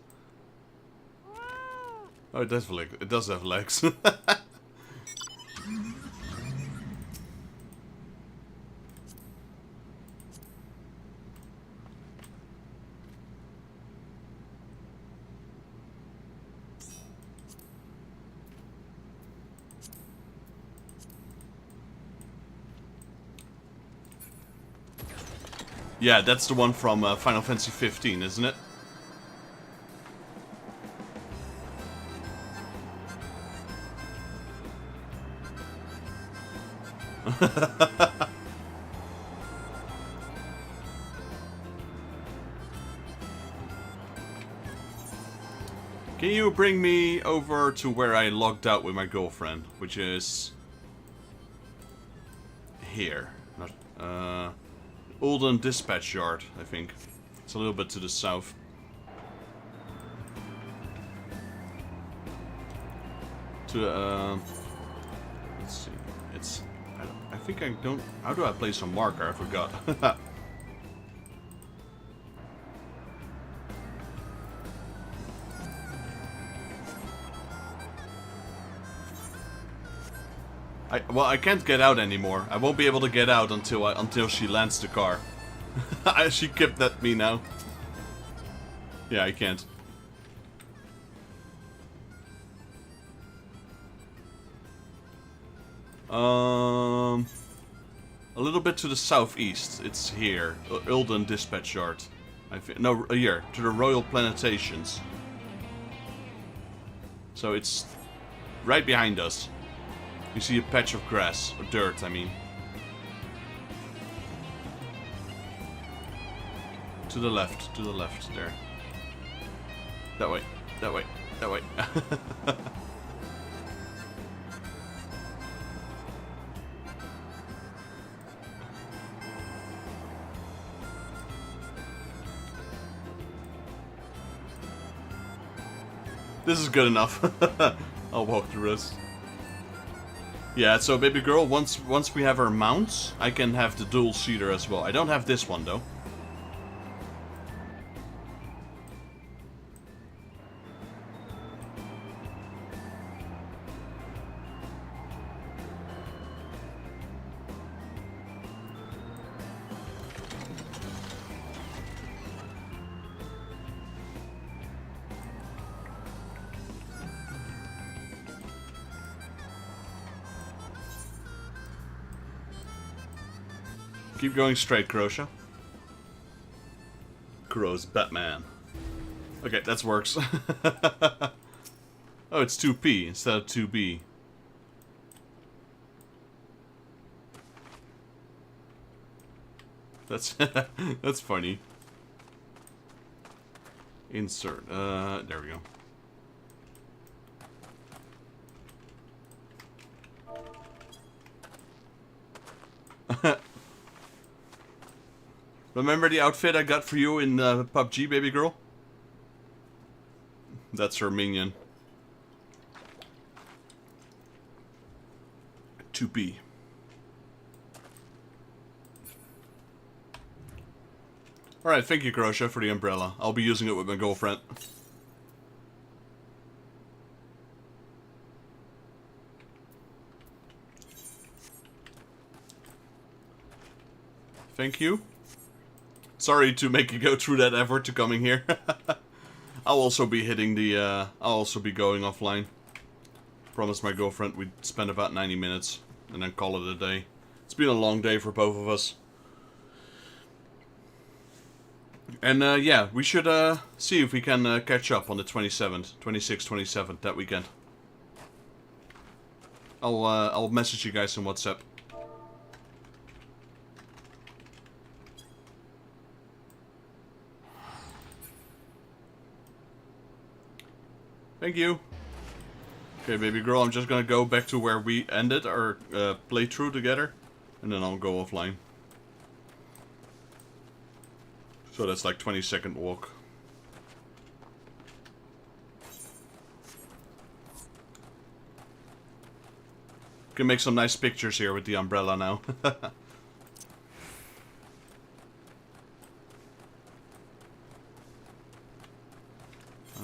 Oh, it does have legs. It does have legs. Yeah, that's the one from Final Fantasy XV, isn't it? Can you bring me over to where I logged out with my girlfriend, which is here? Not, Olden Dispatch Yard, I think. It's a little bit to the south. To let's see. It's I think I don't. How do I place a marker? I forgot. Well, I can't get out anymore. I won't be able to get out until she lands the car. She kidnapped me now. Yeah, I can't. A little bit to the southeast. It's here, Ulden Dispatch Yard. No, here to the Royal Plantations. So it's right behind us. You see a patch of grass, or dirt, I mean. To the left, there. That way, that way, that way. This is good enough. I'll walk the rest. Yeah, so baby girl, once we have our mounts, I can have the dual seater as well. I don't have this one though. Keep going straight, Crocia. Crow's Batman. Okay, that works. Oh, it's 2P instead of 2B. That's that's funny. Insert. There we go. Remember the outfit I got for you in PUBG, baby girl? That's her minion. 2P. Alright, thank you, Crocia, for the umbrella. I'll be using it with my girlfriend. Thank you. Sorry to make you go through that effort to coming here. I'll also be hitting the, I'll also be going offline. Promised my girlfriend we'd spend about 90 minutes and then call it a day. It's been a long day for both of us. And, yeah, we should, see if we can, catch up on the 27th, 26th, 27th, that weekend. I'll message you guys on WhatsApp. Thank you. Okay, baby girl, I'm just gonna go back to where we ended our playthrough together, and then I'll go offline. So that's like 20-second walk. Can make some nice pictures here with the umbrella now.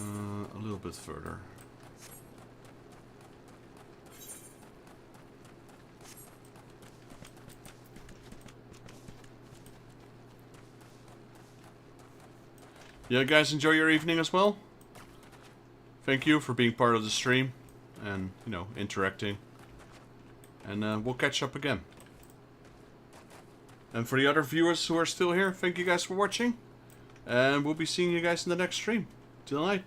A little bit further. Yeah, guys, enjoy your evening as well. Thank you for being part of the stream and, you know, interacting. And we'll catch up again. And for the other viewers who are still here, thank you guys for watching. And we'll be seeing you guys in the next stream. Till night.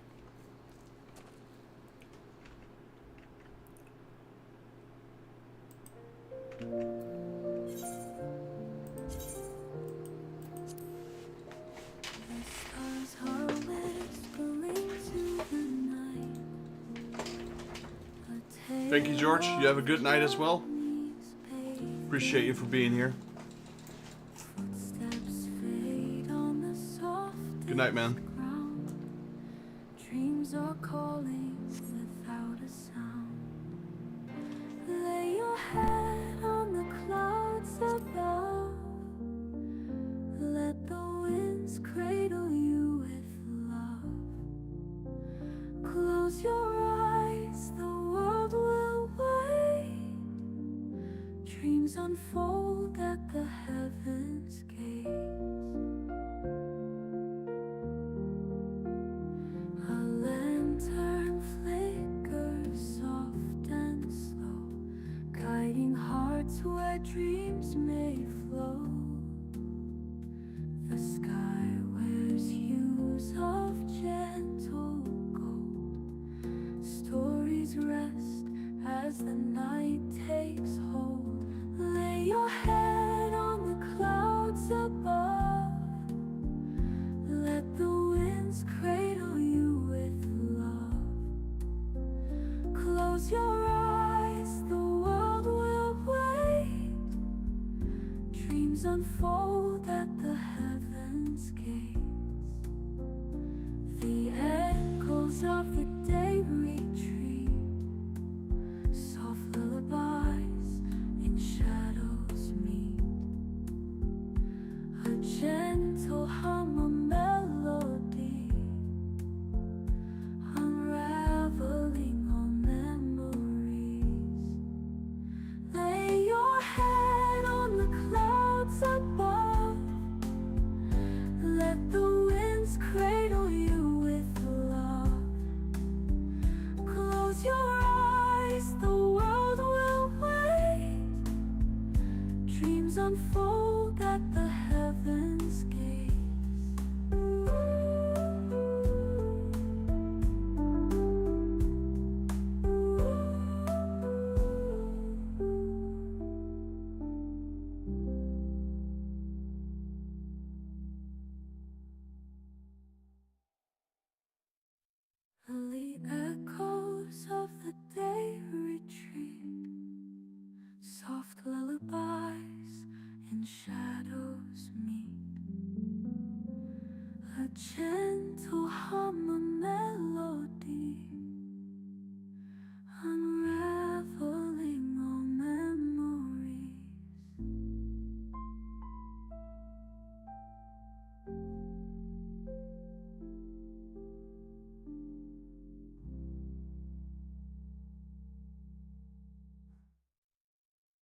Thank you, George. You have a good night as well. Appreciate you for being here. Good night, man. Dreams are calling without a sound. Lay your head on the clouds above. Let the winds cradle you with love. Close your eyes, the world will wait. Dreams unfold at the heavens' gates. A lantern flickers soft and slow, guiding hearts where dreams may flow. The sky wears hues of gentle gold. Stories rest as the night takes hold. Lay your head on the clouds above. Let the winds cradle you with love. Close your eyes, the world will wait. Dreams unfold at the heavens' gates. The echoes of the day retreat. Soft lullabies in shadows meet. A gentle hum, a melody, unraveling all memories. Lay your head on the clouds above. Let the winds cradle you with love. Close your eyes, the world will wait. Dreams unfold at the heavens.